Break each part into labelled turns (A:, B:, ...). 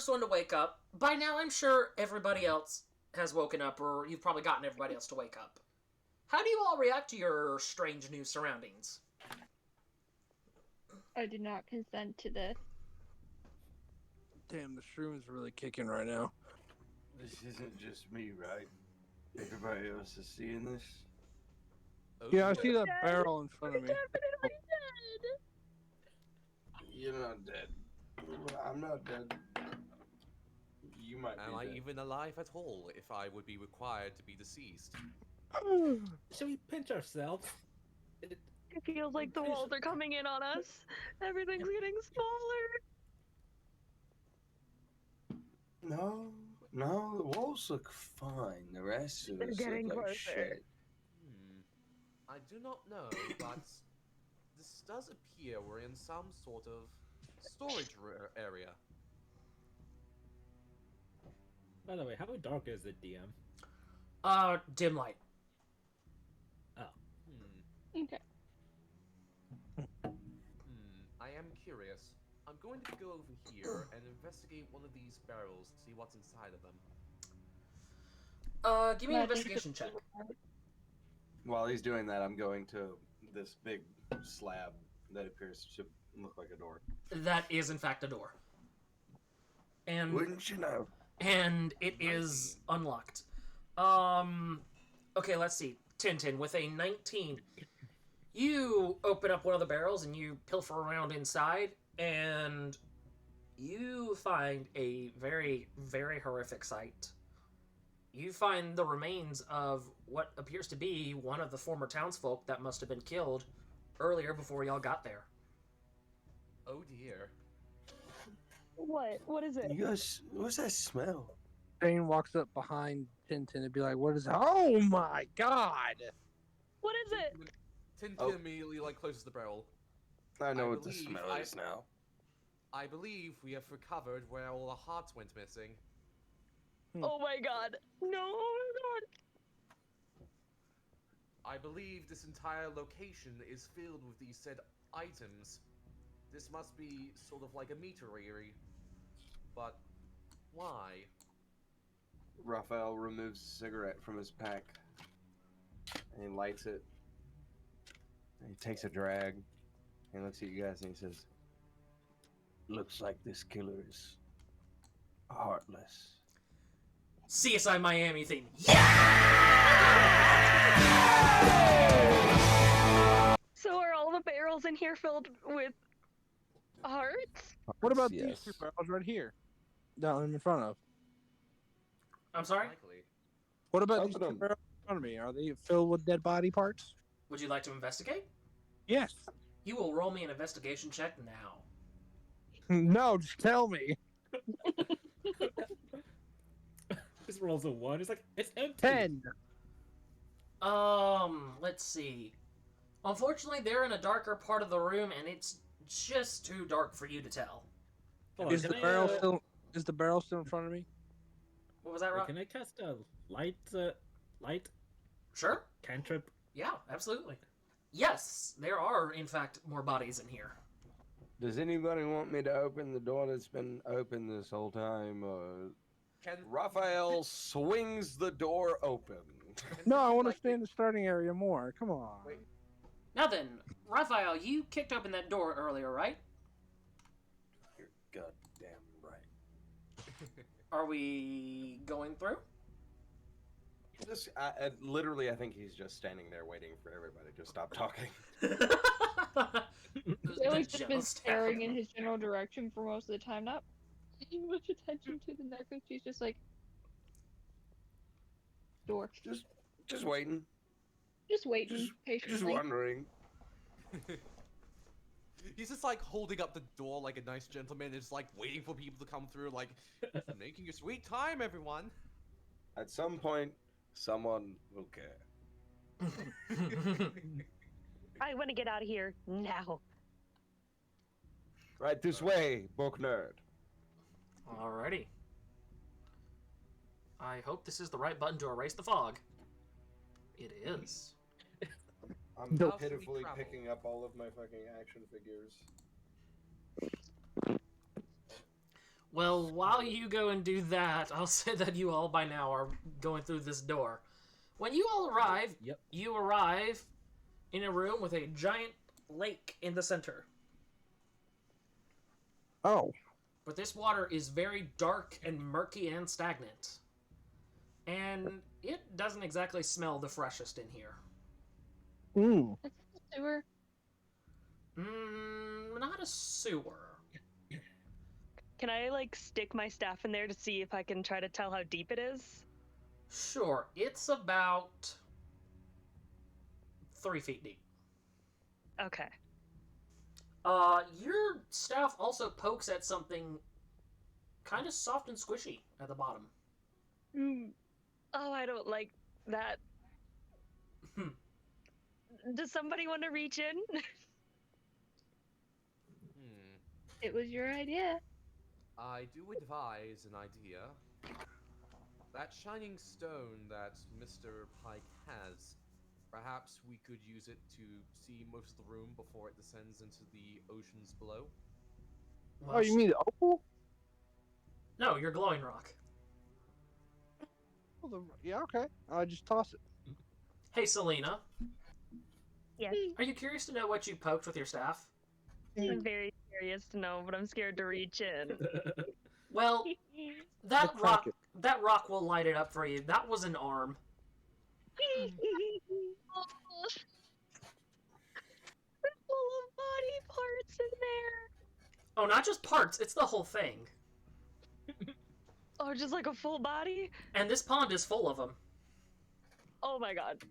A: first one to wake up. By now, I'm sure everybody else has woken up, or you've probably gotten everybody else to wake up. How do you all react to your strange new surroundings?
B: I do not consent to this.
C: Damn, the shroom's really kicking right now.
D: This isn't just me, right? Everybody else is seeing this?
C: Yeah, I see that barrel in front of me.
B: Definitely dead.
D: You're not dead. I'm not dead. You might be
E: Am I
D: dead.
E: even alive at all if I would be required to be deceased?
F: Should we pinch ourselves?
B: It feels like the walls are coming in on us. Everything's getting smaller.
D: No, the walls look fine. The rest of
B: They're
D: us
B: getting
D: look like
B: closer.
D: shit.
E: I do not know, but this does appear we're in some sort of storage area.
F: By the way, how dark is it, DM?
A: Dim light.
B: Okay.
E: I am curious. I'm going to go over here and investigate one of these barrels to see what's inside of them.
A: Give me an investigation check.
D: While he's doing that, I'm going to this big slab that appears to look like a door.
A: That is, in fact, a door. And
D: Wouldn't you know?
A: And it is unlocked. Okay, let's see. Tintin, with a 19, you open up one of the barrels and you pilfer around inside, and you find a very, very horrific sight. You find the remains of what appears to be one of the former townsfolk that must have been killed earlier before y'all got there.
E: Oh dear.
B: What? What is it?
D: You guys, what's that smell?
C: Shane walks up behind Tintin and be like, "What is? Oh my god!"
B: What is it?
E: Tintin immediately closes the barrel.
D: I know
E: I
D: what the
E: believe
D: smell is now.
E: I believe we have recovered where all the hearts went missing.
B: Oh my god. No, oh my god.
E: I believe this entire location is filled with these said items. This must be sort of like a meteorary. But why?
D: Raphael removes a cigarette from his pack and he lights it. And he takes a drag and looks at you guys and he says, "Looks like this killer is heartless."
A: CSI Miami theme.
B: So are all the barrels in here filled with hearts?
C: What about
D: Yes.
C: these two barrels right here? Down in front of.
A: I'm sorry?
E: Likely.
C: What about
D: Open
C: these two
D: them.
C: barrels in front of me? Are they filled with dead body parts?
A: Would you like to investigate?
C: Yes.
A: You will roll me an investigation check now.
C: No, just tell me.
F: This rolls a 1. It's like, it's empty.
C: 10.
A: Let's see. Unfortunately, they're in a darker part of the room, and it's just too dark for you to tell.
F: Hold on,
C: Is
F: can
C: the
F: I,
C: barrel still? Is the barrel still in front of me?
A: What was that, Rob?
F: Can I cast a light
A: Sure.
F: cantrip?
A: Yeah, absolutely. Yes, there are, in fact, more bodies in here.
D: Does anybody want me to open the door that's been open this whole time?
E: Can
D: Raphael swings the door open.
C: No, I want to stay in the starting area more. Come on.
E: Wait.
A: Now then, Raphael, you kicked open that door earlier, right?
D: You're goddamn right.
A: Are we going through?
D: Literally, I think he's just standing there waiting for everybody to stop talking.
B: Bailey's just been staring in his general direction for most of the time, not paying much attention to the necklace. She's just like, door.
D: Just waiting.
B: Just waiting
D: Just
B: patiently.
D: wondering.
E: He's just holding up the door like a nice gentleman, just waiting for people to come through, making a sweet time, everyone.
D: At some point, someone will care.
G: I want to get out of here now.
D: Right this way, book nerd.
A: Alrighty. I hope this is the right button to erase the fog. It is.
D: I'm
E: How should we
D: pitifully
E: travel?
D: picking up all of my fucking action figures.
A: Well, while you go and do that, I'll say that you all by now are going through this door. When you all arrive,
F: Yep.
A: you arrive in a room with a giant lake in the center.
C: Oh.
A: But this water is very dark and murky and stagnant. And it doesn't exactly smell the freshest in here.
C: Hmm.
B: It's a sewer.
A: Not a sewer.
G: Can I, like, stick my staff in there to see if I can try to tell how deep it is?
A: Sure, it's about 3 feet deep.
G: Okay.
A: Your staff also pokes at something kind of soft and squishy at the bottom.
G: Oh, I don't like that. Does somebody want to reach in?
B: It was your idea.
E: I do advise an idea. That shining stone that Mr. Pike has, perhaps we could use it to see most of the room before it descends into the oceans below.
A: Well,
C: Oh, you mean the opal?
A: No, your glowing rock.
C: Oh, yeah, okay. I'll just toss it.
A: Hey, Selena,
G: Yes.
A: are you curious to know what you poked with your staff?
G: I'm very curious to know, but I'm scared to reach in.
A: Well,
C: Let's crack it.
A: that rock will light it up for you. That was an arm.
G: It's full of body parts in there.
A: Oh, not just parts, it's the whole thing.
G: Oh, just like a full body?
A: And this pond is full of them.
G: Oh my god.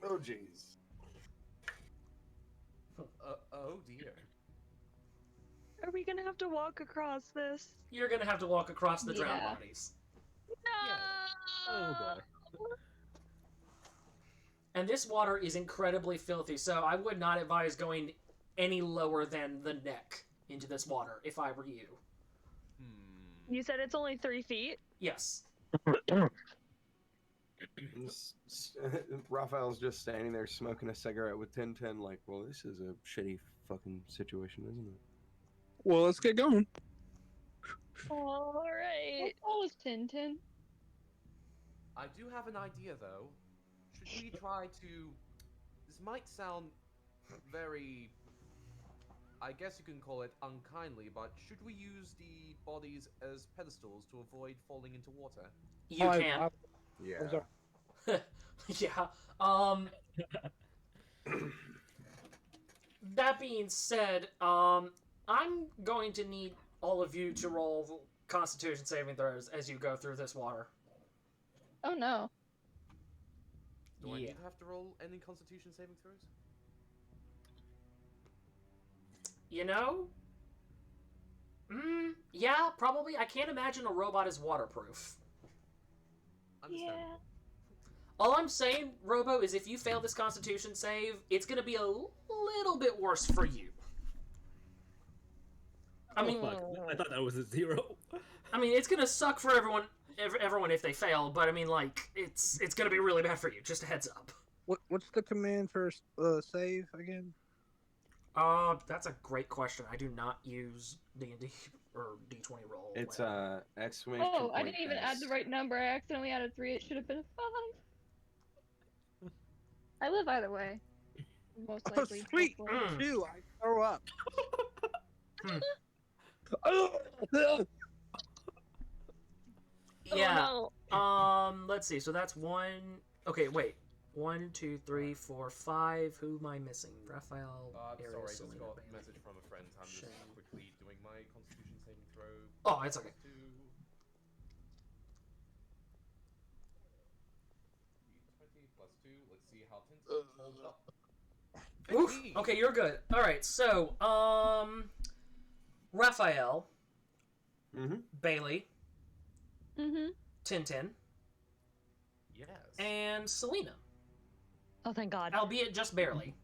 D: Oh, jeez.
E: Oh dear.
G: Are we gonna have to walk across this?
A: You're gonna have to walk across the drowned
B: Yeah.
A: bodies.
G: No!
F: Oh boy.
A: And this water is incredibly filthy, so I would not advise going any lower than the neck into this water if I were you.
G: You said it's only 3 feet?
A: Yes.
D: Raphael's just standing there smoking a cigarette with Tintin, like, well, this is a shitty fucking situation, isn't it?
C: Well, let's get going.
G: Alright.
B: What was Tintin?
E: I do have an idea though. Should we try to... This might sound very... I guess you can call it unkindly, but should we use the bodies as pedestals to avoid falling into water?
A: You can.
D: Yeah.
A: Yeah. That being said, I'm going to need all of you to roll Constitution saving throws as you go through this water.
B: Oh no.
E: Do I
A: Yeah.
E: need to have to roll any Constitution saving throws?
A: You know? Yeah, probably. I can't imagine a robot is waterproof.
E: Understand.
A: All I'm saying, Robo, is if you fail this Constitution save, it's going to be a little bit worse for you. I mean,
F: Fuck. I thought that was a 0.
A: it's going to suck for everyone if they fail, but I mean, like, it's going to be really bad for you. Just a heads up.
C: What's the command for save again?
A: That's a great question. I do not use D&D or D20 roll.
D: It's
A: whatever.
D: exclamation
B: Oh, I
D: point
B: didn't even add
D: dice.
B: the right number. I accidentally added 3. It should have been a 5. I live either way. Most
C: Oh,
B: likely.
C: sweet.
B: hopefully.
C: 2. I throw up.
A: Yeah.
G: Oh, no.
A: Let's see. So that's 1. Okay, wait. 1, 2, 3, 4, 5. Who am I missing? Raphael,
E: I'm
A: Erios,
E: sorry, just
A: Selena,
E: got a
A: Bailee.
E: message from a friend. I'm just
A: Shane.
E: quickly doing my Constitution saving throw.
A: Oh, it's okay.
E: 2. 20 plus 2. Let's see how Tintin holds up.
A: Oof.
E: 15.
A: Okay, you're good. All right. So, Raphael,
D: Mm-hmm.
A: Bailee,
B: Mm-hmm.
A: Tintin,
E: Yes.
A: and Selena,
G: Oh, thank God.
A: albeit just barely.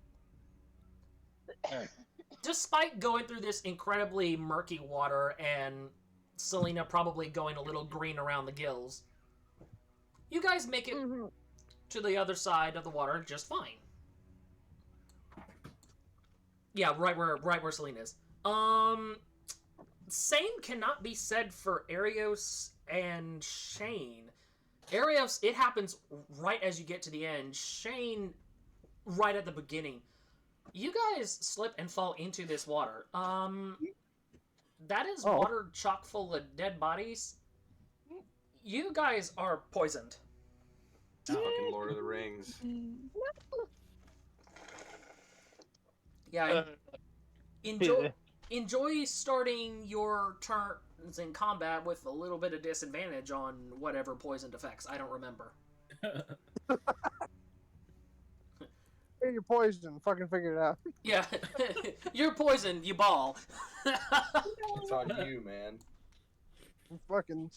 A: Despite going through this incredibly murky water and Selena probably going a little green around the gills, you guys make it
G: Mhm.
A: to the other side of the water just fine. Yeah, right where Selena is. Same cannot be said for Erios and Shane. Erios, it happens right as you get to the end. Shane, right at the beginning. You guys slip and fall into this water. That is water chock full of dead bodies. You guys are poisoned.
D: Fucking Lord of the Rings.
A: Yeah. Enjoy starting your turns in combat with a little bit of disadvantage on whatever poisoned effects. I don't remember.
C: Hey, you're poisoned. Fucking figure it out.
A: Yeah. You're poisoned, you ball.
D: It's on you, man.
C: Fucking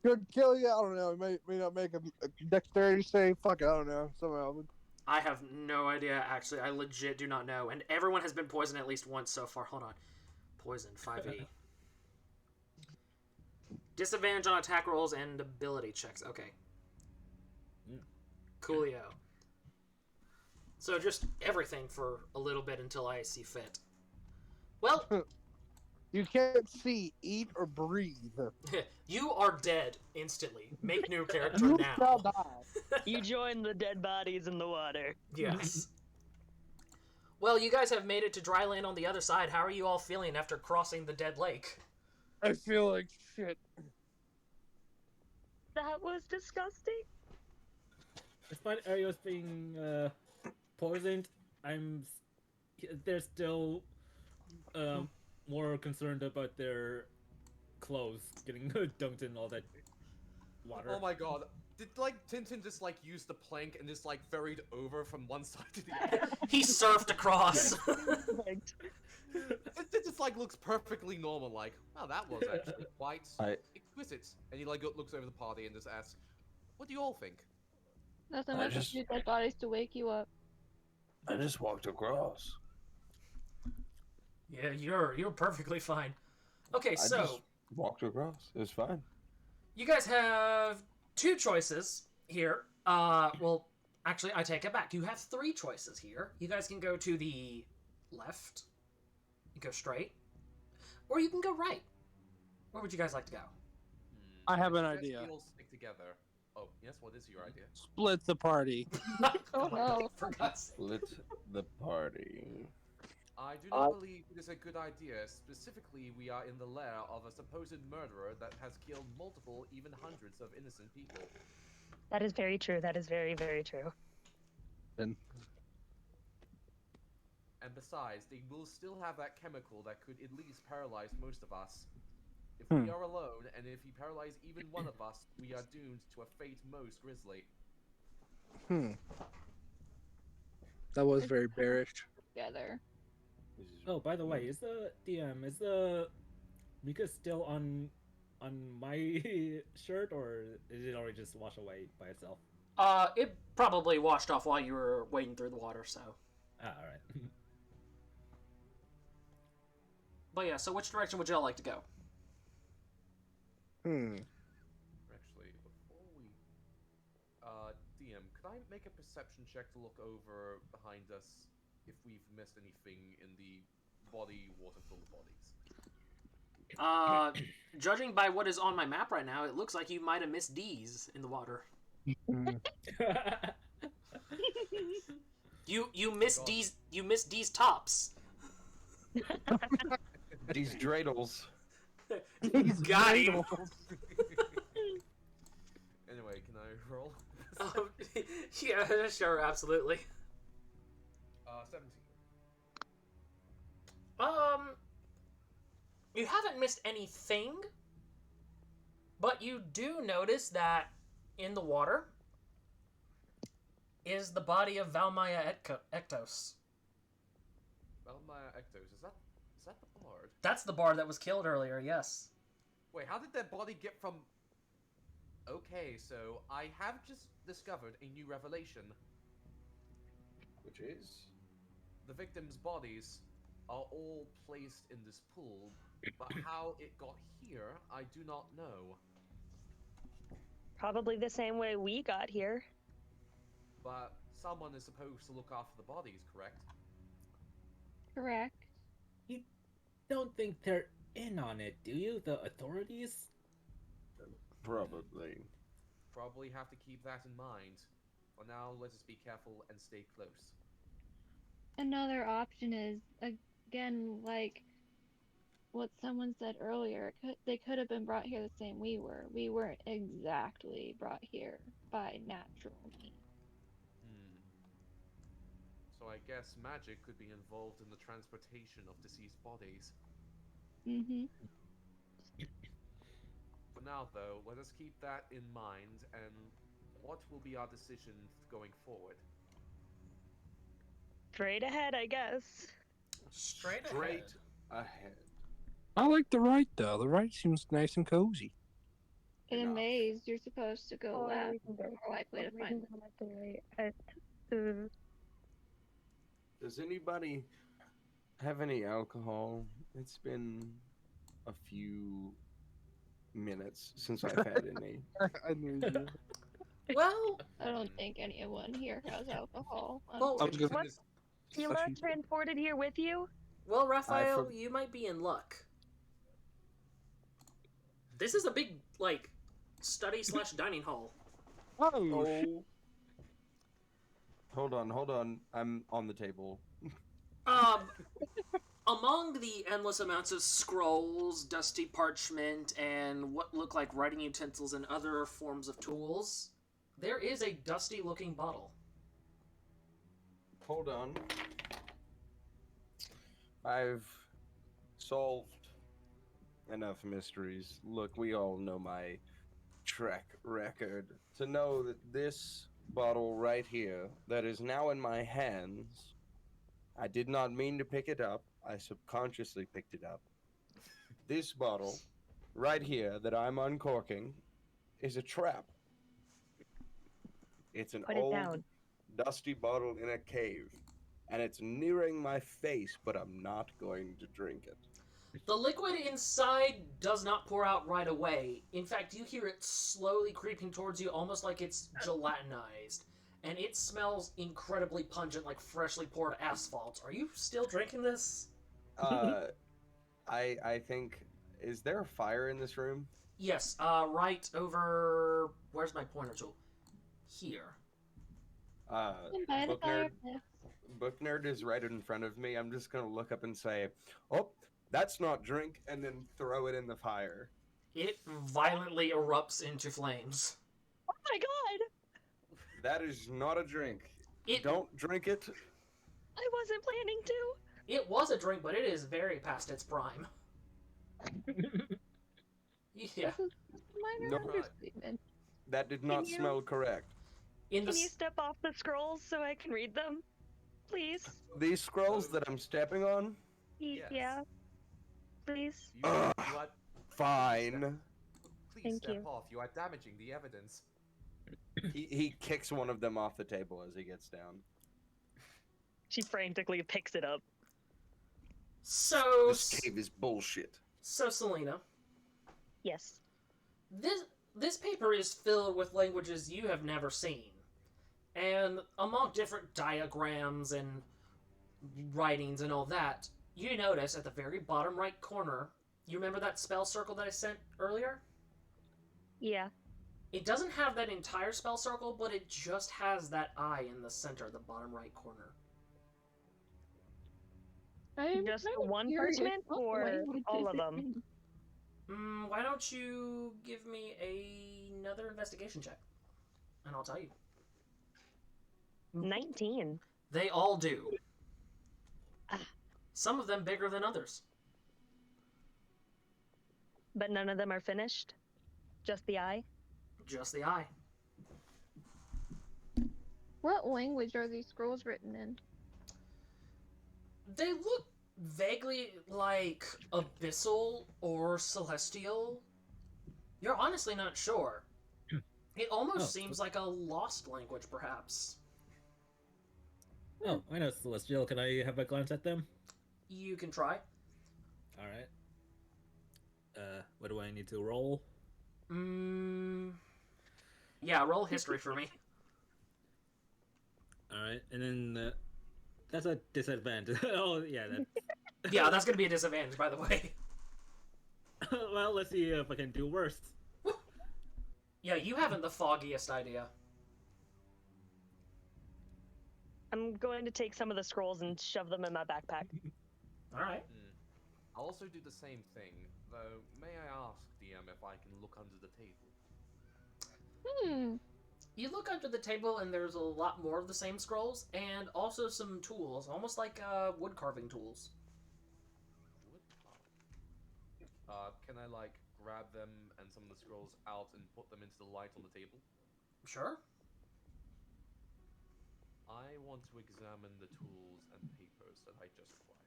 C: could kill you. I don't know. May not make a dexterity save. Fuck it. I don't know. Somehow.
A: I have no idea, actually. I legit do not know. And everyone has been poisoned at least once so far. Hold on. Poison, 5e. Disadvantage on attack rolls and ability checks. Okay. Coolio. So just everything for a little bit until I see fit. Well,
C: You can't see, eat, or breathe.
A: you are dead instantly. Make new character
C: You
A: now.
C: shall die.
G: You join the dead bodies in the water.
A: Yes. Well, you guys have made it to dry land on the other side. How are you all feeling after crossing the dead lake?
C: I feel like shit.
G: That was disgusting.
F: Despite Erios being poisoned, they're still more concerned about their clothes getting dunked in all that water.
E: Oh my god. Did, like, Tintin just, like, use the plank and just, like, ferried over from one side to the other?
A: He surfed across.
G: Perfect.
E: It just, like, looks perfectly normal, like, oh, that was actually quite exquisite. And he, like, looks over the party and just asks, what do you all think?
B: Nothing
H: I
B: much
H: just-
B: to do dead bodies to wake you up.
H: I just walked across.
A: Yeah, you're perfectly fine. Okay,
H: I
A: so
H: just walked across. It was fine.
A: you guys have two choices here. Well, actually, I take it back. You have three choices here. You guys can go to the left, you go straight, or you can go right. Where would you guys like to go?
C: I have an
E: Suggest
C: idea.
E: we all stick together. Oh, yes, what is your idea?
C: Split the party.
B: Oh,
A: my
B: no.
A: God, for God's sake.
H: Split the party.
E: I do not believe it is a good idea. Specifically, we are in the lair of a supposed murderer that has killed multiple, even hundreds of innocent people.
G: That is very true. That is very, very true.
E: And besides, they will still have that chemical that could at least paralyze most of us. If we are alone, and if he paralyzes even one of us, we are doomed to a fate most grisly.
C: That was very bearish.
B: Together.
F: Oh, by the way, is the Mika still on my shirt, or did it already just wash away by itself?
A: It probably washed off while you were wading through the water, so.
F: Ah, alright.
A: But yeah, so which direction would y'all like to go?
E: Actually, before we... DM, could I make a perception check to look over behind us if we've missed anything in the body water full of bodies?
A: Judging by what is on my map right now, it looks like you might have missed D's in the water. You missed D's. You missed D's tops.
D: These dreidels.
A: Got him.
E: Anyway, can I roll?
A: Yeah, sure, absolutely.
E: 17.
A: You haven't missed anything, but you do notice that in the water is the body of Valmaya Ektos.
E: Valmaya Ektos, is that the bard?
A: That's the bard that was killed earlier, yes.
E: Wait, how did that body get from... Okay, so I have just discovered a new revelation.
D: Which is?
E: The victims' bodies are all placed in this pool, but how it got here, I do not know.
G: Probably the same way we got here.
E: But someone is supposed to look after the bodies, correct?
B: Correct.
F: You don't think they're in on it, do you? The authorities?
H: Probably.
E: Probably have to keep that in mind. For now, let us be careful and stay close.
B: Another option is, again, like what someone said earlier, they could have been brought here the same we were. We weren't exactly brought here by natural means.
E: So I guess magic could be involved in the transportation of deceased bodies.
B: Mm-hmm.
E: For now, though, let us keep that in mind, and what will be our decision going forward?
G: Straight ahead, I guess.
A: Straight
D: Straight
A: ahead.
D: ahead.
C: I like the right though. The right seems nice and cozy.
B: In a
D: Enough.
B: maze, you're supposed to go left. More likely to find
D: Does anybody have any alcohol? It's been a few minutes since I've had any.
C: I knew you.
A: Well,
B: I don't think anyone here has alcohol.
A: Well,
C: I was gonna
G: What? Tila
C: Actually-
G: transported here with you?
A: well, Raphael,
D: for-
A: you might be in luck. This is a big, like, study/dining hall.
C: Oh, shit.
D: Oh. Hold on. I'm on the table.
A: Among the endless amounts of scrolls, dusty parchment, and what look like writing utensils and other forms of tools, there is a dusty-looking bottle.
D: Hold on. I've solved enough mysteries. Look, we all know my track record to know that this bottle right here, that is now in my hands, I did not mean to pick it up. I subconsciously picked it up. This bottle right here that I'm uncorking is a trap. It's an
G: Put it
D: old,
G: down.
D: dusty bottle in a cave. And it's nearing my face, but I'm not going to drink it.
A: The liquid inside does not pour out right away. In fact, you hear it slowly creeping towards you, almost like it's gelatinized. And it smells incredibly pungent, like freshly poured asphalt. Are you still drinking this?
D: I think, is there a fire in this room?
A: Yes, right over... Where's my pointer tool? Here.
B: By the
D: Book nerd,
B: fireplace.
D: Book nerd is right in front of me. I'm just gonna look up and say, "Oh, that's not drink," and then throw it in the fire.
A: It violently erupts into flames.
G: Oh my god!
D: That is not a drink.
A: It
D: Don't drink it.
G: I wasn't planning to.
A: It was a drink, but it is very past its prime. Yeah.
B: This is minor
D: No.
B: understatement.
D: That did not
G: you-
D: smell correct.
A: In the
G: Can you step off the scrolls so I can read them? Please?
D: These scrolls that I'm stepping on,
E: Yes.
G: Yeah. Please?
E: You,
D: Ugh.
E: you are...
D: fine.
E: Please
G: Thank
E: step
G: you.
E: off. You are damaging the evidence.
D: He kicks one of them off the table as he gets down.
G: She frantically picks it up.
A: So,
D: This cave is bullshit.
A: Selena,
G: Yes.
A: this paper is filled with languages you have never seen. And among different diagrams and writings and all that, you notice at the very bottom right corner, you remember that spell circle that I sent earlier?
G: Yeah.
A: It doesn't have that entire spell circle, but it just has that eye in the center, the bottom right corner.
B: I'm
G: Just
B: kind
G: the
B: of
G: one
B: curious
G: parchment
B: what
G: or
B: language
G: all
B: is
G: of
B: it
G: them?
B: in?
A: Why don't you give me another investigation check? And I'll tell you.
G: 19.
A: They all do.
G: Ah.
A: Some of them bigger than others.
G: But none of them are finished? Just the eye?
A: Just the eye.
B: What language are these scrolls written in?
A: They look vaguely like abyssal or celestial. You're honestly not sure. It almost
F: Oh.
A: seems like a lost language, perhaps.
F: Oh, I know Celestial. Can I have a glance at them?
A: You can try.
F: Alright. What do I need to roll?
A: Yeah, roll history for me.
F: Alright, and then that's a disadvantage. Oh, yeah, that.
A: Yeah, that's gonna be a disadvantage, by the way.
F: Well, let's see if I can do worse.
A: Yeah, you haven't the foggiest idea.
G: I'm going to take some of the scrolls and shove them in my backpack.
A: All right.
E: I'll also do the same thing, though. May I ask, DM, if I can look under the table?
A: You look under the table, and there's a lot more of the same scrolls, and also some tools, almost like wood carving tools.
E: Wood carving. Can I like grab them and some of the scrolls out and put them into the light on the table?
A: Sure.
E: I want to examine the tools and papers that I just acquired.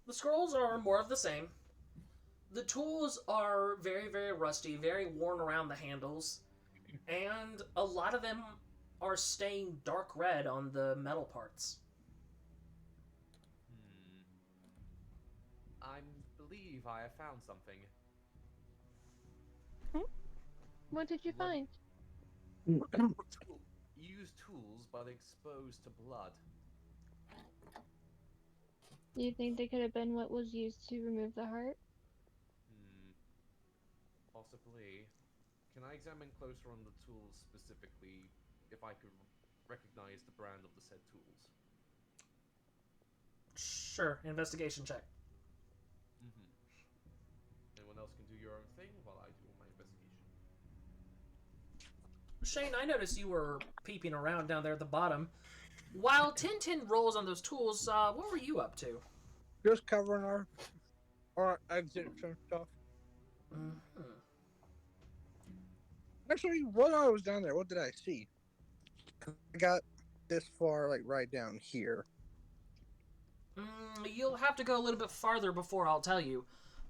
A: The scrolls are more of the same. The tools are very, very rusty, very worn around the handles, and a lot of them are stained dark red on the metal parts.
E: I believe I have found something.
B: What did you find?
E: Used tools, but exposed to blood.
B: Do you think they could have been what was used to remove the heart?
E: Possibly. Can I examine closer on the tools specifically, if I could recognize the brand of the said tools?
A: Sure, investigation check.
E: Anyone else can do your own thing while I do my investigation.
A: Shane, I noticed you were peeping around down there at the bottom. While Tintin rolls on those tools, what were you up to?
C: Just covering our exits and stuff. Actually, while I was down there, what did I see? I got this far, like right down here.
A: You'll have to go a little bit farther before I'll tell you.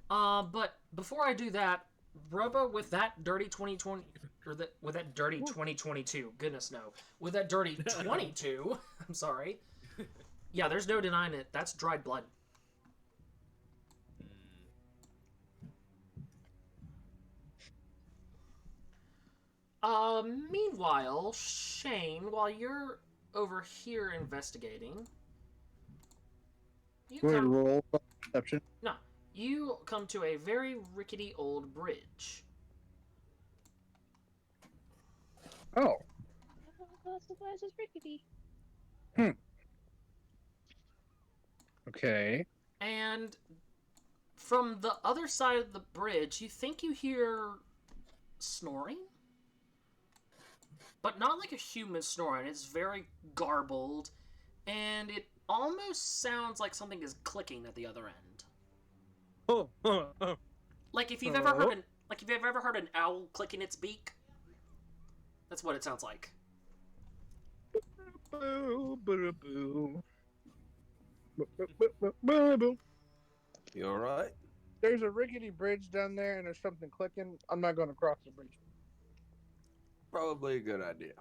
A: But before I do that, Robo, with that dirty 2020, or with that dirty 2022, goodness no, with that dirty 22, I'm sorry. Yeah, there's no denying it. That's dried blood. Meanwhile, Shane, while you're over here investigating, you
C: Go ahead,
A: come,
C: roll perception.
A: no, you come to a very rickety old bridge.
C: Oh.
B: The glass is rickety.
C: Okay.
A: And from the other side of the bridge, you think you hear snoring? But not like a human snoring. It's very garbled, and it almost sounds like something is clicking at the other end. Like if you've ever heard an owl clicking its beak. That's what it sounds like.
H: You alright?
C: There's a rickety bridge down there, and there's something clicking. I'm not going to cross the bridge.
H: Probably a good idea.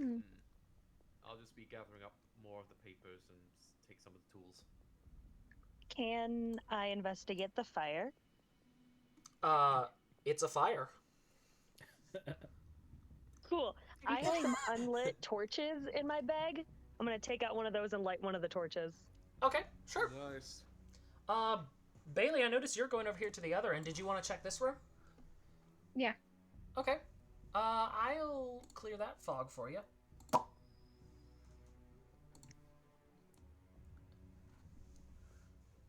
E: I'll just be gathering up more of the papers and take some of the tools.
G: Can I investigate the fire?
A: It's a fire.
G: Cool. I have some unlit torches in my bag. I'm gonna take out one of those and light one of the torches.
A: Okay, sure.
E: Nice.
A: Bailee, I noticed you're going over here to the other end. Did you want to check this room?
B: Yeah.
A: Okay. I'll clear that fog for you.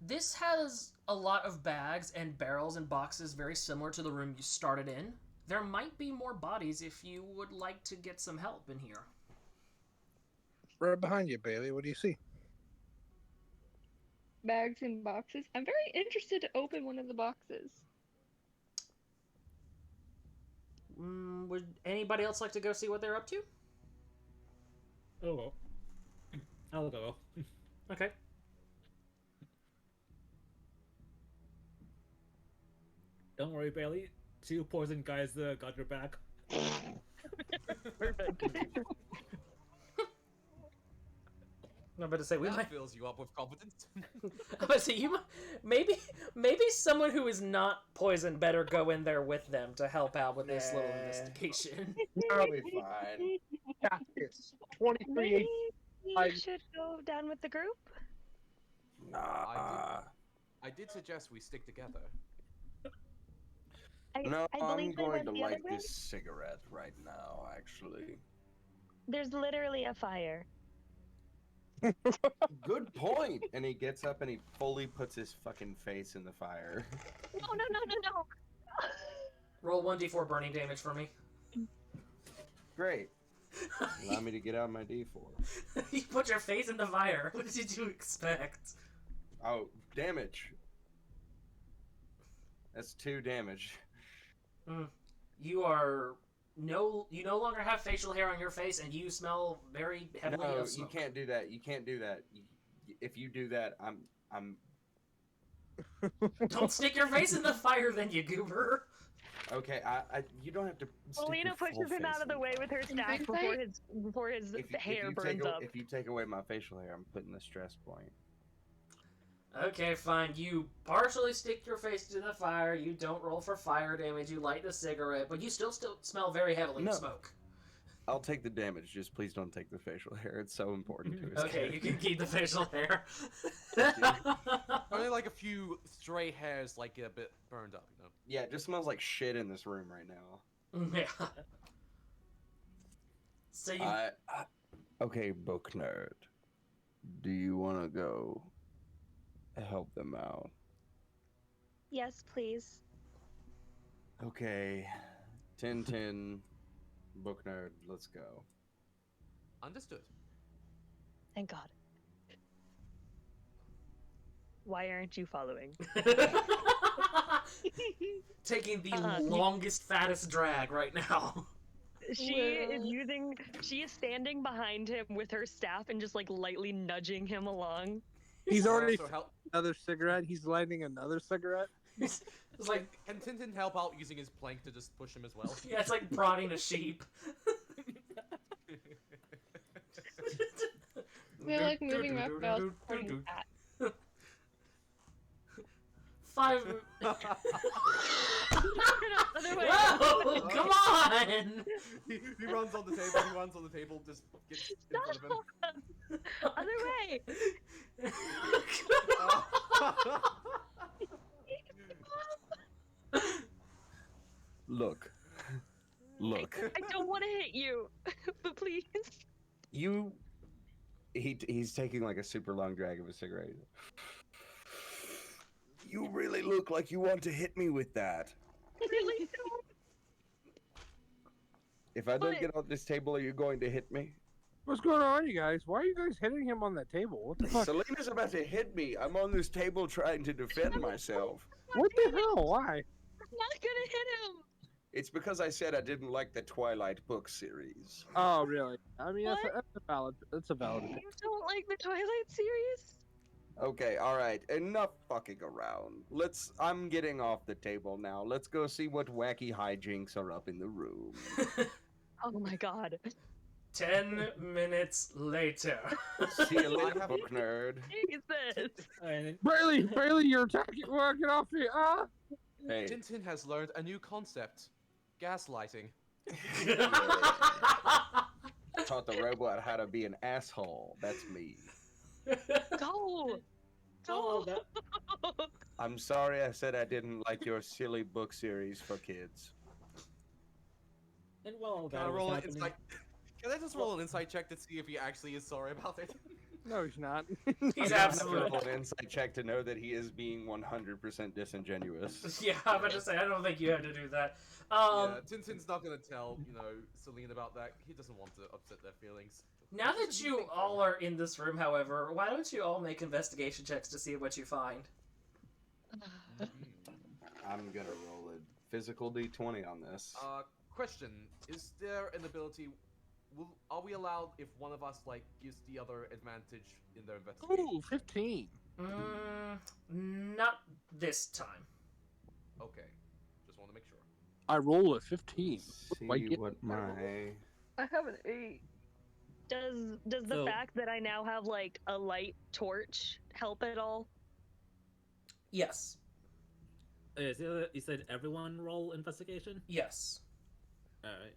A: This has a lot of bags and barrels and boxes very similar to the room you started in. There might be more bodies if you would like to get some help in here.
C: Right behind you, Bailee. What do you see?
B: Bags and boxes. I'm very interested to open one of the boxes.
A: Would anybody else like to go see what they're up to?
F: Oh, I'll go.
A: Okay.
F: Don't worry, Bailee. 2 poison guys got your back.
G: Perfect.
A: I'm about to say we
E: That
A: might.
E: fills you up with confidence.
A: I'm about to say maybe someone who is not poisoned better go in there with them to help out with this little
C: Nah.
A: investigation.
H: I'll be fine.
C: It's 23.
G: Maybe you should go down with the group?
H: Nah.
E: I did suggest we stick together.
H: No,
G: I
H: I'm
G: believe they
H: going
G: went
H: to
G: the other
H: light
G: way.
H: this cigarette right now, actually.
G: There's literally a fire.
D: Good point. And he gets up and he fully puts his fucking face in the fire.
G: No.
A: Roll 1d4 burning damage for me.
D: Great. Allow me to get out my D4.
A: You put your face in the fire. What did you expect?
D: Oh, damage. That's 2 damage.
A: You no longer have facial hair on your face, and you smell very heavily
D: No,
A: of
D: you
A: smoke.
D: can't do that. You can't do that. If you do that, I'm.
A: Don't stick your face in the fire, then, you goober.
D: Okay, you don't have to. stick
G: Selena
D: your full
G: pushes him
D: face
G: out of the
D: in.
G: way with her staff before his hair burns up.
D: If you take away my facial hair, I'm putting the stress point.
A: Okay, fine. You partially stick your face to the fire. You don't roll for fire damage. You light the cigarette, but you still smell very heavily of smoke.
D: I'll take the damage. Just please don't take the facial hair. It's so important to his
A: Okay, you can keep the facial hair.
E: Only like a few stray hairs like get a bit burned up, you know?
D: Yeah, it just smells like shit in this room right now.
A: Yeah. So you...
H: Okay, book nerd. Do you want to go help them out?
G: Yes, please.
D: Okay, 10-10, book nerd, let's go.
E: Understood.
G: Thank God. Why aren't you following?
A: Taking the longest, fattest drag right now.
G: She is standing behind him with her staff and just like lightly nudging him along.
C: He's already
E: So help.
C: another cigarette. He's lighting another cigarette.
A: It's like...
E: Can Tintin help out using his plank to just push him as well?
A: Yeah, it's like prodding a sheep.
B: They're like moving Raphael's supporting cat.
A: 5...
G: Other way.
A: Whoa! Come on!
E: He runs on the table. He runs on the table. Just gets in front of him.
G: Other way.
H: Look.
G: I don't want to hit you, but please.
D: He's taking like a super long drag of a cigarette.
H: You really look like you want to hit me with that.
G: I really don't.
H: If I don't
G: But-
H: get on this table, are you going to hit me?
C: What's going on, you guys? Why are you guys hitting him on that table? What the fuck?
H: Selena's about to hit me. I'm on this table trying to defend myself.
C: What the hell? Why?
G: I'm not gonna hit him.
H: It's because I said I didn't like the Twilight book series.
C: Oh, really? I mean,
G: What?
C: that's a valid. That's a valid.
G: You don't like the Twilight series?
H: Okay, alright, enough fucking around. I'm getting off the table now. Let's go see what wacky hijinks are up in the room.
G: Oh my God.
A: 10 minutes later.
H: See you later, book nerd.
G: Jesus.
F: And
C: Bailee, you're attacking. Well, get off me! Ah!
H: Hey,
E: Tintin has learned a new concept: gaslighting.
H: taught the robot how to be an asshole. That's me.
G: Go.
F: Oh,
G: Go.
F: that,
H: I'm sorry I said I didn't like your silly book series for kids.
F: and while
E: Can
F: that
E: I
F: was
E: roll an
F: happening,
E: insight? Can I just roll an insight check to see if he actually is sorry about it?
C: No, he's not.
A: He's
D: I'm
A: absolutely...
D: gonna roll an insight check to know that he is being 100% disingenuous.
A: Yeah, I'm about to say, I don't think you had to do that.
E: Yeah, Tintin's not gonna tell, Selena about that. He doesn't want to upset their feelings.
A: Now that you all are in this room, however, why don't you all make investigation checks to see what you find?
D: I'm gonna roll a physical d20 on this.
E: Question: is there an ability? Are we allowed if one of us gives the other advantage in their investigation?
C: Ooh, 15.
A: Not this time.
E: Okay, just want to make sure.
C: I roll a 15.
D: See
C: What do I get?
D: what my
B: I have an 8.
G: Does the
F: So-
G: fact that I now have a light torch help at all?
A: Yes.
F: so you said everyone roll investigation?
A: Yes.
F: Alright.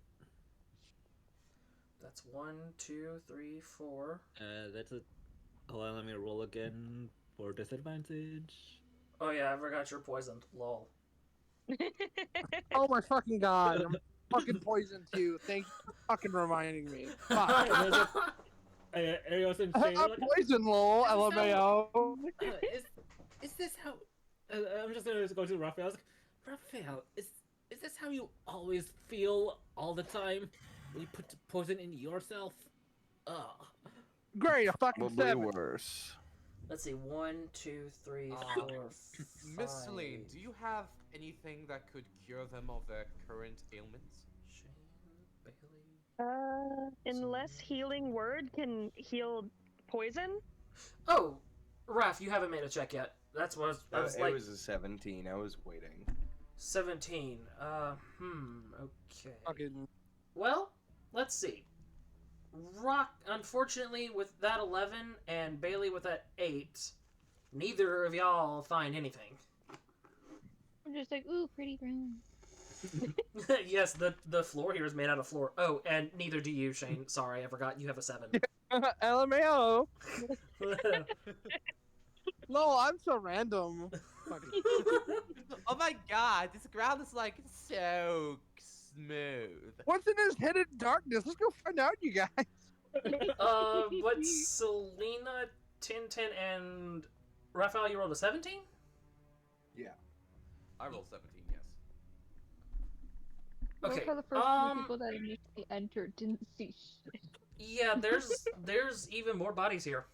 A: That's 1, 2, 3, 4.
F: That's a... Hold on, let me roll again for disadvantage.
A: Oh yeah, I forgot you're poisoned. Lol.
C: Oh my fucking god, I'm fucking poisoned too. Thank you for fucking reminding me. Fuck.
F: Erios and
C: I'm
F: Shane are like,
C: poisoned, lol.
F: Is this
C: LMAO.
F: is this how? I'm just gonna go to Raphael. I was like, Raphael, is this how you always feel all the time when you put poison in yourself? Ugh.
C: Great, a fucking
H: Will be
C: 7.
H: worse.
A: Let's see. 1, 2, 3, 4, 5.
E: Miss Selene, do you have anything that could cure them of their current ailments?
A: Shane, Bailee.
G: Unless healing word can heal poison.
A: Oh, Raph, you haven't made a check yet. That's what I was
D: It
A: like.
D: was a 17. I was waiting.
A: 17. Okay.
C: Fucking.
A: Well, let's see. Rock, unfortunately, with that 11 and Bailee with that 8, neither of y'all find anything.
B: I'm just like, ooh, pretty room.
A: Yes, the floor here is made out of floor. Oh, and neither do you, Shane. Sorry, I forgot you have a 7.
C: LMAO. Lol, I'm so random. Fucking-
E: Oh my god, this ground is like so smooth.
C: What's in this hidden darkness? Let's go find out, you guys.
A: But Selena, Tintin, and Raphael, you rolled a 17?
D: Yeah.
E: I rolled 17, yes.
A: Okay,
B: Those are the first few people that initially entered didn't see shit.
A: yeah, there's even more bodies here.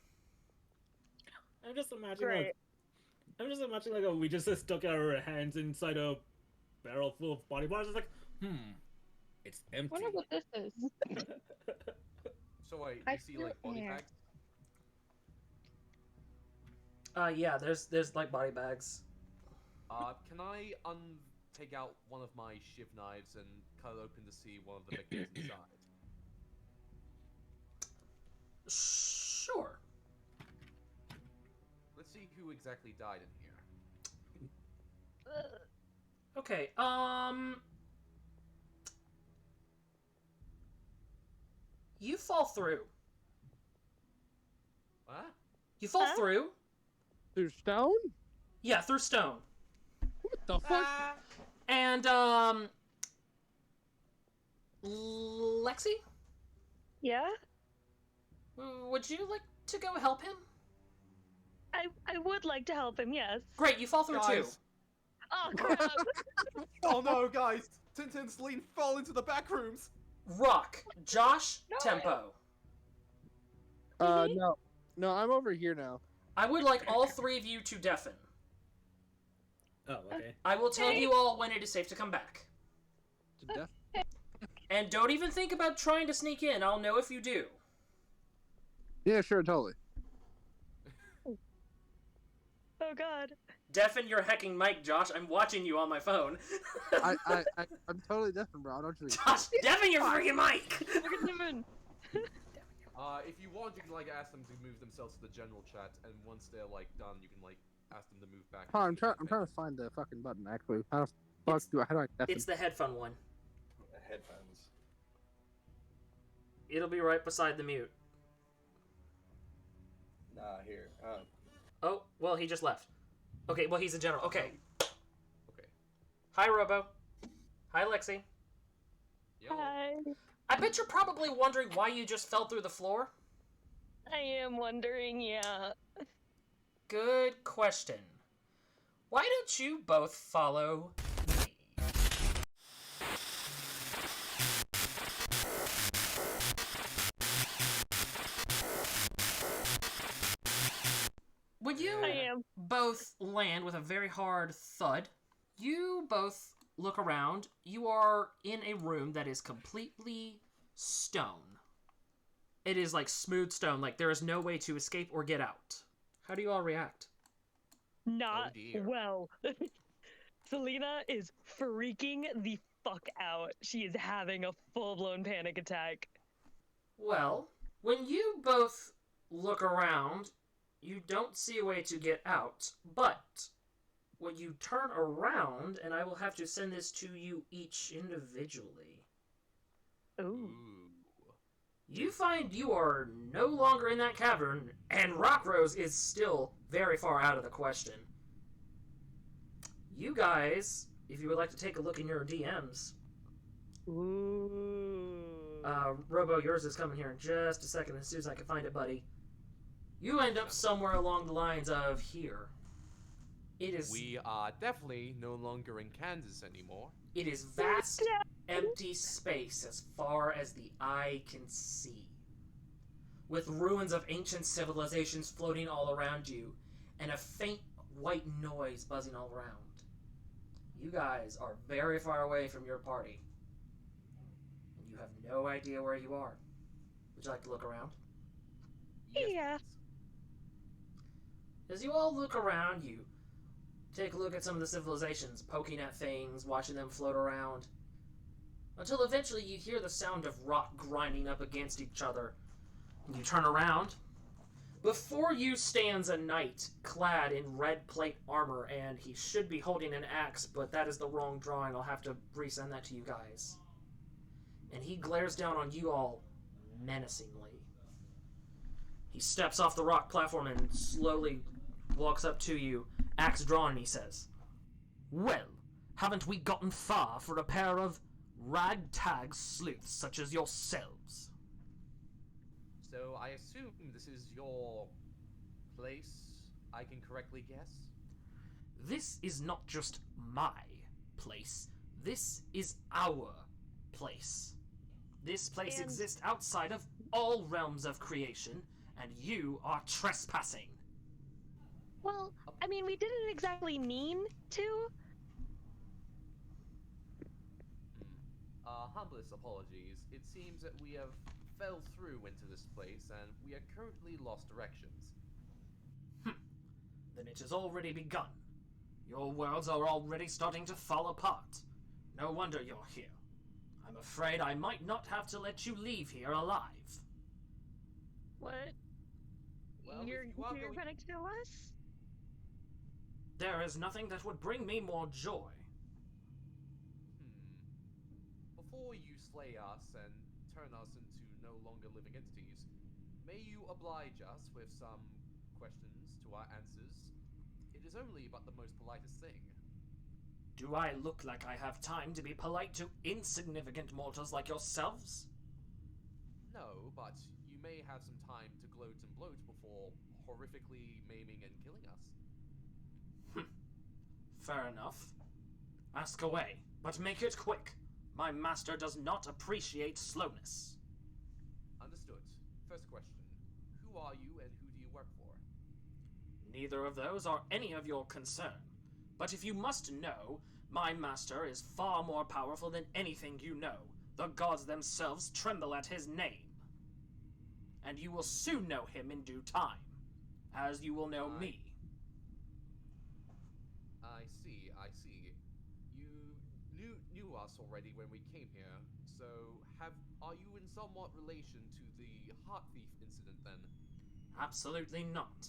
F: I'm just imagining
G: Great.
F: like we just stuck our hands inside a barrel full of body parts. It's like, it's
B: I
F: empty.
B: wonder what this is.
E: So wait,
B: I
E: you see like
B: feel
E: body
B: air.
E: bags?
A: Yeah, there's like body bags.
E: Can I take out one of my shiv knives and cut it open to see one of the victims inside?
A: Sure.
E: Let's see who exactly died in here.
A: Okay, you fall through.
E: What?
A: You fall
G: Huh?
A: through?
C: Through stone?
A: Yeah, through stone.
C: What the fuck?
A: And, Lexi?
G: Yeah,
A: Would you like to go help him?
G: I would like to help him. Yes.
A: Great, you fall through too.
E: Guys.
G: Oh crap!
E: Oh no, guys! Tintin and Selene fall into the back rooms!
A: Rock, Josh,
G: No.
A: Tempo.
C: No. No, I'm over here now.
A: I would like all 3 of you to deafen.
F: Oh, okay.
A: I will tell you all when it is safe to come back.
C: To death.
A: And don't even think about trying to sneak in. I'll know if you do.
C: Yeah, sure, totally.
G: Oh god.
A: Deafen your hecking mic, Josh. I'm watching you on my phone.
C: I'm totally deafened, bro. Don't you?
A: Josh, deafen your freaking mic!
G: Look at him.
E: If you want, you can like ask them to move themselves to the general chat, and once they're like done, you can like ask them to move back.
C: Oh, I'm
E: to the
C: trying to find the fucking button. Actually, how do I deafen?
A: It's the headphone one.
D: Headphones.
A: It'll be right beside the mute.
D: Nah, here.
A: Oh, well, he just left. Okay, well, he's a general. Okay.
E: Okay.
A: Hi, Robo. Hi, Lexi.
E: Yo.
G: Hi.
A: I bet you're probably wondering why you just fell through the floor.
G: I am wondering. Yeah.
A: Good question. Why don't you both follow me? Would you
G: I am.
A: both land with a very hard thud? You both look around. You are in a room that is completely stone. It is like smooth stone, like there is no way to escape or get out. How do you all react?
G: Not
E: dear.
G: well. Selena is freaking the fuck out. She is having a full-blown panic attack.
A: Well, when you both look around, you don't see a way to get out, but when you turn around, and I will have to send this to you each individually,
G: Ooh.
A: you find you are no longer in that cavern, and Rockrose is still very far out of the question. You guys, if you would like to take a look in your DMs,
G: Ooh.
A: Robo, yours is coming here in just a second as soon as I can find it, buddy. You end up somewhere along the lines of here. It is.
E: We are definitely no longer in Kansas anymore.
A: It is vast, empty space as far as the eye can see, with ruins of ancient civilizations floating all around you, and a faint white noise buzzing all around. You guys are very far away from your party, and you have no idea where you are. Would you like to look around?
E: Yes,
G: Yeah.
E: please.
A: As you all look around, you take a look at some of the civilizations, poking at things, watching them float around, until eventually you hear the sound of rock grinding up against each other. And you turn around. Before you stands a knight clad in red plate armor, and he should be holding an axe, but that is the wrong drawing. I'll have to resend that to you guys. And he glares down on you all menacingly. He steps off the rock platform and slowly walks up to you, axe drawn, and he says, "Well, haven't we gotten far for a pair of ragtag sleuths such as yourselves?"
E: So I assume this is your place, I can correctly guess?
A: This is not just my place. This is our place. This place
G: And-
A: exists outside of all realms of creation, and you are trespassing.
G: Well, I mean, we didn't exactly mean to.
E: Humblest apologies. It seems that we have fell through into this place, and we are currently lost directions.
A: Then it has already begun. Your worlds are already starting to fall apart. No wonder you're here. I'm afraid I might not have to let you leave here alive.
G: What?
E: Well,
G: you're
E: if you are
G: you're
E: going-
G: gonna kill us?
A: There is nothing that would bring me more joy.
E: Before you slay us and turn us into no longer living entities, may you oblige us with some questions to our answers? It is only but the most politest thing.
A: Do I look like I have time to be polite to insignificant mortals like yourselves?
E: No, but you may have some time to gloat and bloat before horrifically maiming and killing us.
A: Fair enough. Ask away, but make it quick. My master does not appreciate slowness.
E: Understood. First question. Who are you and who do you work for?
A: Neither of those are any of your concern. But if you must know, my master is far more powerful than anything you know. The gods themselves tremble at his name. And you will soon know him in due time, as you will know me.
E: I see. You knew us already when we came here, so are you in somewhat relation to the heart thief incident then?
A: Absolutely not.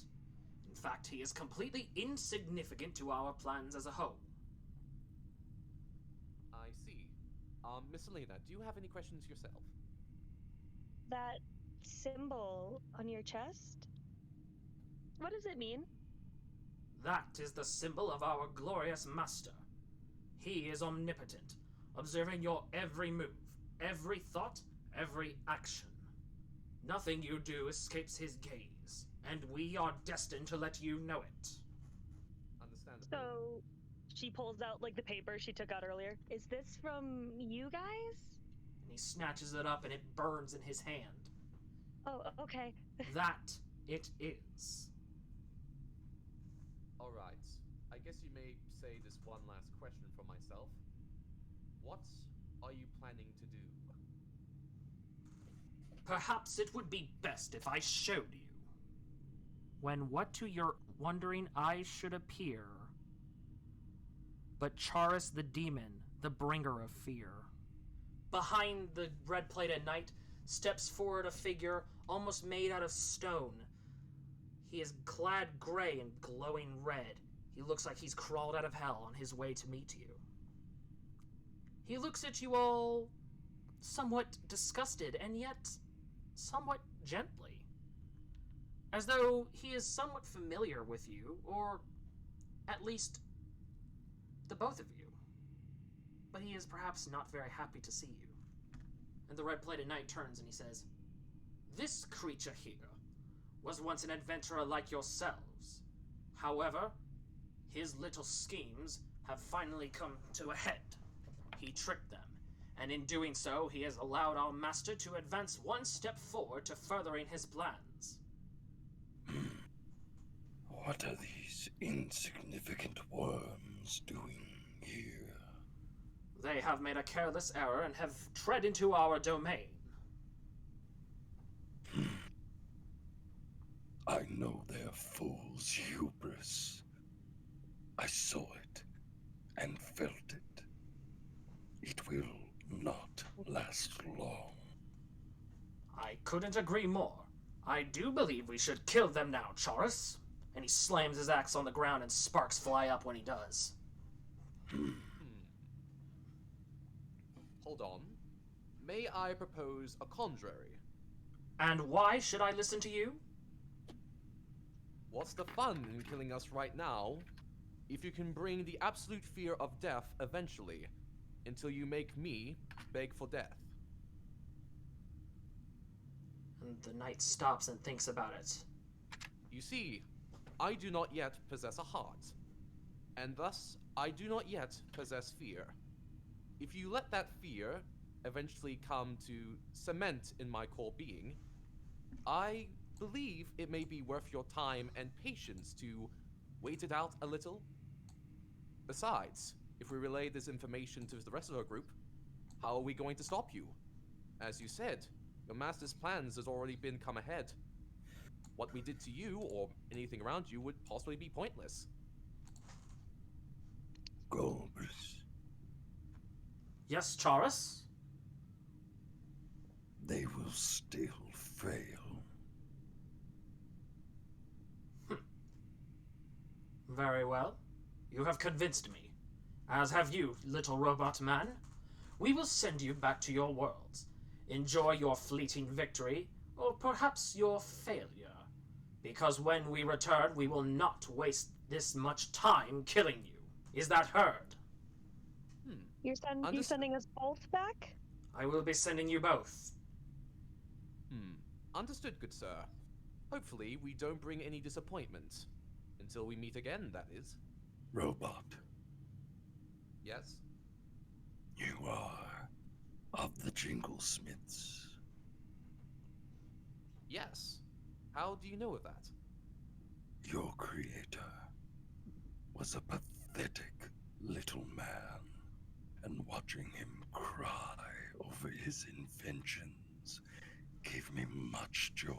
A: In fact, he is completely insignificant to our plans as a whole.
E: I see. Miss Selena, do you have any questions yourself?
G: That symbol on your chest? What does it mean?
A: That is the symbol of our glorious master. He is omnipotent, observing your every move, every thought, every action. Nothing you do escapes his gaze, and we are destined to let you know it.
E: Understandable.
G: So, she pulls out like the paper she took out earlier. Is this from you guys?
A: And he snatches it up and it burns in his hand.
G: Oh, okay.
A: That it is.
E: Alright. I guess you may say this one last question for myself. What are you planning to do?
A: Perhaps it would be best if I showed you. When what to your wondering eyes should appear, but Charis the demon, the bringer of fear. Behind the red-plated knight steps forward a figure almost made out of stone. He is clad gray and glowing red. He looks like he's crawled out of hell on his way to meet you. He looks at you all somewhat disgusted and yet somewhat gently, as though he is somewhat familiar with you, or at least the both of you. But he is perhaps not very happy to see you. And the red-plated knight turns and he says, "This creature here was once an adventurer like yourselves. However, his little schemes have finally come to a head. He tricked them, and in doing so, he has allowed our master to advance one step forward to furthering his plans."
I: What are these insignificant worms doing here?
A: They have made a careless error and have tread into our domain.
I: I know their fool's hubris. I saw it and felt it. It will not last long.
A: I couldn't agree more. I do believe we should kill them now, Chaurus. And he slams his axe on the ground and sparks fly up when he does.
E: Hold on. May I propose a contrary?
A: And why should I listen to you?
E: What's the fun in killing us right now if you can bring the absolute fear of death eventually, until you make me beg for death?
A: And the knight stops and thinks about it.
E: You see, I do not yet possess a heart, and thus I do not yet possess fear. If you let that fear eventually come to cement in my core being, I believe it may be worth your time and patience to wait it out a little. Besides, if we relay this information to the rest of our group, how are we going to stop you? As you said, your master's plans has already been come ahead. What we did to you, or anything around you, would possibly be pointless.
I: Golbus,
A: Yes, Chaurus?
I: they will still fail.
A: Very well. You have convinced me. As have you, little robot man. We will send you back to your worlds. Enjoy your fleeting victory, or perhaps your failure. Because when we return, we will not waste this much time killing you. Is that heard?
G: You sending us both back?
A: I will be sending you both.
E: Understood, good sir. Hopefully, we don't bring any disappointment. Until we meet again, that is.
I: Robot,
E: Yes?
I: you are of the Jinglesmiths.
E: Yes. How do you know of that?
I: Your creator was a pathetic little man, and watching him cry over his inventions gave me much joy.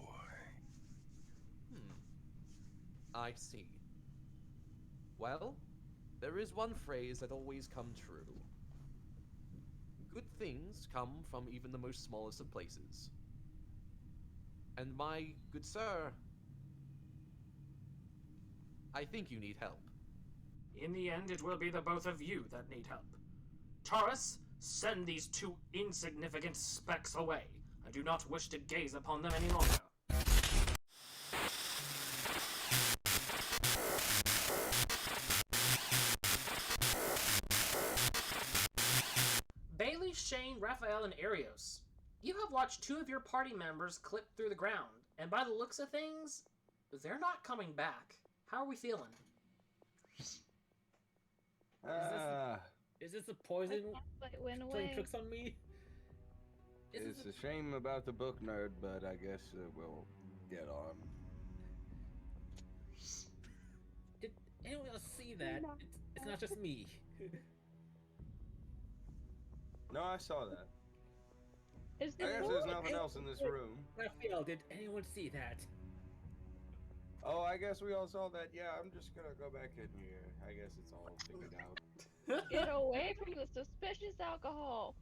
E: I see. Well, there is one phrase that always come true. Good things come from even the most smallest of places. And my good sir, I think you need help.
A: In the end, it will be the both of you that need help. Taurus, send these two insignificant specks away. I do not wish to gaze upon them any longer. Bailee, Shane, Raphael, and Erios. You have watched two of your party members clip through the ground, and by the looks of things, they're not coming back. How are we feeling?
F: Is this a poison
B: But went
F: playing
B: away.
F: tricks on me?
D: It's a shame about the book nerd, but I guess we'll get on.
F: Did anyone else see that? It's not just me.
D: No, I saw that.
B: Is
D: I
B: the
D: guess
B: book?
D: there's nothing else in this room.
F: Raphael, did anyone see that?
D: Oh, I guess we all saw that. Yeah, I'm just gonna go back in here. I guess it's all figured out.
B: Get away from the suspicious alcohol.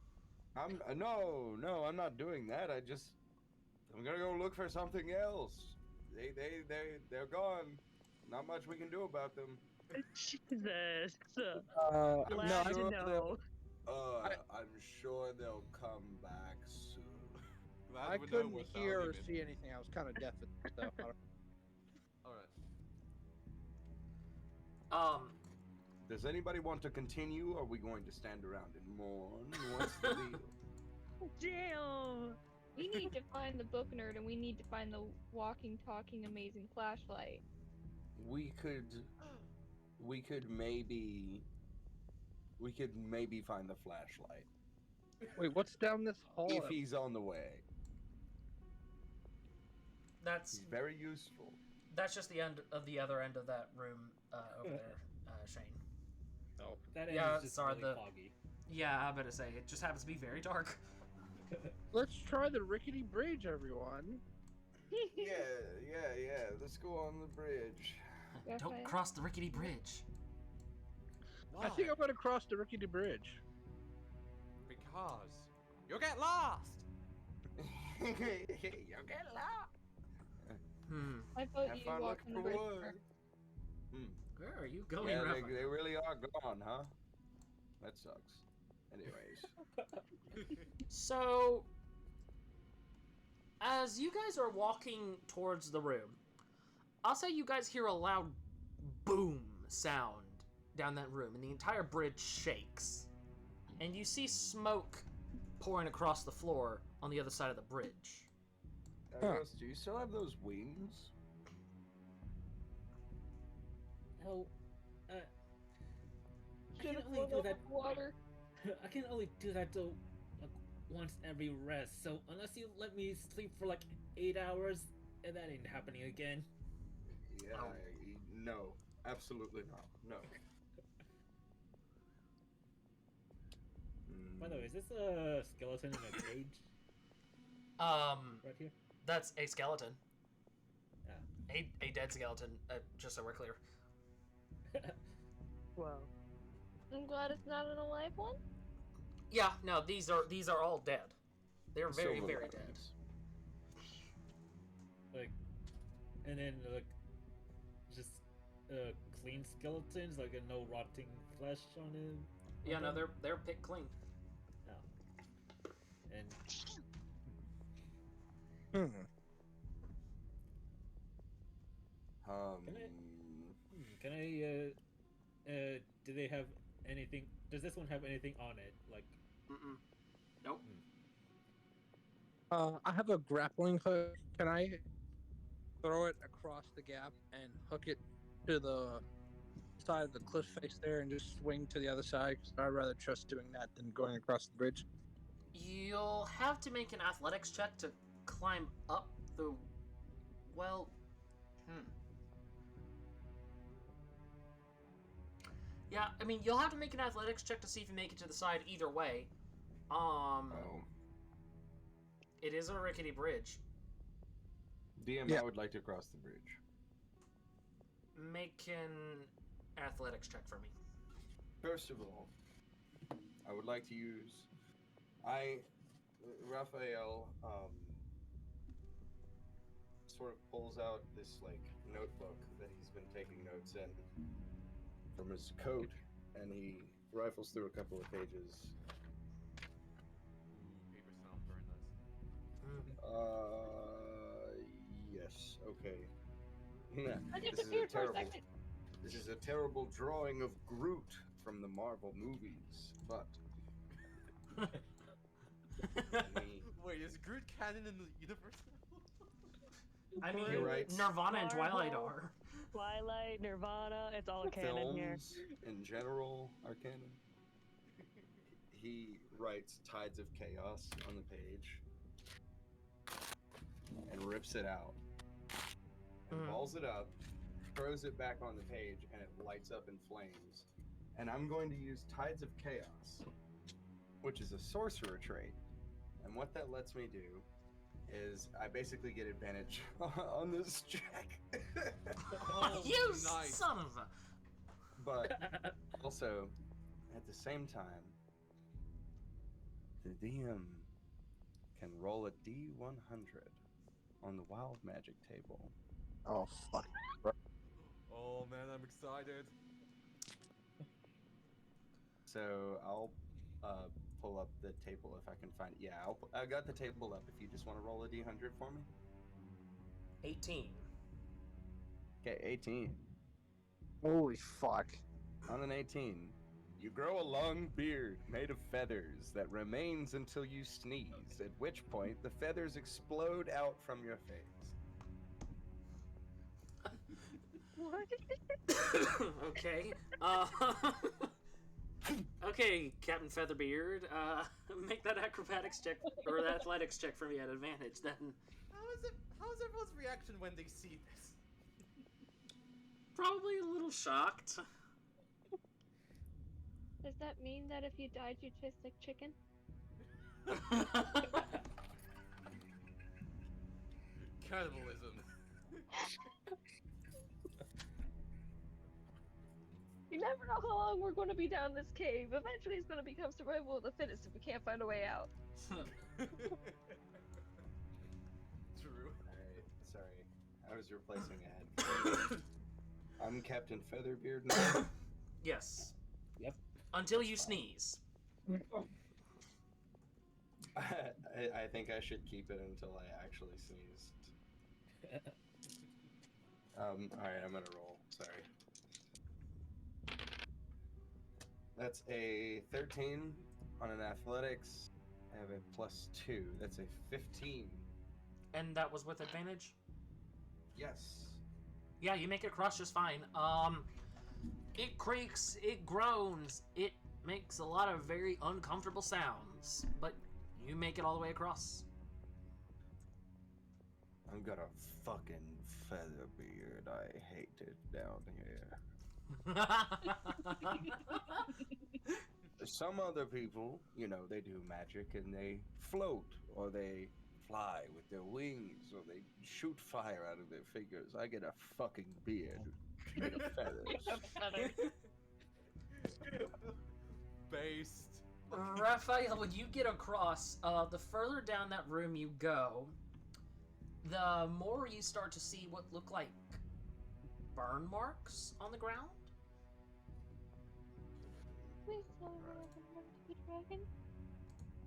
D: No, I'm not doing that. I'm gonna go look for something else. They're gone. Not much we can do about them.
G: Jesus.
C: No,
G: Glad to
D: sure
G: know.
D: I'm sure they'll come back soon.
C: I couldn't hear or see anything. I was kind of deaf and stuff.
E: Alright.
H: Does anybody want to continue, or are we going to stand around and mourn? What's the deal?
G: Damn.
B: We need to find the book nerd, and we need to find the walking, talking, amazing flashlight.
H: We could maybe find the flashlight
C: Wait, what's down this hall?
H: if he's on the way.
A: That's
H: He's very useful.
A: that's just the end of the other end of that room over there, Shane.
C: Oh.
F: That end
A: Yeah,
F: is just
A: sorry,
F: really foggy.
A: Yeah, I better say it just happens to be very dark.
C: Let's try the rickety bridge, everyone.
H: Yeah. Let's go on the bridge.
A: Don't
B: Raphael?
A: cross the rickety bridge.
C: I think I'm gonna cross the rickety bridge.
E: Because you'll get lost.
H: You get lost.
B: I vote
H: Have
B: you
H: fun
B: walk
H: looking
B: on the
H: for
B: bridge
H: wood.
B: first.
A: Where are you going,
H: Yeah,
A: Raphael?
H: they really are gone, huh? That sucks. Anyways.
A: So, as you guys are walking towards the room, I'll say you guys hear a loud boom sound down that room, and the entire bridge shakes. And you see smoke pouring across the floor on the other side of the bridge.
H: Erios, do you still have those wings?
F: No, I can
B: Should've
F: only
B: flown
F: do
B: over
F: that.
B: water.
F: I can only do that to like once every rest. So unless you let me sleep for like 8 hours, that ain't happening again.
H: Yeah, no. Absolutely not. No.
F: By the way, is this a skeleton in a cage right here?
A: That's a skeleton.
F: Yeah.
A: A dead skeleton, just so we're clear.
G: Whoa.
B: I'm glad it's not an alive one.
A: Yeah, no, these are all dead. They're very,
H: Silver
A: very dead.
H: linings.
F: Like, and then like just clean skeletons, like no rotting flesh on it.
A: Yeah, no, they're picked clean.
F: Oh. And can I do they have anything? Does this one have anything on it? Like,
A: Nope.
C: I have a grappling hook. Can I throw it across the gap and hook it to the side of the cliff face there and just swing to the other side? Because I'd rather trust doing that than going across the bridge.
A: You'll have to make an athletics check to climb up the... Well... Yeah, I mean, you'll have to make an athletics check to see if you make it to the side either way. It is a rickety bridge.
H: DM,
C: Yeah.
H: I would like to cross the bridge.
A: Make an athletics check for me.
H: First of all, I would like to use... Raphael, sort of pulls out this, like, notebook that he's been taking notes in from his coat, and he rifles through a couple of pages.
E: Paper sound very nice.
H: Yes, okay. Yeah,
B: I
H: this is a
B: disappeared for a
H: terrible...
B: second.
H: This is a terrible drawing of Groot from the Marvel movies, but...
E: Wait, is Groot canon in the universe?
A: I mean,
H: You're right.
A: Nirvana and Twilight
G: Marvel.
A: are.
G: Twilight, Nirvana, it's all canon here.
H: Films in general are canon. He writes Tides of Chaos on the page and rips it out and balls it up, throws it back on the page, and it lights up in flames. And I'm going to use Tides of Chaos, which is a sorcerer trait. And what that lets me do is I basically get advantage on this check.
E: Oh,
A: You
E: nice.
A: son of a...
H: But also, at the same time, the DM can roll a D100 on the wild magic table.
C: Oh, fuck.
E: Oh man, I'm excited.
H: So I'll pull up the table if I can find it. Yeah, I got the table up if you just want to roll a D100 for me.
A: 18.
H: Okay, 18.
C: Holy fuck.
H: On an 18, you grow a long beard made of feathers that remains until you sneeze, at which point the feathers explode out from your face.
G: What?
A: Okay. Okay, Captain Featherbeard. Make that acrobatics check or that athletics check for me at advantage. Then
E: How is everyone's reaction when they see this?
A: probably a little shocked.
B: Does that mean that if you died, you taste like chicken?
E: Cannibalism.
G: You never know how long we're going to be down this cave. Eventually, it's going to become survival of the fittest if we can't find a way out.
E: True.
H: Alright, sorry. I was replacing a head. I'm Captain Featherbeard now.
A: Yes.
F: Yep.
A: Until you sneeze.
H: I think I should keep it until I actually sneezed. Alright, I'm gonna roll. Sorry. That's a 13 on an athletics. I have a +2. That's a 15.
A: And that was with advantage?
H: Yes.
A: Yeah, you make it across just fine. It creaks, it groans, it makes a lot of very uncomfortable sounds, but you make it all the way across.
H: I'm gonna fucking Featherbeard. I hate it down here. Some other people, you know, they do magic and they float or they fly with their wings or they shoot fire out of their fingers. I get a fucking beard made of feathers.
E: Based.
A: Raphael, when you get across, the further down that room you go, the more you start to see what look like burn marks on the ground.
B: We saw the dragon.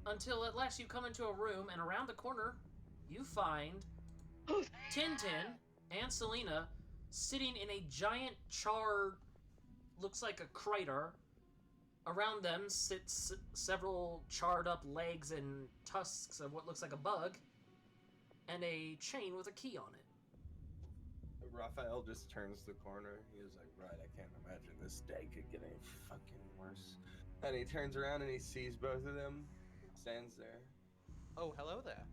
A: Until at last you come into a room, and around the corner, you find Tintin and Selena sitting in a giant charred, looks like a crater. Around them sits several charred up legs and tusks of what looks like a bug, and a chain with a key on it.
H: Raphael just turns the corner. He was like, right, I can't imagine this day could get any fucking worse. And he turns around and he sees both of them. Stands there.
E: Oh, hello there.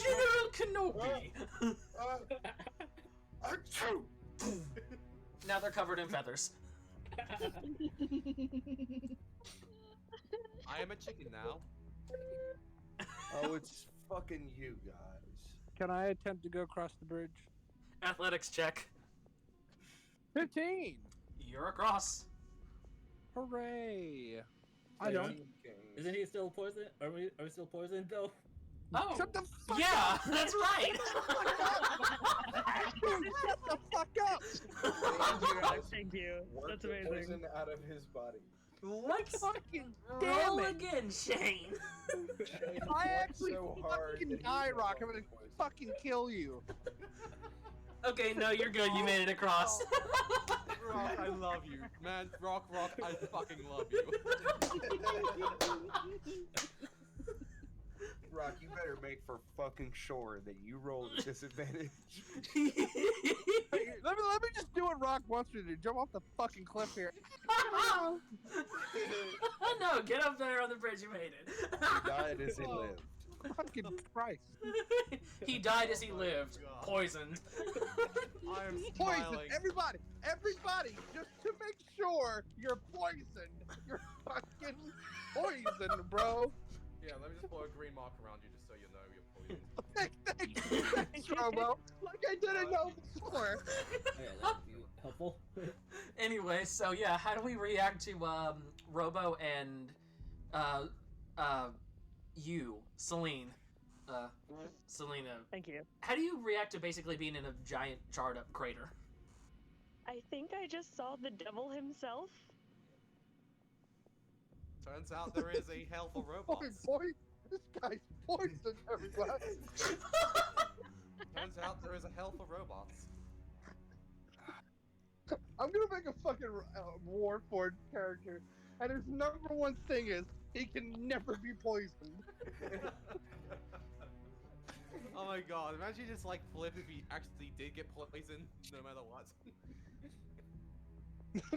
A: General Kenobi!
H: Achoo!
A: Now they're covered in feathers.
E: I am a chicken now.
H: Oh, it's fucking you guys.
C: Can I attempt to go across the bridge?
A: Athletics check.
C: 15!
A: You're across.
C: Hooray! I
F: Wait,
C: don't.
F: Isn't he still poisoned? Are we still poisoned though?
A: Oh,
C: Shut the fuck
A: yeah,
C: up!
A: that's right.
C: Shut the fuck up!
G: Thank you.
H: Work
G: That's
H: the
G: amazing.
H: poison out of his body.
A: Let's
C: Fucking
A: roll
C: damn it!
A: again, Shane.
H: Shane
C: I
H: fought
C: actually
H: so hard
C: fucking
H: that he
C: die,
H: was
C: Rock. I'm
H: all
C: gonna
H: poisoned.
C: fucking kill you.
A: Okay, no, you're good. You made it across.
E: Rock, I love you. Man, Rock, I fucking love you.
H: Rock, you better make for fucking sure that you roll at disadvantage.
C: Let me just do what Rock wants me to do. Jump off the fucking cliff here.
A: No, get up there on the bridge. You made it.
H: He died as he lived.
C: Fucking Christ.
A: He died as he lived, poisoned.
E: I am
C: Poison!
E: smiling.
C: Everybody, just to make sure you're poisoned. You're fucking poisoned, bro.
E: Yeah, let me just pull a green mark around you just so you know you're poisoned.
C: Thanks, Robo. Like I didn't know before.
F: Yeah, that would be helpful.
A: Anyway, so yeah, how do we react to Robo and you, Selena? Selena.
G: Thank you.
A: How do you react to basically being in a giant charred up crater?
G: I think I just saw the devil himself.
E: Turns out there is a hell for robots.
C: This guy's poisoned, everybody.
E: Turns out there is a hell for robots.
C: I'm gonna make a fucking Warforged character, and his number one thing is he can never be poisoned.
E: Oh my god, imagine you just like flip if he actually did get poisoned, no matter what.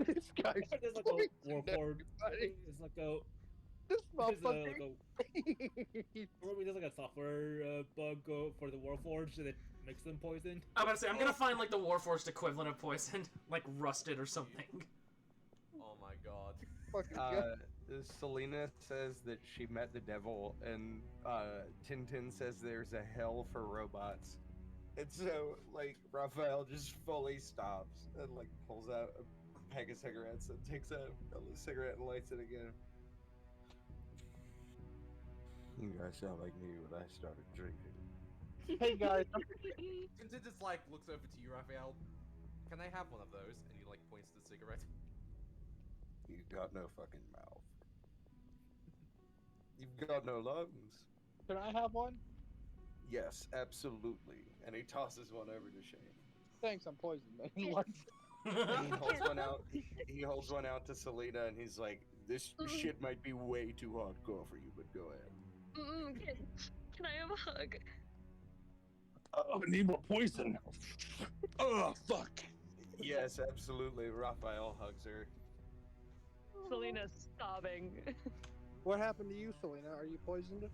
C: This guy's
F: There's like
C: poisoned
F: a Warforged.
C: everybody.
F: It's like a.
C: This
F: There's
C: motherfucker.
F: Probably there's like a software bug for the Warforged that makes them poisoned.
A: I'm gonna say I'm gonna find like the Warforged equivalent of poisoned, like rusted or something.
E: Oh my god.
D: Selena says that she met the devil, and Tintin says there's a hell for robots. And so, like, Raphael just fully stops and, like, pulls out a pack of cigarettes and takes out a cigarette and lights it again. You guys sound like me when I started drinking.
C: Hey guys,
E: Tintin just like looks over to you, Raphael. Can I have one of those? And he like points to the cigarette.
D: You got no fucking mouth. You've got no lungs.
C: can I have one?
D: Yes, absolutely. And he tosses one over to Shane.
C: Thanks, I'm poisoned. Man. What?
D: And he holds one out. He holds one out to Selena, and he's like, "This shit might be way too hardcore for you, but go ahead."
G: Can I have a hug?
C: Oh, I need more poison. Oh, fuck.
D: Yes, absolutely. Raphael hugs her.
G: Selena's sobbing.
C: What happened to you, Selena? Are you poisoned?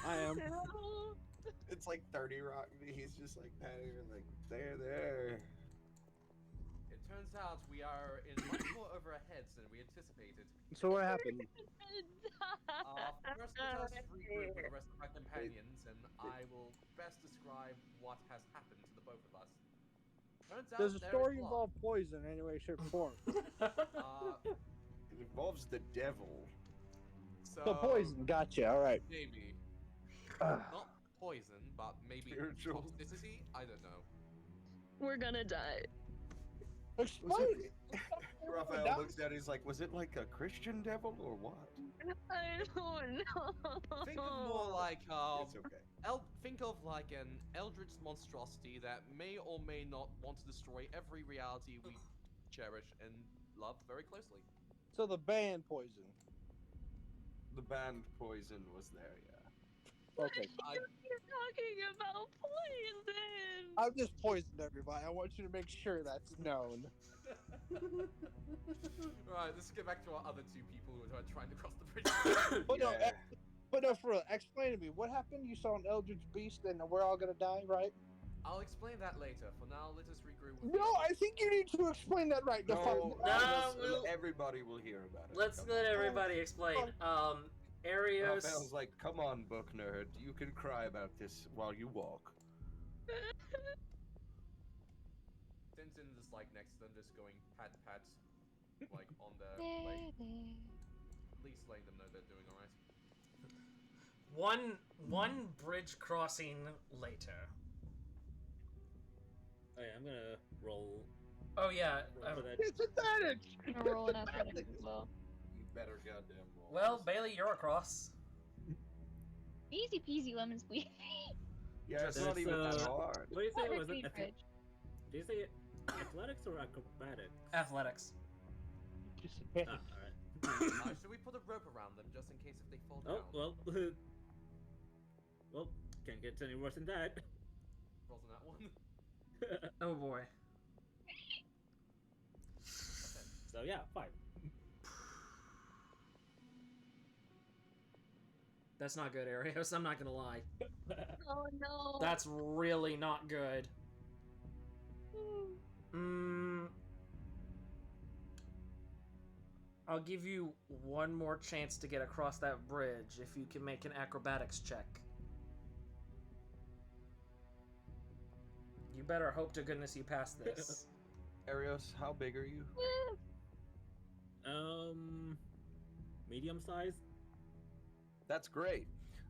F: I am.
D: It's like 30 Rock. He's just like patting her, like, there.
E: It turns out we are in much more over our heads than we anticipated.
C: So what happened?
E: First, let us regroup with the rest of my companions, and I will best describe what has happened to the both of us. Turns out
C: Does the
E: there
C: story
E: is
C: involve poison in any way, shape, or form?
D: It involves the devil.
E: So,
C: So poison, gotcha. All right.
E: Maybe. Not poison, but maybe
D: Spiritual.
E: toxicity? I don't know.
G: We're gonna die.
C: Explain it.
D: Raphael looks at it, he's like, was it like a Christian devil or what?
G: I don't know.
E: Think of more like,
D: It's okay.
E: think of like an eldritch monstrosity that may or may not want to destroy every reality we cherish and love very closely.
C: So the band poison.
D: The band poison was there, yeah.
C: Okay.
G: You're talking about poison.
C: I've just poisoned everybody. I want you to make sure that's known.
E: Right, let's get back to our other two people who are trying to cross the bridge.
C: But no, for real, explain to me what happened. You saw an eldritch beast, and we're all gonna die, right?
E: I'll explain that later. For now, let us regroup with
C: No, I think you need to explain that right. The fuck-
D: everybody will hear about it.
A: Let's let everybody explain. Erios.
D: Raphael's like, come on, book nerd. You can cry about this while you walk.
E: Tintin is like next to them, just going pat, like on the like, at least letting them know they're doing alright.
A: One bridge crossing later.
F: Oh yeah, I'm gonna roll.
A: Oh yeah.
F: For that.
C: It's advantage.
B: I'm gonna roll an athletics as well.
D: You better goddamn roll.
A: Well, Bailee, you're across.
B: Easy peasy lemon squeeze.
D: Yeah, it's
A: Just-
D: not even that
F: uh,
D: hard.
F: What do you say it was?
B: Bridge.
F: Did you say athletics or acrobatics?
A: Athletics.
F: Alright.
E: Should we put a rope around them just in case if they fall
F: Oh
E: down?
F: well. Well, can't get any worse than that.
E: Rolls on that one.
A: Oh boy.
F: So yeah, 5.
A: That's not good, Erios. I'm not gonna lie.
G: Oh no.
A: That's really not good. I'll give you one more chance to get across that bridge if you can make an acrobatics check. You better hope to goodness you pass this.
D: Erios, how big are you?
F: Medium size.
D: That's great.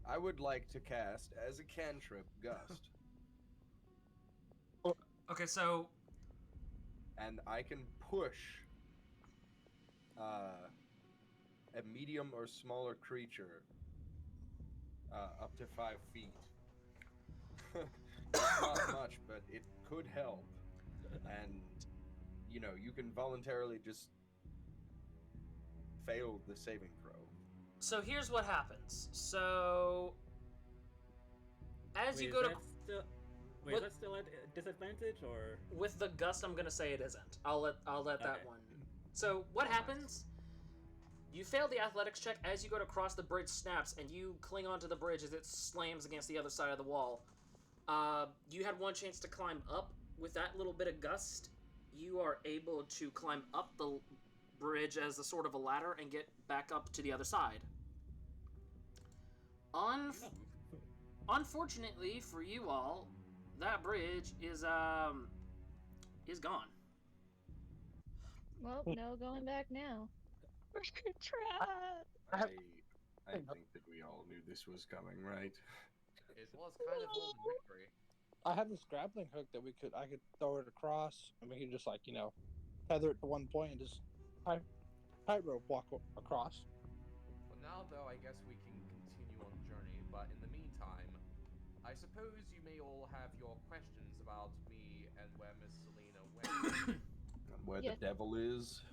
D: I would like to cast as a cantrip Gust,
A: Okay, so
D: and I can push a medium or smaller creature up to 5 feet. It's not much, but it could help. And
H: you can voluntarily just fail the saving throw.
A: So here's what happens. So as
F: Wait,
A: you go to
F: is that still at a disadvantage, or?
A: with the gust, I'm gonna say it isn't. I'll let that
F: Okay.
A: one. So what happens? You fail the athletics check as you go to cross the bridge. Snaps and you cling onto the bridge as it slams against the other side of the wall. You had one chance to climb up. With that little bit of gust, you are able to climb up the bridge as a sort of a ladder and get back up to the other side. Unfortunately for you all, that bridge is gone.
B: Well, no going back now.
G: Trap.
H: I think that we all knew this was coming, right?
E: It was kind of golden victory.
C: I have this grappling hook that I could throw it across, and we could just tether it to one point and just tightrope walk across.
E: Well, now though, I guess we can continue on the journey. But in the meantime, I suppose you may all have your questions about me and where Miss Selena went.
H: And where
B: Yes.
H: the devil is.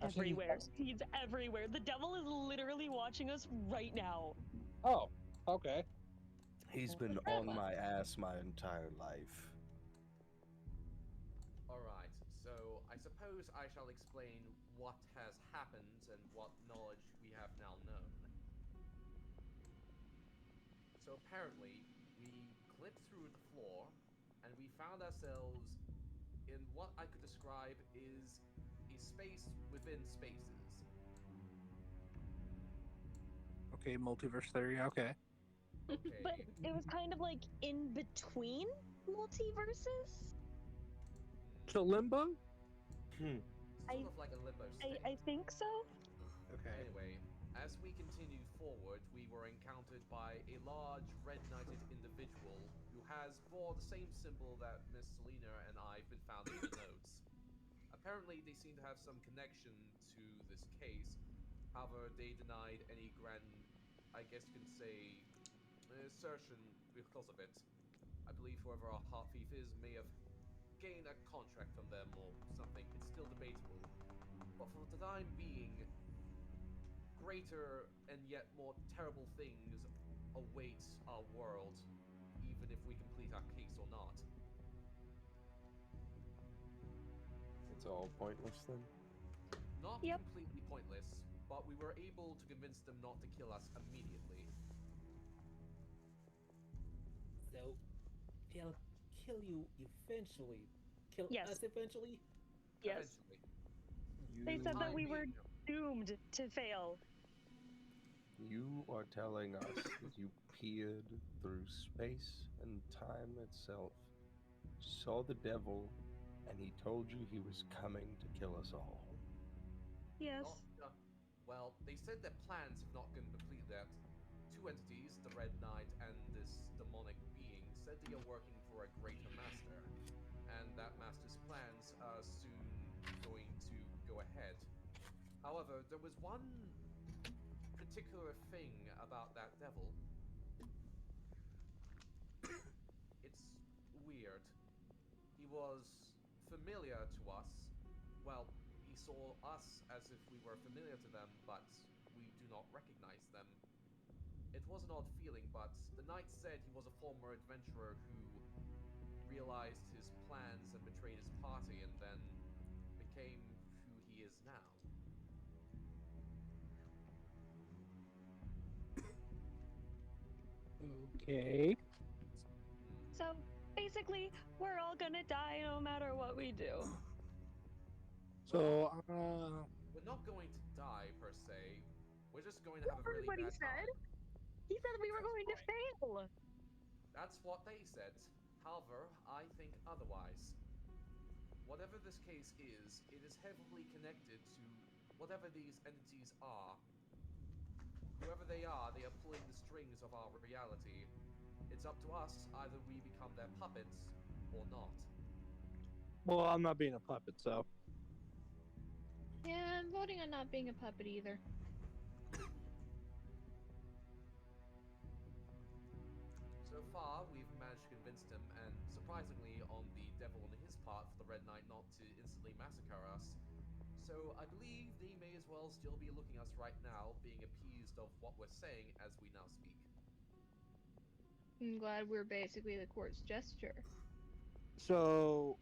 G: Everywhere. He's everywhere. The devil is literally watching us right now.
C: Oh, okay.
H: He's been on my ass my entire life.
E: Alright, so I suppose I shall explain what has happened and what knowledge we have now known. So apparently, we clipped through the floor, and we found ourselves in what I could describe is a space within spaces.
C: Okay, multiverse theory. Okay.
E: Okay.
G: But it was kind of like in between multiverses?
C: So limbo.
E: Sort of like a limbo state.
G: I think so.
C: Okay.
E: Anyway, as we continued forward, we were encountered by a large red-knighted individual who bore the same symbol that Miss Selena and I have been found in the notes. Apparently, they seem to have some connection to this case. However, they denied any grand, I guess you can say, assertion because of it. I believe whoever our heart thief is may have gained a contract from them or something. It's still debatable. But for the time being, greater and yet more terrible things await our world, even if we complete our case or not.
D: It's all pointless then?
E: Not
G: Yep.
E: completely pointless, but we were able to convince them not to kill us immediately.
F: So, they'll kill you eventually. Kill
G: Yes.
F: us eventually?
G: Yes.
E: Eventually.
G: They said that
E: Time
G: we were
E: being,
G: doomed to fail.
D: You are telling us that you peered through space and time itself, saw the devil, and he told you he was coming to kill us all.
G: Yes.
E: Well, they said their plans have not been completed yet. Two entities, the Red Knight and this demonic being, said they are working for a greater master, and that master's plans are soon going to go ahead. However, there was one particular thing about that devil. It's weird. He was familiar to us. Well, he saw us as if we were familiar to them, but we do not recognize them. It was an odd feeling, but the knight said he was a former adventurer who realized his plans and betrayed his party and then became who he is now.
C: Okay.
G: So basically, we're all gonna die no matter what we do.
C: So,
E: We're not going to die, per se. We're just going to have a really
G: Everybody
E: bad
G: said.
E: time.
G: He said we were
E: That's
G: going to
E: right.
G: fail.
E: That's what they said. However, I think otherwise. Whatever this case is, it is heavily connected to whatever these entities are. Whoever they are pulling the strings of our reality. It's up to us, either we become their puppets or not.
C: well, I'm not being a puppet, so.
B: Yeah, I'm voting on not being a puppet either.
E: So far, we've managed to convince him, and surprisingly, on the devil on his part for the Red Knight not to instantly massacre us. So I believe they may as well still be looking at us right now, being appeased of what we're saying as we now speak.
B: I'm glad we're basically the court's gesture.
C: So,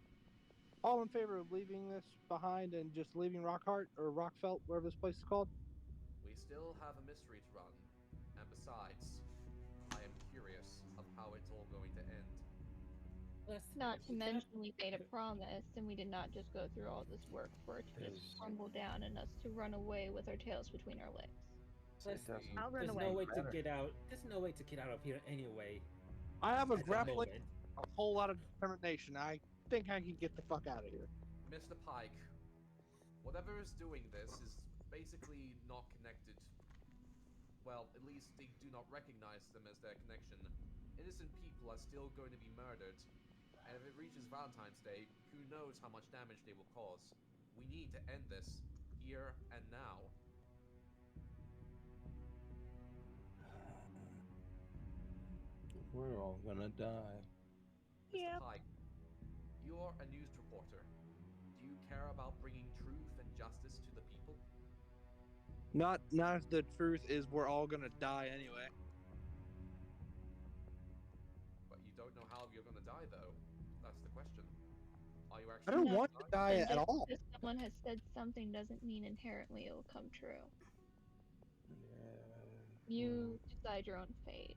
C: all in favor of leaving this behind and just leaving Rockhart or Rockfelt, wherever this place is called?
E: We still have a mystery to run, and besides, I am curious of how it's all going to end.
B: Not to mention we made a promise, and we did not just go through all this work for it to just crumble down and us to run away with our tails between our legs.
H: It doesn't
G: I'll run
F: There's
G: away.
F: no way to
H: matter.
F: get out. There's no way to get out of here anyway.
C: I have a
F: At the
C: grappling,
F: moment.
C: a whole lot of determination. I think I can get the fuck out of here.
E: Mr. Pike, whatever is doing this is basically not connected. Well, at least they do not recognize them as their connection. Innocent people are still going to be murdered. And if it reaches Valentine's Day, who knows how much damage they will cause. We need to end this, here and now.
I: We're all gonna die.
E: Mr. Pike, you're a news reporter. Do you care about bringing truth and justice to the people?
C: Not if the truth is we're all gonna die anyway.
E: But you don't know how you're gonna die, though. That's the question. Are you
C: I
E: actually
C: don't
B: No.
C: want to die
B: And
C: at
B: just
C: all.
B: because someone has said something doesn't mean inherently it will come true. You decide your own fate.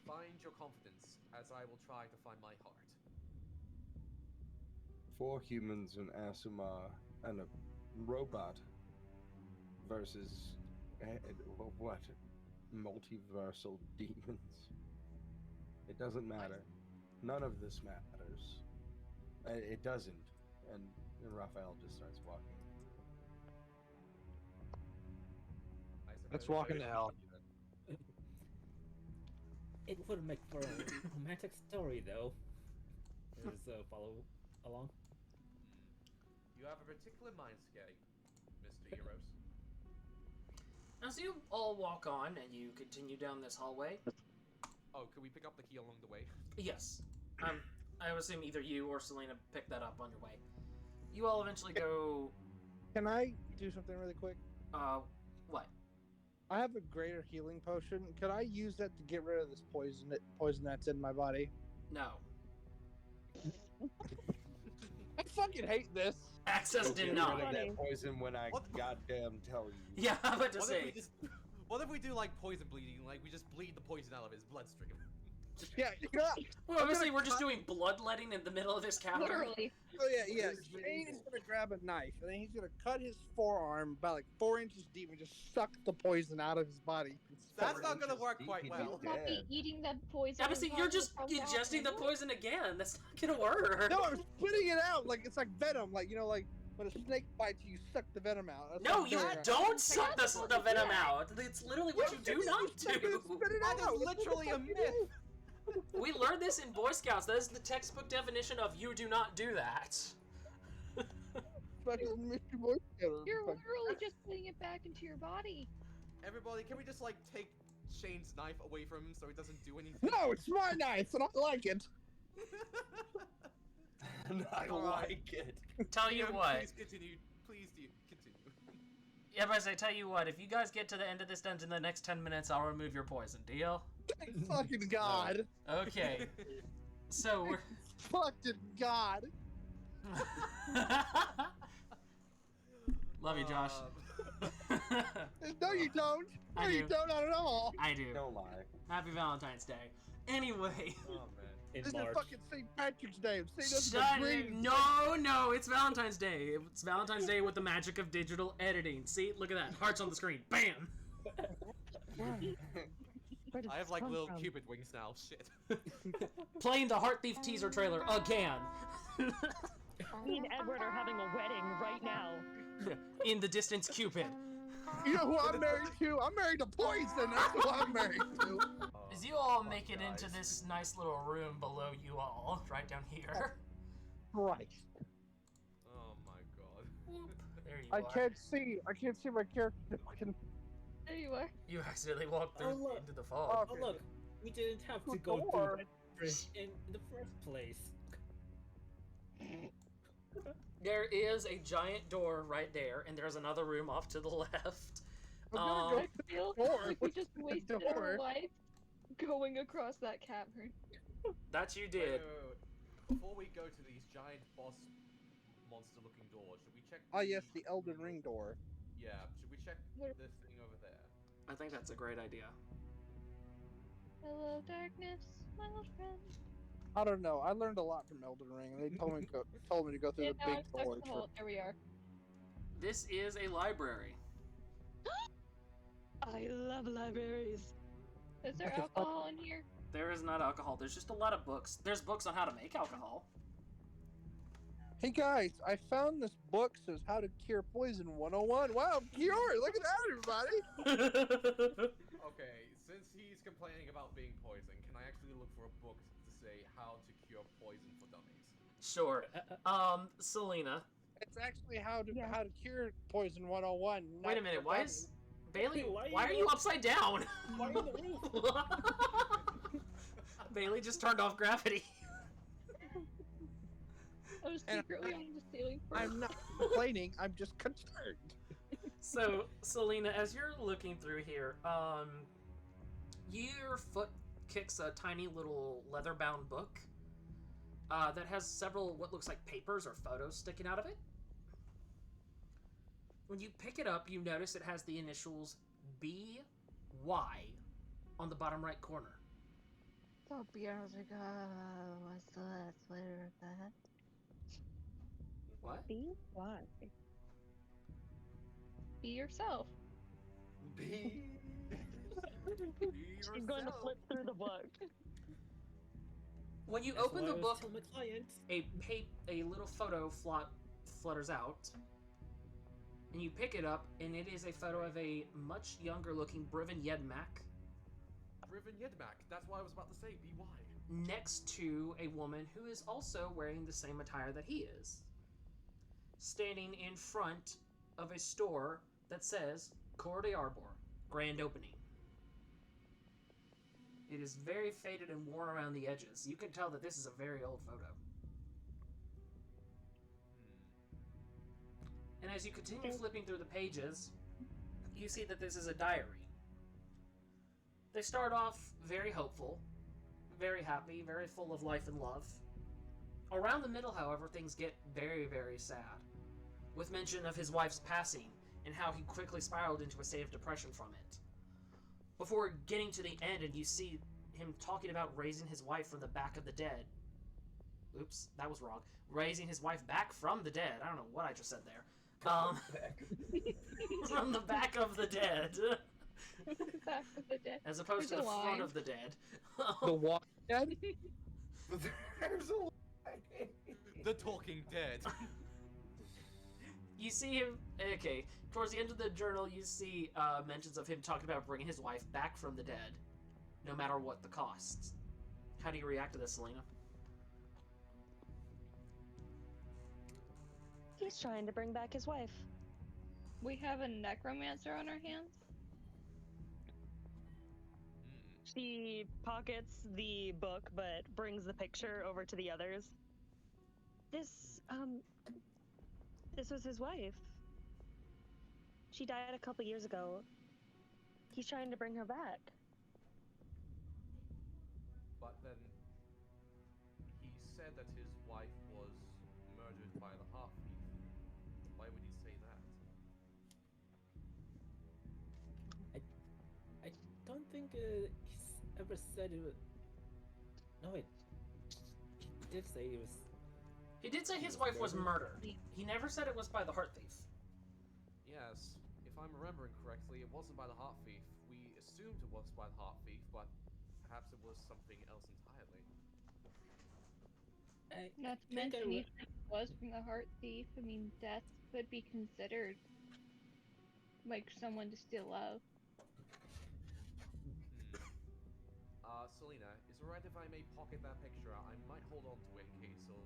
E: Find your confidence, as I will try to find my heart.
H: 4 humans, an Asuma, and a robot versus what? Multiversal demons. It doesn't matter. None of this matters. It doesn't. And Raphael just starts walking.
E: I suppose
C: Let's walk
E: I
C: into
E: should
C: hell.
E: continue then.
F: It would make for a romantic story, though. Just follow along.
E: You have a particular mindscape, Mr. Erios.
A: As you all walk on and you continue down this hallway,
E: Oh, could we pick up the key along the way?
A: yes, I would assume either you or Selena picked that up on your way. You all eventually go,
C: Can I do something really quick?
A: what?
C: I have a greater healing potion. Could I use that to get rid of this poison that's in my body?
A: No.
C: I fucking hate this.
A: Access
H: Get rid
A: denied.
H: of that poison when I
E: What?
H: goddamn tell you.
A: Yeah, I'm about to
E: What if
A: say.
E: we just... What if we do like poison bleeding? Like we just bleed the poison out of his bloodstream.
C: Yeah, you know,
A: Well, obviously,
C: gonna
A: we're just
C: cut-
A: doing bloodletting in the middle of this chapter.
B: Literally.
C: oh yeah.
H: This is
C: Shane is
H: evil.
C: gonna grab a knife and then he's gonna cut his forearm about like 4 inches deep and just suck the poison out of his body.
E: That's not
H: inches
E: gonna work
H: deep,
E: quite
H: he'd
B: You
H: be
E: well.
B: will not be
H: dead.
B: eating the poison.
A: Yeah, but see,
B: and
A: you're
B: causing
A: just
B: problems
A: ingesting the
B: anyway.
A: poison again. That's not gonna work.
C: No, I'm spitting it out like it's like venom. Like you know, like when a snake bites you, suck the venom out. That's
A: No,
C: what I'm
A: you
C: doing right
A: don't suck
B: That's
A: the
B: what
A: venom
B: you
A: out. It's literally what you do not
C: Spit
A: do.
C: it
E: That
C: out.
E: is literally a myth.
A: We learned this in Boy Scouts. That is the textbook definition of you do not do that.
C: Fucking Mr. Boy Scout.
B: You're literally just putting it back into your body.
E: Everybody, can we just like take Shane's knife away from him so he doesn't do anything?
C: No, it's my knife and I like it.
H: And I like it.
A: Tell you
E: DM,
A: what.
E: Please continue. Please do continue.
A: Yeah, but I say, tell you what. If you guys get to the end of this dungeon in the next 10 minutes, I'll remove your poison. Deal?
C: Thank fucking God.
A: Okay. So we're.
C: Fucking God.
A: Love you, Josh.
C: No, you don't. No,
A: I
C: you
A: do.
C: don't, not at all.
A: I do.
H: Don't lie.
A: Happy Valentine's Day. Anyway.
E: Oh man.
F: In
C: This is
F: March.
C: fucking St. Patrick's Day. St. Patrick's
A: Shut
C: Day.
A: No, it's Valentine's Day. It's Valentine's Day with the magic of digital editing. See, look at that. Hearts on the screen. Bam!
E: I have like little Cupid wings now. Shit.
A: Playing the Heart Thief teaser trailer again.
G: Me and Edward are having a wedding right now.
A: In the distance, Cupid.
C: You know who I'm married to? I'm married to Poison. That's who I'm married to.
A: As you all
E: fuck,
A: make it into
E: guys.
A: this nice little room below you all, right down here.
C: Right.
E: Oh my god.
A: There you
C: I
A: are.
C: can't see my character.
B: There you are.
A: You accidentally walked through
F: look.
A: into the fog.
F: Oh look, we didn't have to
C: The
F: go through
C: door.
F: that bridge in the first place.
A: There is a giant door right there, and there's another room off to the left.
C: I'm gonna
B: I feel
C: door.
B: like we just wasted our
C: door.
B: life going across that cavern.
A: That you
E: Wait,
A: did.
E: wait. Before we go to these giant boss monster-looking doors, should we check?
C: Ah, yes, the Elden Ring door.
E: Yeah, should we check
B: What-
E: this thing over there?
A: I think that's a great idea.
B: Hello, darkness, my old friend.
C: I don't know. I learned a lot from Elden Ring. They told me to go through
B: Yeah,
C: the
B: now
C: big
B: I'm stuck in
C: doors.
B: the hole. There we are.
A: This is a library.
G: I love libraries.
B: Is there alcohol in here?
A: There is not alcohol. There's just a lot of books. There's books on how to make alcohol.
C: Hey guys, I found this book says How to Cure Poison 101. Wow, I'm cured! Look at that, everybody!
E: Okay, since he's complaining about being poisoned, can I actually look for a book to say how to cure poison for dummies?
A: Sure. Selena.
C: It's actually how to
G: Yeah.
C: cure Poison 101.
A: Wait a
C: not
A: minute.
C: for
A: Why
C: dummies.
A: is Bailey?
F: Why
A: Why
F: are
A: are
F: you-
A: you upside down?
F: Why on the roof?
A: Bailey just turned off gravity.
B: I was
C: And
B: secretly on the ceiling first.
C: I'm not complaining. I'm just concerned.
A: So, Selena, as you're looking through here, your foot kicks a tiny little leather-bound book that has several what looks like papers or photos sticking out of it. When you pick it up, you notice it has the initials BY on the bottom right corner.
B: So Beale's like, what's the last letter of that?
A: What?
G: Be why?
B: Be yourself.
H: Be
G: She's going to flip through the book.
A: When you
F: That's
A: open
F: why
A: the
F: I was
A: book,
F: telling my client.
A: a little photo flutters out, and you pick it up, and it is a photo of a much younger looking Brivin Yedmak
E: Riven Yedmak, that's what I was about to say, BY.
A: next to a woman who is also wearing the same attire that he is, standing in front of a store that says Cour d'Arbor, grand opening. It is very faded and worn around the edges. You can tell that this is a very old photo. And as you continue flipping through the pages, you see that this is a diary. They start off very hopeful, very happy, very full of life and love. Around the middle, however, things get very, very sad, with mention of his wife's passing and how he quickly spiraled into a state of depression from it. Before getting to the end, and you see him talking about raising his wife from the back of the dead. Oops, that was wrong. Raising his wife back from the dead. I don't know what I just said there. From the back of the dead.
B: Back of the dead.
A: As opposed
B: There's
A: to the
B: a
A: front
B: line.
A: of the dead.
C: The Walking Dead?
H: There's a lie.
E: The Talking Dead.
A: You see him, okay, towards the end of the journal, you see mentions of him talking about bringing his wife back from the dead, no matter what the costs. How do you react to this, Selena?
G: He's trying to bring back his wife.
B: We have a necromancer on our hands.
G: She pockets the book but brings the picture over to the others. This was his wife. She died a couple years ago. He's trying to bring her back.
E: But then he said that his wife was murdered by the half-thief. Why would he say that?
F: I don't think he's ever said it was. No, wait. He did say it was.
A: He did say his wife was murdered. He never said it was by the heart thief.
E: Yes, if I'm remembering correctly, it wasn't by the heart thief. We assumed it was by the heart thief, but perhaps it was something else entirely.
B: Not to
F: think I
B: mention,
F: re-
B: even if it was from the heart thief, I mean, death could be considered like someone to steal love.
E: Selena, is it alright if I may pocket that picture? I might hold on to it in case of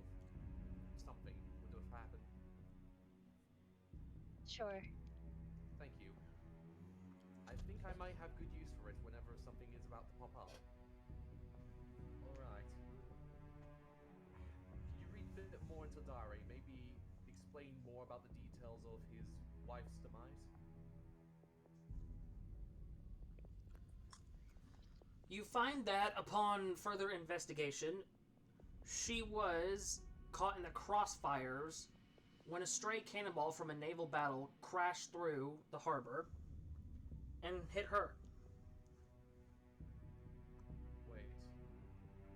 E: something would have happened.
G: Sure.
E: Thank you. I think I might have good use for it whenever something is about to pop up. Alright. Could you read a bit more into the diary? Maybe explain more about the details of his wife's demise?
A: You find that upon further investigation, she was caught in the crossfires when a stray cannonball from a naval battle crashed through the harbor and hit her.
E: Wait.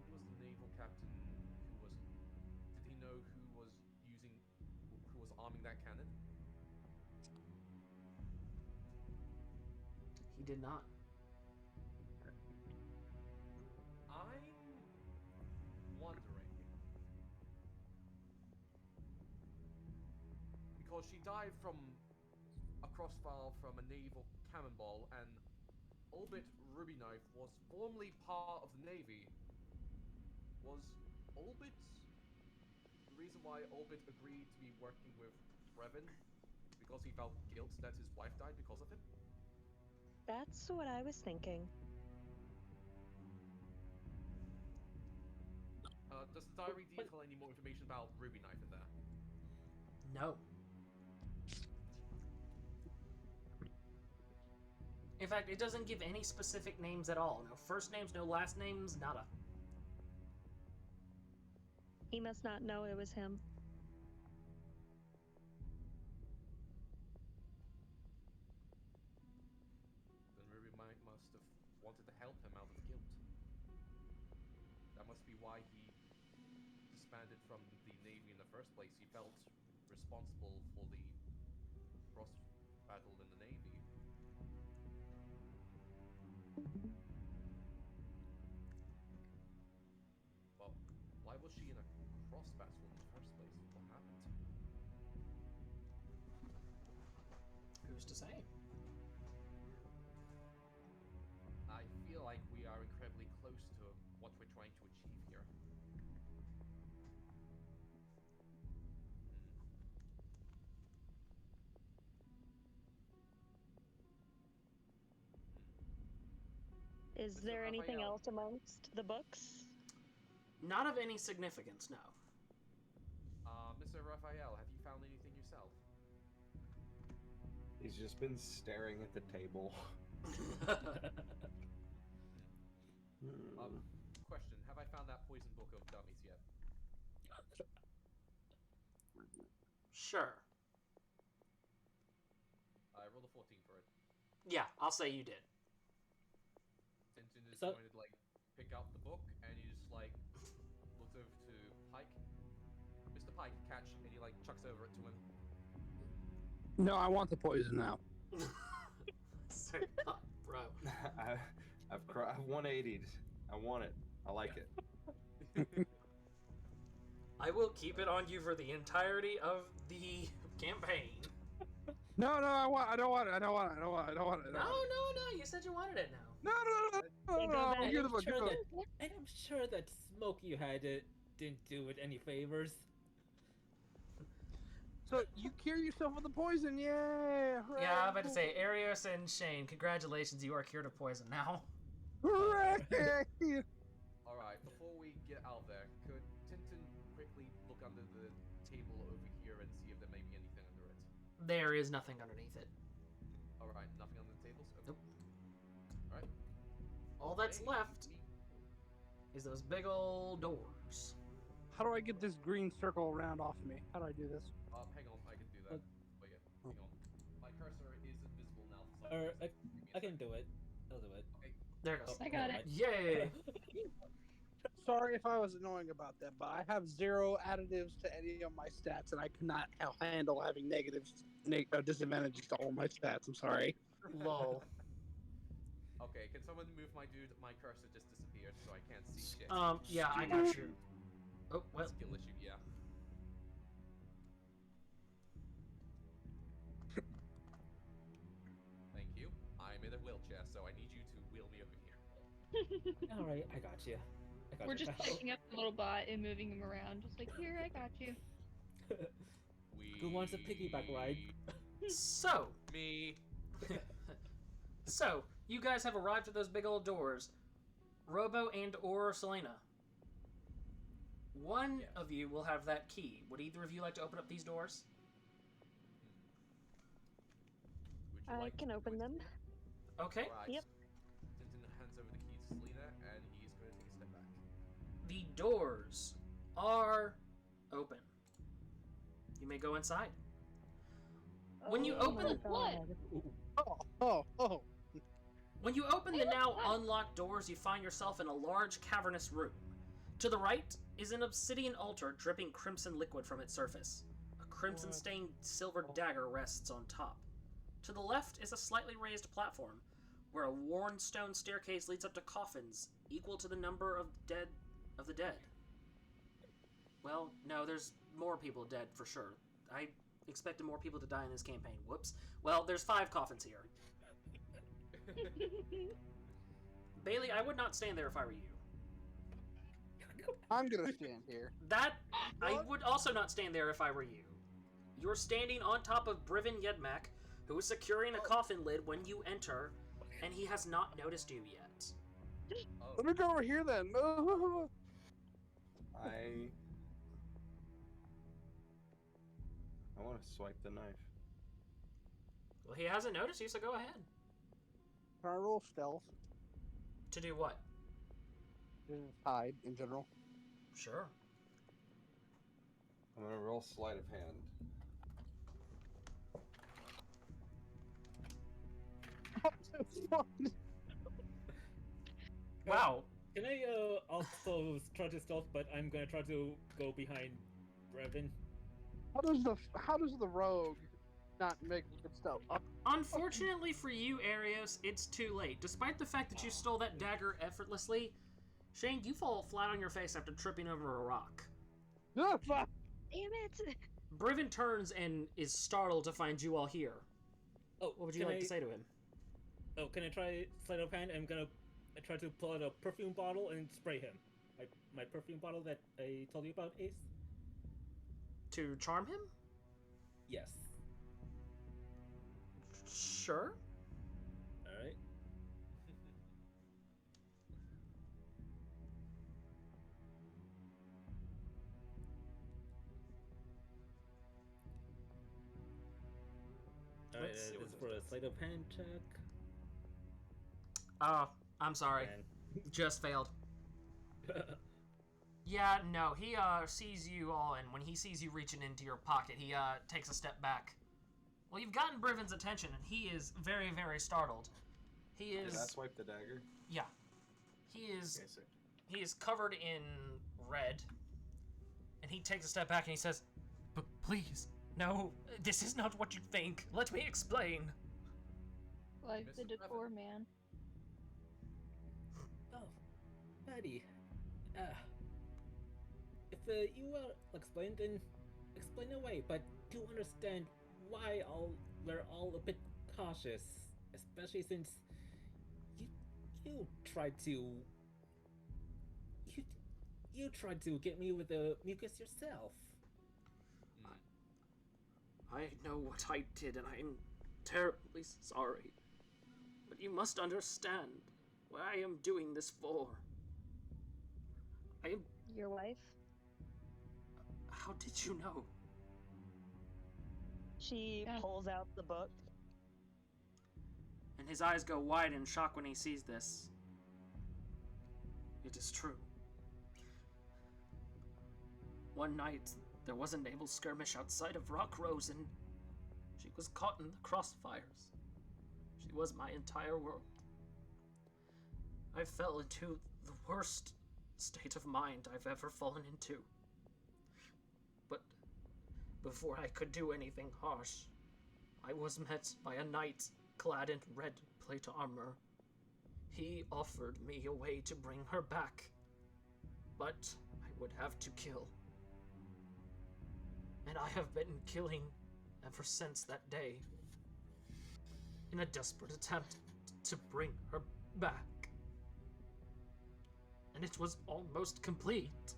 E: Who was the naval captain who was... Did he know who was arming that cannon?
A: He did not.
E: I'm wondering, because she died from a crossfire from a naval cannonball, and Albert Ruby Knife was formerly part of the Navy. Was Albert the reason why Albert agreed to be working with Brevin? Because he felt guilt that his wife died because of him?
G: That's what I was thinking.
E: Does the diary detail any more information about Ruby Knife in there?
A: No. In fact, it doesn't give any specific names at all. No first names, no last names, nada.
G: He must not know it was him.
E: Then Ruby must have wanted to help him out of guilt. That must be why he disbanded from the Navy in the first place. He felt responsible for the cross battle in the Navy. Well, why was she in a cross battle in the first place? What happened?
A: Who's to say?
E: I feel like we are incredibly close to what we're trying to achieve here.
G: Is
E: Mr.
G: there anything
E: Raphael.
G: else amongst the books?
A: Not of any significance, no.
E: Mr. Raphael, have you found anything yourself?
D: He's just been staring at the table.
E: Question, have I found that poison book of dummies yet?
A: Sure.
E: I rolled a 14 for it.
A: Yeah, I'll say you did.
E: Tintin is
F: So-
E: going to, like, pick up the book, and he just, like, looks over to Pike. Mr. Pike, catch, and he, like, chucks over it to him.
C: No, I want the poison now.
A: Say, bro.
D: I've 180'd. I want it. I like it.
A: I will keep it on you for the entirety of the campaign.
C: No, I don't want it.
A: No, you said you wanted it now.
C: No. Give the book. Give the book.
F: And I'm sure that smoke you had didn't do it any favors.
C: So you cure yourself of the poison, yeah! Hooray.
A: Yeah, I'm about to say, Erios and Shane, congratulations, you are cured of poison now.
C: Hooray!
E: Alright, before we get out of there, could Tintin quickly look under the table over here and see if there may be anything under it?
A: There is nothing underneath it.
E: Alright, nothing under the tables? Okay.
A: Nope.
E: Alright.
A: All that's
E: Okay,
A: left
E: neat.
A: is those big old doors.
C: How do I get this green circle around off me? How do I do this?
E: Hang on, I can do that. Wait, hang on. My cursor is invisible now for some
F: Or
E: reason. Give me a
F: I can
E: second.
F: do it. I'll do it.
E: Okay.
A: There it goes.
B: I got it.
A: Yay!
C: Sorry if I was annoying about that, but I have 0 additives to any of my stats, and I cannot handle having disadvantages to all my stats. I'm sorry.
A: Lol.
E: Okay, can someone move my dude? My cursor just disappeared, so I can't see shit.
A: Yeah, I got you. Oh, well.
E: Skill issue, yeah. Thank you. I'm in a wheelchair, so I need you to wheel me over here.
F: All right, I got you.
B: We're just picking up the little bot and moving him around, just like, here, I got you.
E: We...
F: Who wants a piggyback ride?
A: So,
E: Me.
A: So, you guys have arrived at those big old doors. Robo and or Selena. One of you will have that key. Would either of you like to open up these doors?
E: Would you
G: I
E: like
G: can
E: to
G: open
E: do it?
G: them.
A: Okay.
E: Alright.
G: Yep.
E: Tintin hands over the keys to Selena, and he's going to take a step back.
A: The doors are open. You may go inside. When you
B: Oh
A: open
B: my God.
A: When you open the now unlocked doors, you find yourself in a large cavernous room. To the right is an obsidian altar dripping crimson liquid from its surface. A crimson-stained silver dagger rests on top. To the left is a slightly raised platform, where a worn stone staircase leads up to coffins equal to the number of the dead. Well, no, there's more people dead for sure. I expected more people to die in this campaign. Whoops. Well, there's 5 coffins here. Bailee, I would not stand there if I were you.
C: I'm gonna stand here.
A: I would also not stand there if I were you. You're standing on top of Brivin Yedmak, who is securing a coffin lid when you enter, and he has not noticed you yet.
E: Oh.
C: Let me go over here then.
H: I want to swipe the knife.
A: Well, he hasn't noticed you, so go ahead.
C: Can I roll stealth?
A: To do what?
C: Just hide in general.
A: Sure.
H: I'm gonna roll sleight of hand.
A: Wow.
F: Can I also try to stealth, but I'm gonna try to go behind Brevin?
C: How does the rogue not make good stealth?
A: Unfortunately for you, Erios, it's too late. Despite the fact that you stole that dagger effortlessly, Shane, you fall flat on your face after tripping over a rock.
G: Damn it!
A: Brivin turns and is startled to find you all here.
F: Oh,
A: What would you like to say to him?
F: Oh, can I try sleight of hand? I'm gonna try to pull out a perfume bottle and spray him. My perfume bottle that I told you about, Ace?
A: To charm him?
F: Yes.
A: Sure.
F: Alright. Alright,
A: Let's see
F: this
A: what
F: is
A: it
F: for a
A: does.
F: sleight of hand check.
A: I'm sorry.
F: And
A: Just failed. Yeah, no, he sees you all, and when he sees you reaching into your pocket, he takes a step back. Well, you've gotten Brivin's attention, and he is very, very startled. He is...
H: Did I swipe the dagger?
A: Yeah. He is...
H: Okay, sick.
A: He is covered in red, and he takes a step back and he says, "But please, no, this is not what you think. Let me explain."
B: Like the
E: Mr.
B: decor man.
F: oh, Patty. If you will explain, then explain away. But do understand why we're all a bit cautious, especially since you tried to. You tried to get me with the mucus yourself.
A: I know what I did, and I am terribly sorry. But you must understand what I am doing this for. I am...
G: Your wife?
A: How did you know?
G: She
B: Yeah.
G: pulls out the book.
A: And his eyes go wide in shock when he sees this. It is true. One night, there was a naval skirmish outside of Rockrose, and she was caught in the crossfires. She was my entire world. I fell into the worst state of mind I've ever fallen into. But before I could do anything harsh, I was met by a knight clad in red plate armor. He offered me a way to bring her back, but I would have to kill. And I have been killing ever since that day, in a desperate attempt to bring her back. And it was almost complete.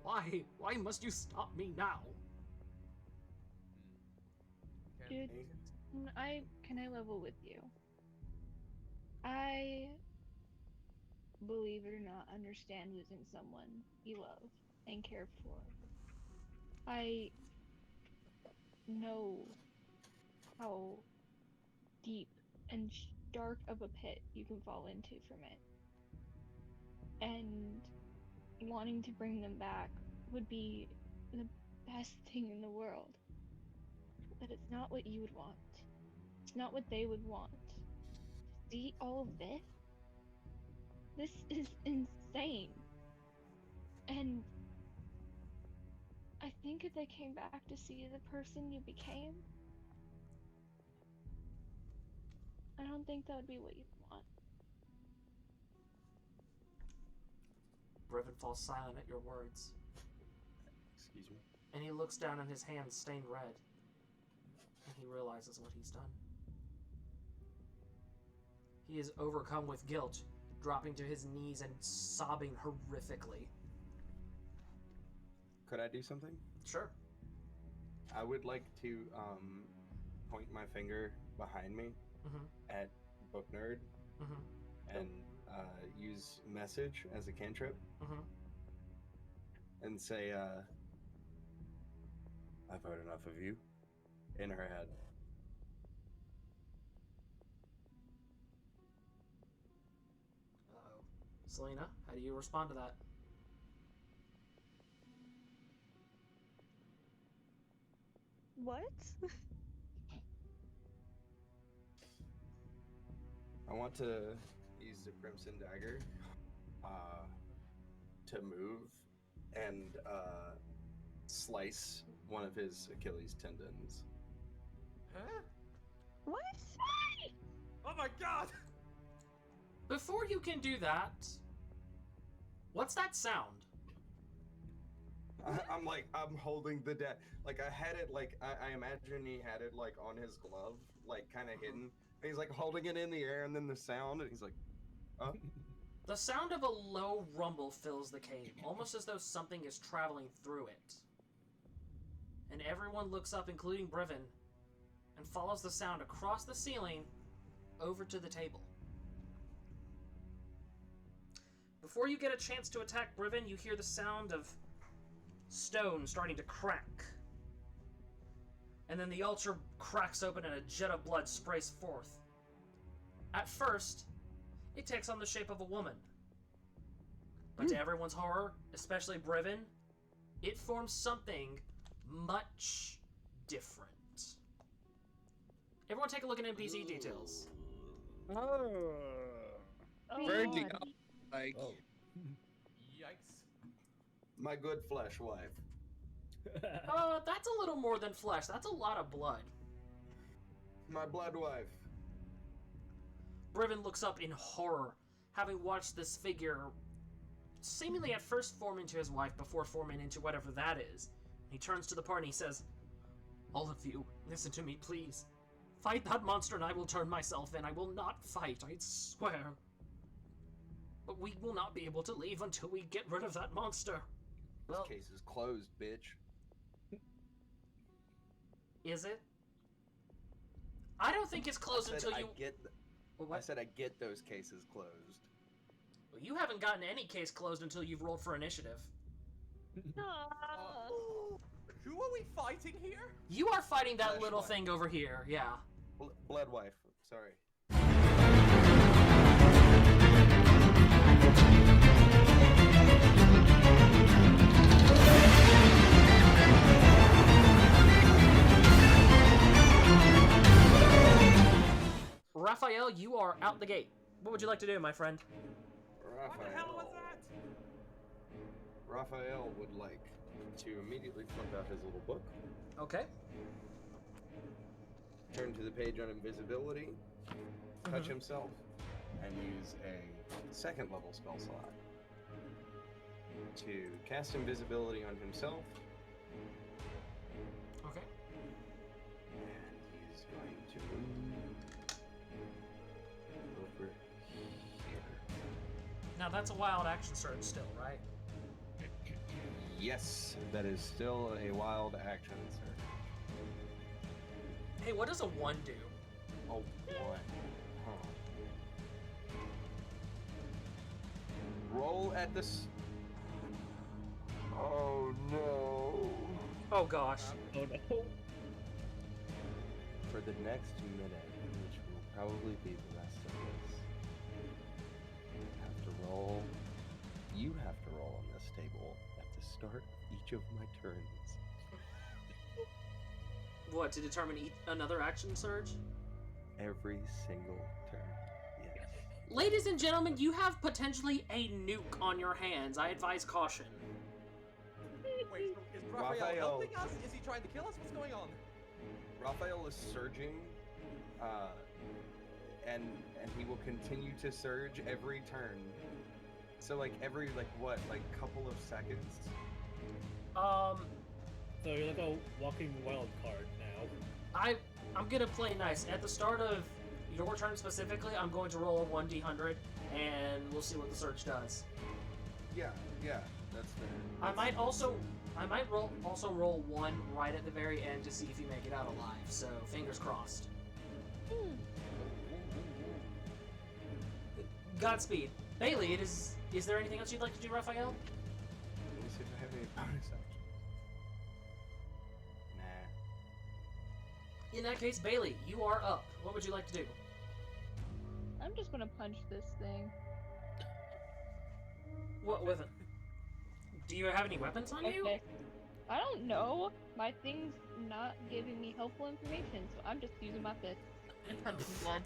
A: Why must you stop me now?
B: Dude, can I level with you? I, believe it or not, understand losing someone you love and care for. I know how deep and dark of a pit you can fall into from it. And wanting to bring them back would be the best thing in the world. But it's not what you would want. It's not what they would want. See all of this? This is insane. And I think if they came back to see the person you became, I don't think that would be what you'd want.
A: Brevin falls silent at your words,
D: Excuse me.
A: and he looks down and his hands stained red, and he realizes what he's done. He is overcome with guilt, dropping to his knees and sobbing horrifically.
D: Could I do something?
A: Sure.
D: I would like to point my finger behind me
A: Mm-hmm.
D: at Book Nerd
A: Mm-hmm.
D: and use message as a cantrip
A: Mm-hmm.
D: and say, I've heard enough of you, in her head.
A: Uh-oh. Selena, how do you respond to that?
G: What?
D: I want to use the Crimson Dagger to move and slice one of his Achilles tendons.
E: Huh?
G: What?
E: Oh my god!
A: Before you can do that, what's that sound?
D: I'm holding the like I had it like I imagine he had it like on his glove, like kind of hidden. And he's like holding it in the air, and then the sound, and he's like, "Oh."
A: The sound of a low rumble fills the cave, almost as though something is traveling through it. And everyone looks up, including Brevin, and follows the sound across the ceiling over to the table. Before you get a chance to attack Brevin, you hear the sound of stone starting to crack. And then the altar cracks open and a jet of blood sprays forth. At first, it takes on the shape of a woman. But to everyone's horror, especially Brevin, it forms something much different. Everyone take a look at NPC details.
C: Oh.
G: Oh,
C: Very
B: God.
C: deep. Like,
F: Oh.
E: Yikes.
D: My good flesh wife.
A: That's a little more than flesh. That's a lot of blood.
D: My blood wife.
A: Brevin looks up in horror, having watched this figure seemingly at first form into his wife before forming into whatever that is. He turns to the party and he says, "All of you, listen to me, please. Fight that monster and I will turn myself in. I will not fight, I swear. But we will not be able to leave until we get rid of that monster." Well,
D: This case is closed, bitch.
A: is it? I don't think it's closed until you...
D: I said I get those cases closed.
A: Well, you haven't gotten any case closed until you've rolled for initiative.
E: Who are we fighting here?
A: You are fighting that
D: Flesh
A: little
D: wife.
A: thing over here, yeah.
D: Blood wife. Sorry.
A: Raphael, you are out the gate. What would you like to do, my friend?
E: What the hell was that?
D: Raphael would like to immediately flip out his little book,
A: Okay.
D: turn to the page on invisibility, touch himself, and use a second level spell slot to cast invisibility on himself.
A: Okay.
D: And he's going to move over here.
A: Now that's a wild action surge still, right?
D: Yes, that is still a wild action, sir.
A: Hey, what does a 1 do?
D: Oh boy. Huh. roll at this. Oh no.
A: Oh gosh.
F: Oh no.
D: For the next minute, which will probably be the rest of this, you have to roll on this table at the start of each of my turns.
A: What, to determine another action surge?
D: Every single turn. Yes.
A: Ladies and gentlemen, you have potentially a nuke on your hands. I advise caution.
E: Wait, is Raphael
D: Raphael.
E: helping us? Is he trying to kill us? What's going on?
D: Raphael is surging, and he will continue to surge every turn. So every couple of seconds.
F: So you're like a walking wild card now.
A: I'm gonna play nice. At the start of your turn specifically, I'm going to roll a 1d100, and we'll see what the surge does.
D: Yeah, that's fair.
A: I might also roll one right at the very end to see if you make it out alive. So fingers crossed. Godspeed, Bailee. Is there anything else you'd like to do, Raphael?
D: Let me see if I have any bonus actions. Nah.
A: In that case, Bailee, you are up. What would you like to do?
B: I'm just gonna punch this thing.
A: What with it? Do you have any weapons on you?
B: Okay. I don't know. My thing's not giving me helpful information, so I'm just using my fist and punching one.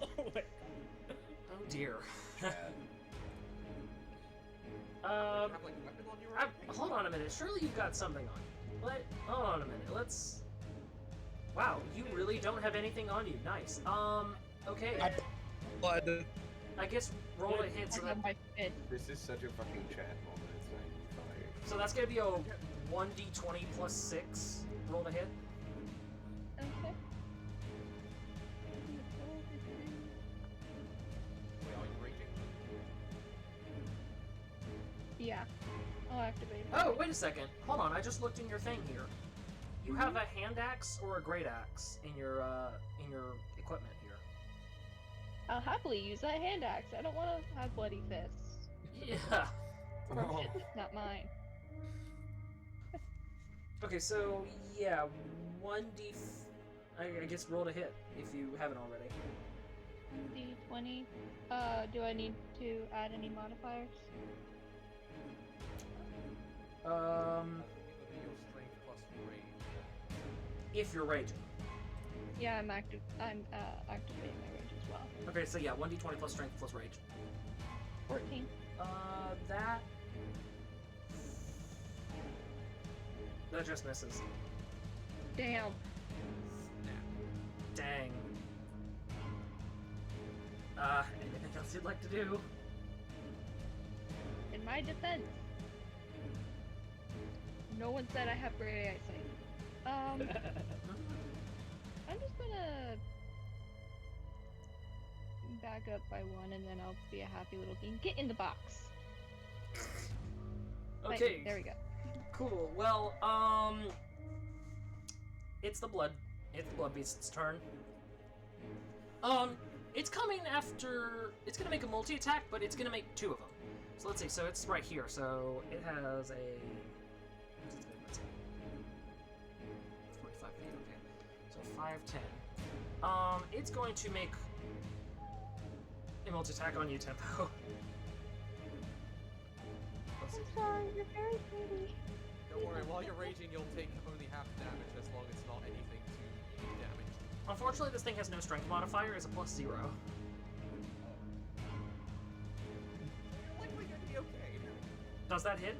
F: Oh my.
A: Oh dear.
E: You have like a weapon on you or anything?
A: Hold on a minute. Surely you've got something on you. Hold on a minute. Let's. Wow, you really don't have anything on you. Nice. Okay.
C: Blood.
A: I guess roll a hit. So
B: I have my fist.
D: This is such a fucking chat moment. It's not even funny.
A: So that's gonna be a 1d20 plus 6. Roll to hit.
B: Okay.
E: Wait, are you raging?
B: Yeah. I'll activate it.
A: Oh, wait a second. Hold on. I just looked in your thing here. You have a hand axe or a great axe in your equipment here.
B: I'll happily use that hand axe. I don't want to have bloody fists.
A: Yeah.
B: From shit that's not mine.
A: Okay, so yeah, 1d. I guess roll to hit if you haven't already.
B: D20. Do I need to add any modifiers?
E: It would be your strength plus rage.
A: If you're raging.
B: Yeah, I'm activating my rage as well.
A: Okay, so yeah, 1d20 plus strength plus rage.
B: 14.
A: That just misses.
B: Damn.
A: Dang. Anything else you'd like to do?
B: In my defense, no one said I have great eyesight. I'm just gonna back up by one, and then I'll be a happy little thing. Get in the box.
A: Okay.
B: Wait, there we go.
A: Cool. Well, it's the blood beast's turn. It's coming after. It's gonna make a multi-attack, but it's gonna make 2 of them. So let's see. So it's right here. So it has a 45 feet. Okay. So 5, 10. It's going to make a multi-attack on you, Tempo.
B: I'm sorry, you're very pretty.
E: Don't worry, while you're raging, you'll take only half damage as long as it's not anything to damage.
A: Unfortunately, this thing has no strength modifier. It's a +0.
E: You're likely gonna be okay.
A: Does that hit?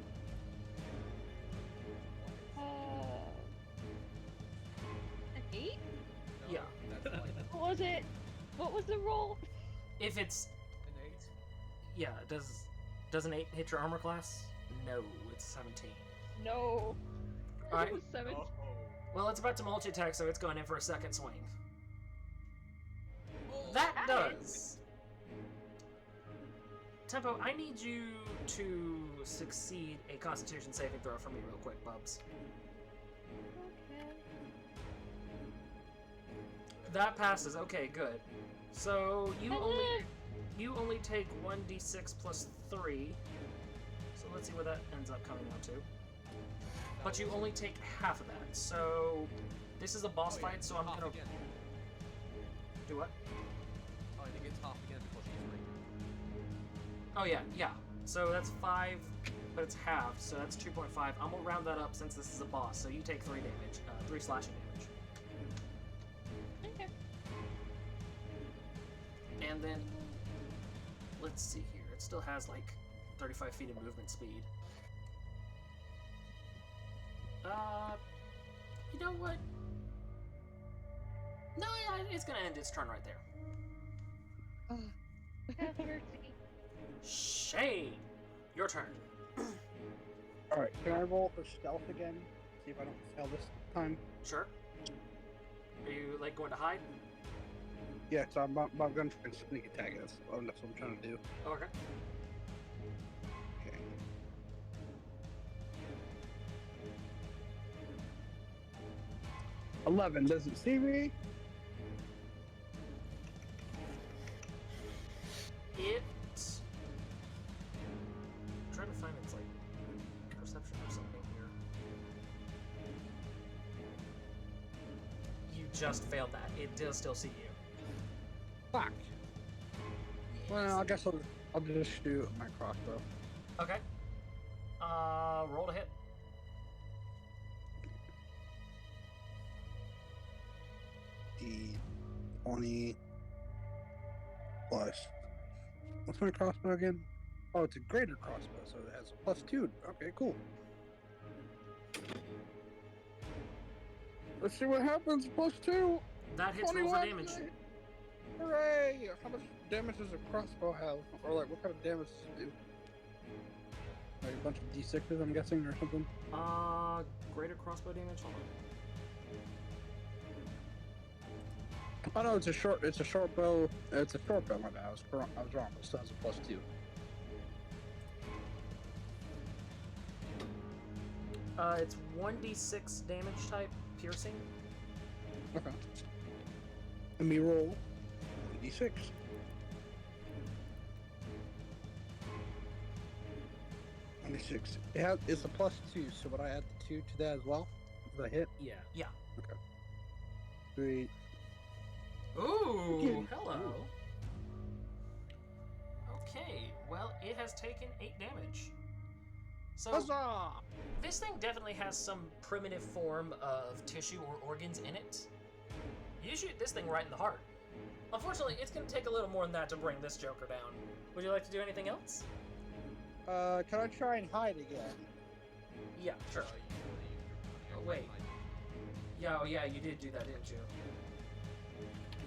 B: An 8?
E: No,
A: Yeah.
E: That's like an
B: What was it? What was the roll?
A: If it's
E: 8.
A: yeah, does an 8 hit your armor class? No, it's 17.
B: No.
A: Alright.
B: It was 7.
A: Well, it's about to multi-attack, so it's going in for a second swing. That does. Tempo, I need you to succeed a Constitution saving throw for me real quick, Bubs.
B: Okay.
A: That passes. Okay, good. So you only you only take 1d6 plus 3. So let's see what that ends up coming out to. But you only take half of that. So this is a boss fight, so I'm
E: half
A: gonna
E: again.
A: do what?
E: Oh, I think it's half again because she's raging.
A: Oh yeah. So that's 5, but it's half, so that's 2.5. I'm gonna round that up since this is a boss. So you take 3 damage, 3 slashing damage.
B: Okay.
A: And then let's see here. It still has like 35 feet of movement speed. You know what? No, it's gonna end its turn right there.
B: Have mercy.
A: Shane, your turn.
C: Alright, can I roll for stealth again? See if I don't fail this time.
A: Sure. Are you like going to hide?
C: Yeah, so I'm going to try and sneak attack it. That's what I'm trying to do.
A: Okay.
C: Okay. "11 doesn't see me."
A: It. I'm trying to find its like perception or something here. You just failed that. It does still see you.
C: Fuck. Well, I guess I'll just shoot my crossbow.
A: Okay. Roll to hit.
C: D20 plus. What's my crossbow again? Oh, it's a greater crossbow, so it has a +2. Okay, cool. Let's see what happens. +2.
A: That hits. Roll for damage.
C: Hooray! How much damage does a crossbow have? Or like, what kind of damage does it do? Like a bunch of D6s, I'm guessing, or something?
A: Greater crossbow damage? Hold on.
C: Oh no, it's a short bow. It's a short bow, my bad. I was wrong. It still has a +2.
A: It's 1d6 damage type, piercing.
C: Okay. Let me roll 1d6. It's a +2, so would I add the 2 to that as well? Does that hit?
F: Yeah.
A: Yeah.
C: Okay. 3.
A: Ooh, hello. Okay, well, it has taken 8 damage. So,
C: Huzzah!
A: this thing definitely has some primitive form of tissue or organs in it. You shoot this thing right in the heart. Unfortunately, it's going to take a little more than that to bring this Joker down. Would you like to do anything else?
C: Can I try and hide again?
A: Yeah, sure. Oh, wait. Yeah, you did do that, didn't you?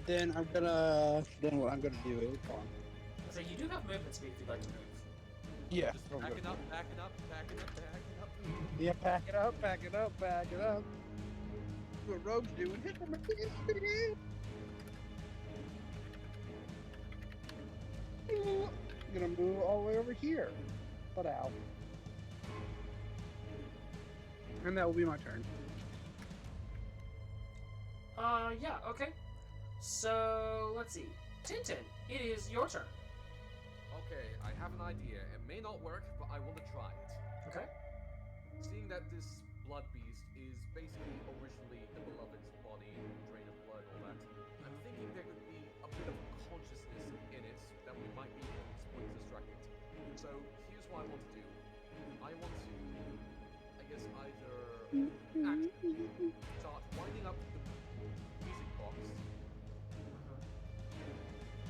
C: Then what I'm gonna do is
A: So you do have movement speed if you'd like to move.
C: yeah.
E: Just backing up.
C: Yeah, pack it up. What Rogue's doing? Hit from I'm gonna move all the way over here. But out. And that will be my turn.
A: Yeah, okay. So, let's see. Tintin, it is your turn.
E: Okay, I have an idea. It may not work, but I want to try it.
A: Okay.
E: Seeing that this blood beast is basically originally the beloved's body, drain of blood, all that, I'm thinking there could be a bit of consciousness in it that we might be able to exploit to distract it. So here's what I want to do. I want to, I guess, either start winding up the music box.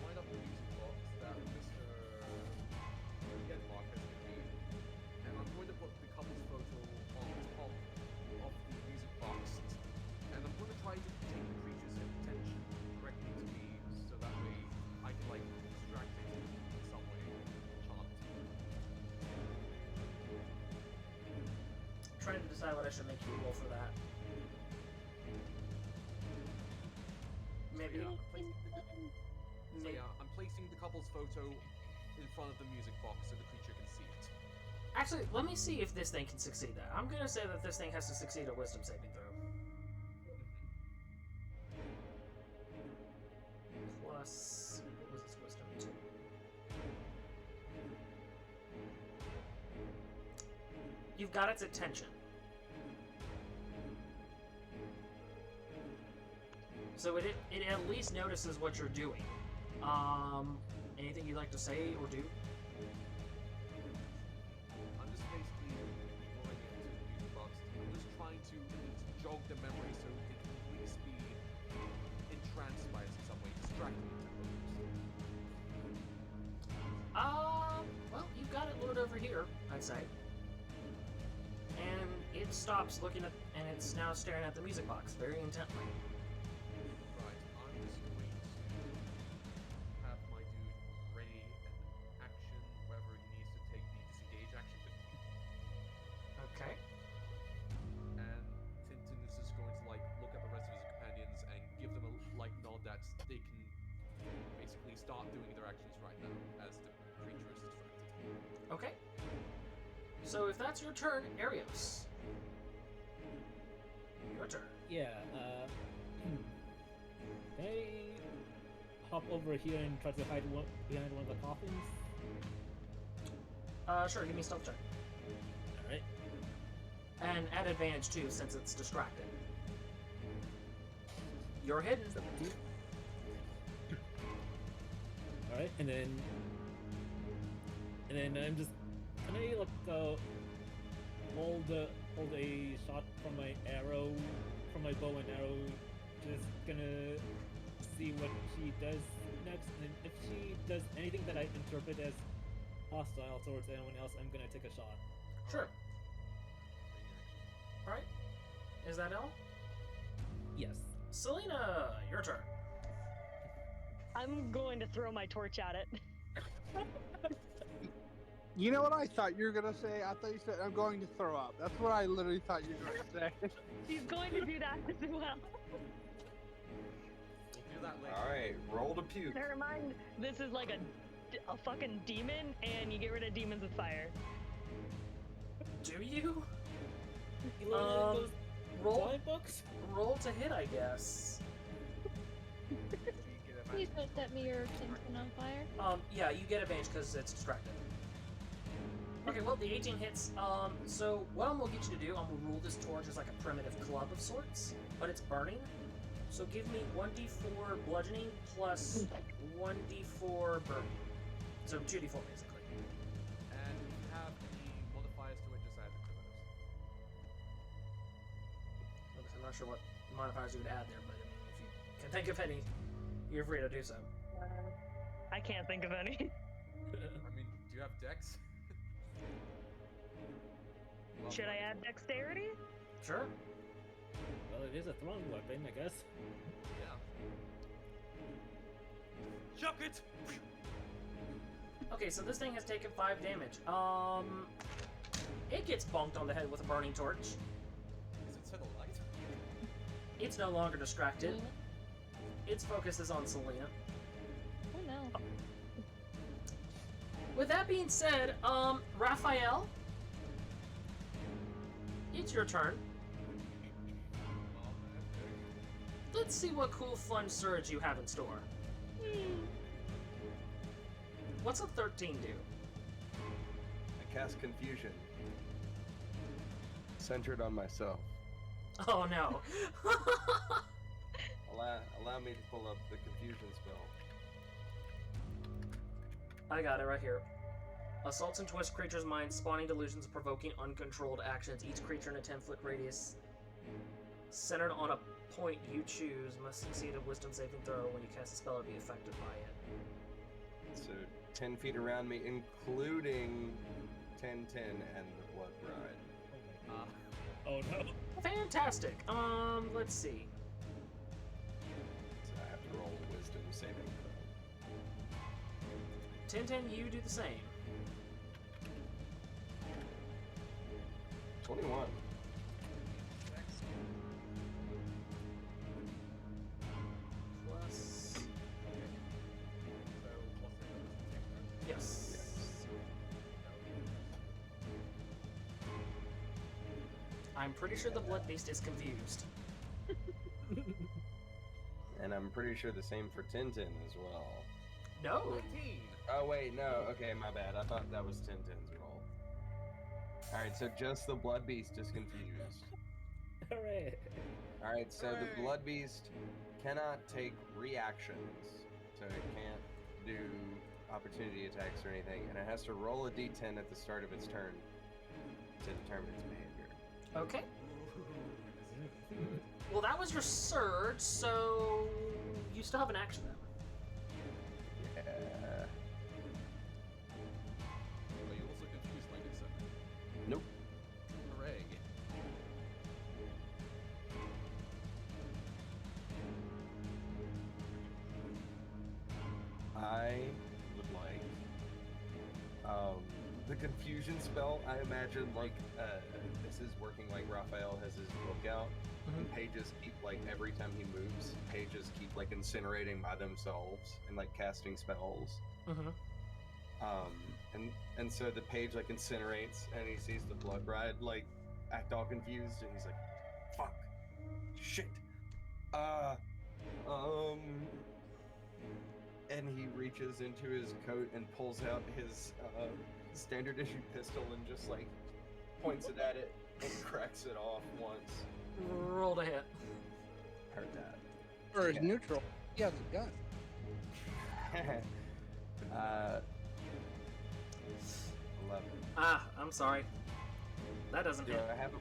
E: Wind up the music box that Mr. Denmark has made, and I'm going to put the couple's photo on top of the music box, and I'm going to try to take the creature's attention directly to me, so that way I can like distract it in some way, charm it.
A: Trying to decide what I should make you roll for that. Maybe.
E: Yeah, I'm placing the couple's photo in front of the music box so the creature can see it.
A: Actually, let me see if this thing can succeed that. I'm gonna say that this thing has to succeed a wisdom saving throw. Plus, what was its wisdom? 2. You've got its attention. So it at least notices what you're doing. Anything you'd like to say or do?
E: I'm just basically ignoring it into the music box. I'm just trying to at least jog the memory so it can at least be entranced by it in some way, distracting it.
A: Well, you've got it lured over here, I'd say. And it stops looking at, and it's now staring at the music box very intently.
E: Right, I'm just going to have my dude ready an action wherever he needs to take the disengage action.
A: Okay.
E: And Tintin is just going to like look at the rest of his companions and give them a like nod that they can basically start doing their actions right now as the creature is distracted.
A: Okay. So if that's your turn, Erios. Your turn.
F: Yeah, can I hop over here and try to hide behind one of the coffins?
A: Sure, give me a stealth check.
F: Alright.
A: And at advantage too, since it's distracted. You're hidden.
F: Alright, and then I'm just can I like hold a shot from my arrow, from my bow and arrow, just gonna see what she does next, and if she does anything that I interpret as hostile towards anyone else, I'm gonna take a shot.
A: Sure. Alright. Is that all?
F: Yes.
A: Selena, your turn.
G: I'm going to throw my torch at it.
C: You know what I thought you were gonna say? I thought you said I'm going to throw up. That's what I literally thought you were gonna say.
G: He's going to do that as well.
E: We'll do that later.
H: Alright, roll to puke.
G: Never mind, this is like a fucking demon, and you get rid of demons with fire.
A: Do you?
F: You learn those
A: Roll.
F: drawing books?
A: Roll to hit, I guess.
B: Please don't set me or Tintin on fire.
A: Yeah, you get advantage because it's distracted. Okay, well, the 18 hits. So what I'm gonna get you to do, I'm gonna rule this torch as like a primitive club of sorts, but it's burning. So give me 1d4 bludgeoning plus 1d4 burning. So 2d4 basically.
E: And if you have any modifiers to it, just add them to those.
A: I'm not sure what modifiers you would add there, but I mean, if you can think of any, you're free to do so.
G: I can't think of any.
E: I mean, do you have dex?
G: Should I add dexterity?
A: Sure.
F: Well, it is a throwing weapon, I guess.
E: Yeah. Chuck it!
A: Okay, so this thing has taken 5 damage. It gets bonked on the head with a burning torch.
E: Is it set alight?
A: It's no longer distracted. Its focus is on Selena.
B: Oh no.
A: With that being said, Raphael, it's your turn. Let's see what cool fun surge you have in store. What's a 13 do?
H: I cast confusion. Centered on myself.
A: Oh no.
H: Allow me to pull up the confusion spell.
A: I got it right here. Assaults and twists creatures' minds, spawning delusions, provoking uncontrolled actions. Each creature in a 10-foot radius centered on a point you choose must succeed a wisdom saving throw when you cast a spell or be affected by it.
H: So 10 feet around me, including 1010 and the Blood Bride.
F: Oh no.
A: Fantastic. Let's see.
H: So I have to roll a wisdom saving throw.
A: 10-10, you do the same.
H: 21.
A: Plus... Yes. I'm pretty sure the Blood Beast is confused.
H: And I'm pretty sure the same for Tintin as well.
A: No.
E: 19!
H: Oh wait, no. Okay, my bad. I thought that was Tintin's roll.
D: Alright, so just the blood beast is confused.
F: Hooray!
D: Alright, so the
E: Hooray.
D: blood beast cannot take reactions. So it can't do opportunity attacks or anything, and it has to roll a d10 at the start of its turn to determine its behavior.
A: Okay.
E: Ooh, this is good.
A: Well, that was your surge, so you still have an action then.
D: Yeah.
E: Are you also confused like this?
D: Nope.
E: Hooray.
D: I would like the confusion spell. I imagine like this is working like Raphael has his book out. And pages keep like every time he moves, pages keep like incinerating by themselves and like casting spells. And so the page like incinerates and he sees the blood bride like act all confused and he's like, fuck, shit, and he reaches into his coat and pulls out his standard issue pistol and just like points it at it and cracks it off once.
A: Roll to hit.
D: Heard that.
C: Or is neutral? He has a gun.
D: 11.
A: Ah, I'm sorry. That doesn't
D: Do
A: hit.
D: I have a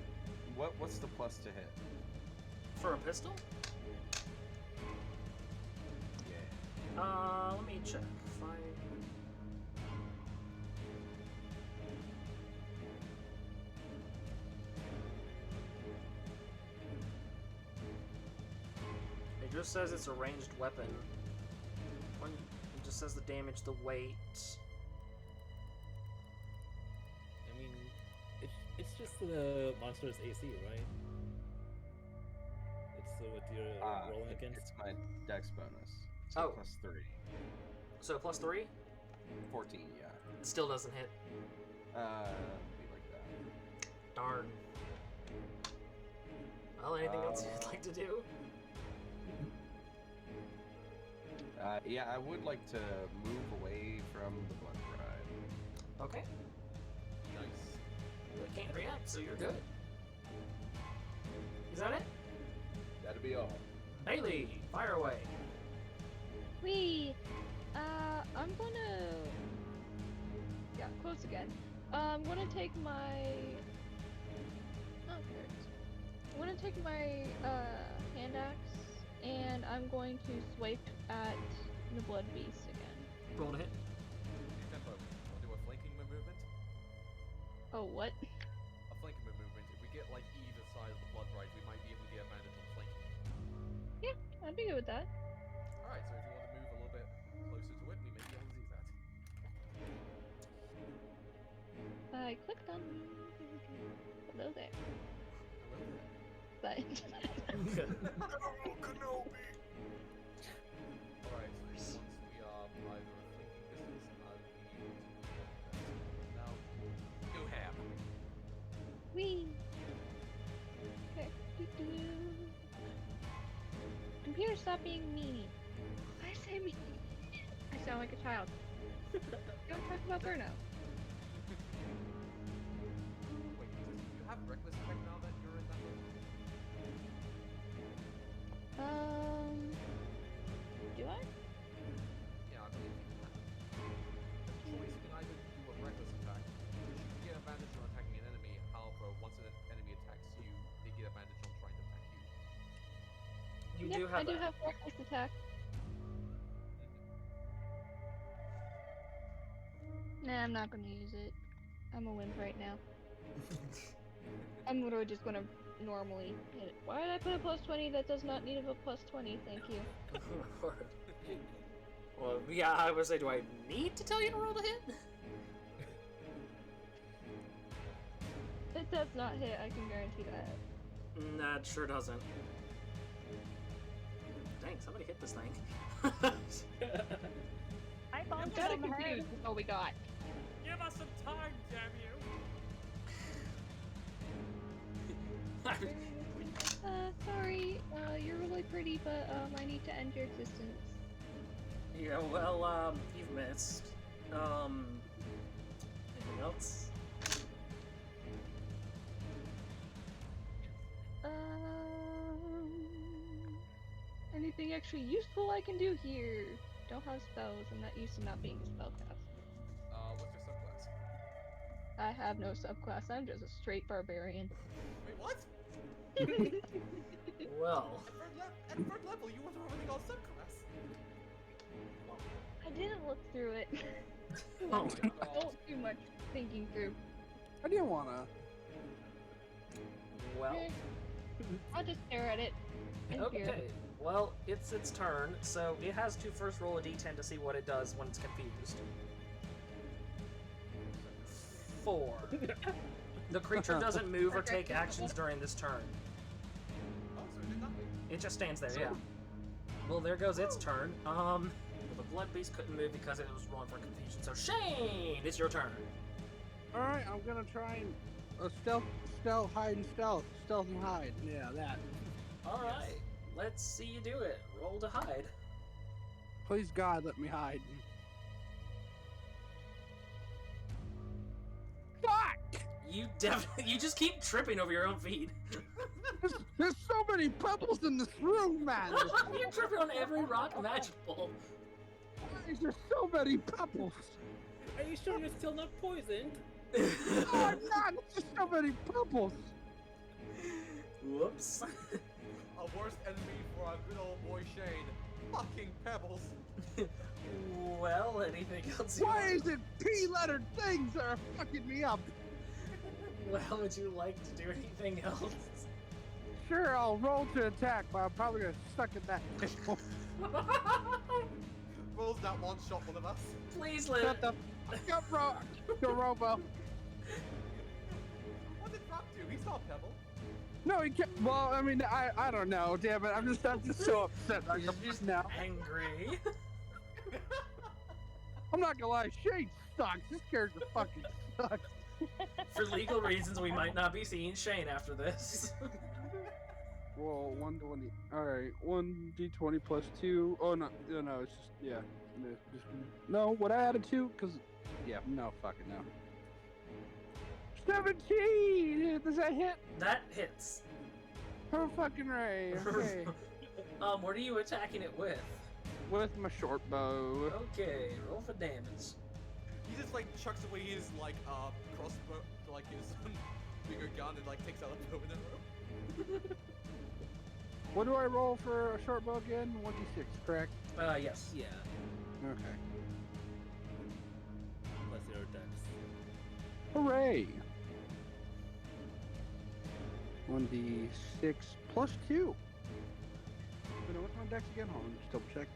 D: what's the plus to hit?
A: For a pistol?
D: Yeah.
A: Let me check. 5. It just says it's a ranged weapon. It just says the damage, the weight.
F: I mean, it's just the monster's AC, right? It's what you're rolling against.
D: It's my dex bonus.
A: Oh.
D: So plus 3.
A: So plus 3?
D: 14, yeah.
A: It still doesn't hit.
D: Be like that.
A: Darn. Well, anything else you'd like to do?
D: Yeah, I would like to move away from the blood bride.
A: Okay.
E: Nice.
A: It can't react, so you're good. Is that it?
D: That'd be all.
A: Bailee, fire away.
B: Wee! I'm gonna... Yeah, close again. I'm gonna take my... Oh, there it is. I'm gonna take my, hand axe, and I'm going to swipe at the blood beast again.
A: Roll to hit.
E: Tempo, wanna do a flanking movement?
B: Oh, what?
E: A flanking movement. If we get like either side of the blood bride, we might be able to get advantage on flanking.
B: Yeah, I'd be good with that.
E: Alright, so if you want to move a little bit closer to it, we may be able to do that.
B: I clicked on... Hello there.
E: Hello there.
B: But...
E: Alright, so once we are either a flanking distance, I will be able to do that. Now, go ham.
B: Wee! Okay. Doo-doo. Computer, stop being meanie. I say meanie. I sound like a child. Don't talk about burnout.
E: Wait, do you have reckless attack now that you're in that mode?
B: Do I?
E: Yeah, I believe you can. Choice, you can either do a reckless attack, which you can get advantage on attacking an enemy. However, once an enemy attacks you, they get advantage on trying to attack you.
A: You
B: Yep,
A: do have
B: I do
A: that.
B: have reckless attack. Nah, I'm not gonna use it. I'm a wimp right now. I'm literally just gonna normally hit it. Why did I put a plus 20 that does not need a plus 20? Thank you.
A: Well, yeah, I would say, do I need to tell you to roll to hit?
B: It does not hit, I can guarantee that.
A: Nah, it sure doesn't. Dang, somebody hit this thing.
G: I
B: I'm
G: bonked
B: kinda
G: on the head.
B: confused with what we got.
E: Give us some time, damn you!
B: Sorry, you're really pretty, but I need to end your existence.
A: Yeah, well, you've missed. Anything else?
B: anything actually useful I can do here? Don't have spells. I'm not used to not being a spellcaster.
E: What's your subclass?
B: I have no subclass. I'm just a straight barbarian.
E: Wait, what?
A: Well,
E: At third level, you weren't already on subclass.
B: I didn't look through it.
A: oh my god.
B: Don't do much thinking through.
C: I didn't wanna.
A: Well,
B: I'll just stare at it. And fear
A: okay.
B: it.
A: Well, it's its turn, so it has to first roll a d10 to see what it does when it's confused. 4. The creature doesn't move or take actions during this turn.
E: Oh, so it did nothing.
A: It just stands there, yeah. Well, there goes its turn. The blood beast couldn't move because it was rolling for confusion. So Shane, it's your turn.
C: All right, I'm gonna try and stealth, hide and stealth and hide. Yeah, that.
A: All right, let's see you do it. Roll to hide.
C: Please God, let me hide. Fuck!
A: You just keep tripping over your own feet.
C: There's so many pebbles in this room, man.
A: You're tripping on every rock magical.
C: Why is there so many pebbles?
F: Are you sure you're still not poisoned?
C: Oh, I'm not. It's just so many pebbles.
A: Whoops.
E: A worst enemy for our good old boy Shane. Fucking pebbles.
A: Well, anything else you
C: Why
A: want?
C: is it P-lettered things that are fucking me up?
A: Well, would you like to do anything else?
C: Sure, I'll roll to attack, but I'm probably gonna suck at that.
E: Rolls that one shot one of us.
A: Please let
C: Shut the fuck up, Robo.
E: What did Rock do? He saw a pebble.
C: No, he can't. Well, I mean, I don't know. Damn it, I'm just so upset right
A: just
C: now.
A: angry.
C: I'm not gonna lie, Shane sucks. This character fucking sucks.
A: For legal reasons, we might not be seeing Shane after this.
C: Well, 120. All right, 1d20 plus 2. Oh no, no, it's just yeah. No, what I added 2? Cause yeah, no, fucking no. 17. Does that hit?
A: That hits.
C: Oh fucking Ray. Okay.
A: What are you attacking it with?
C: With my short bow.
A: Okay, roll for damage.
E: He just like chucks away his like crossbow, like his bigger gun, and like takes out a bow in a row.
C: What do I roll for a short bow again? 1d6, correct?
A: Yes.
F: Yeah.
C: Okay.
F: Plus your dex.
C: Hooray! 1d6 plus 2. What's my dex again? Hold on, just double check.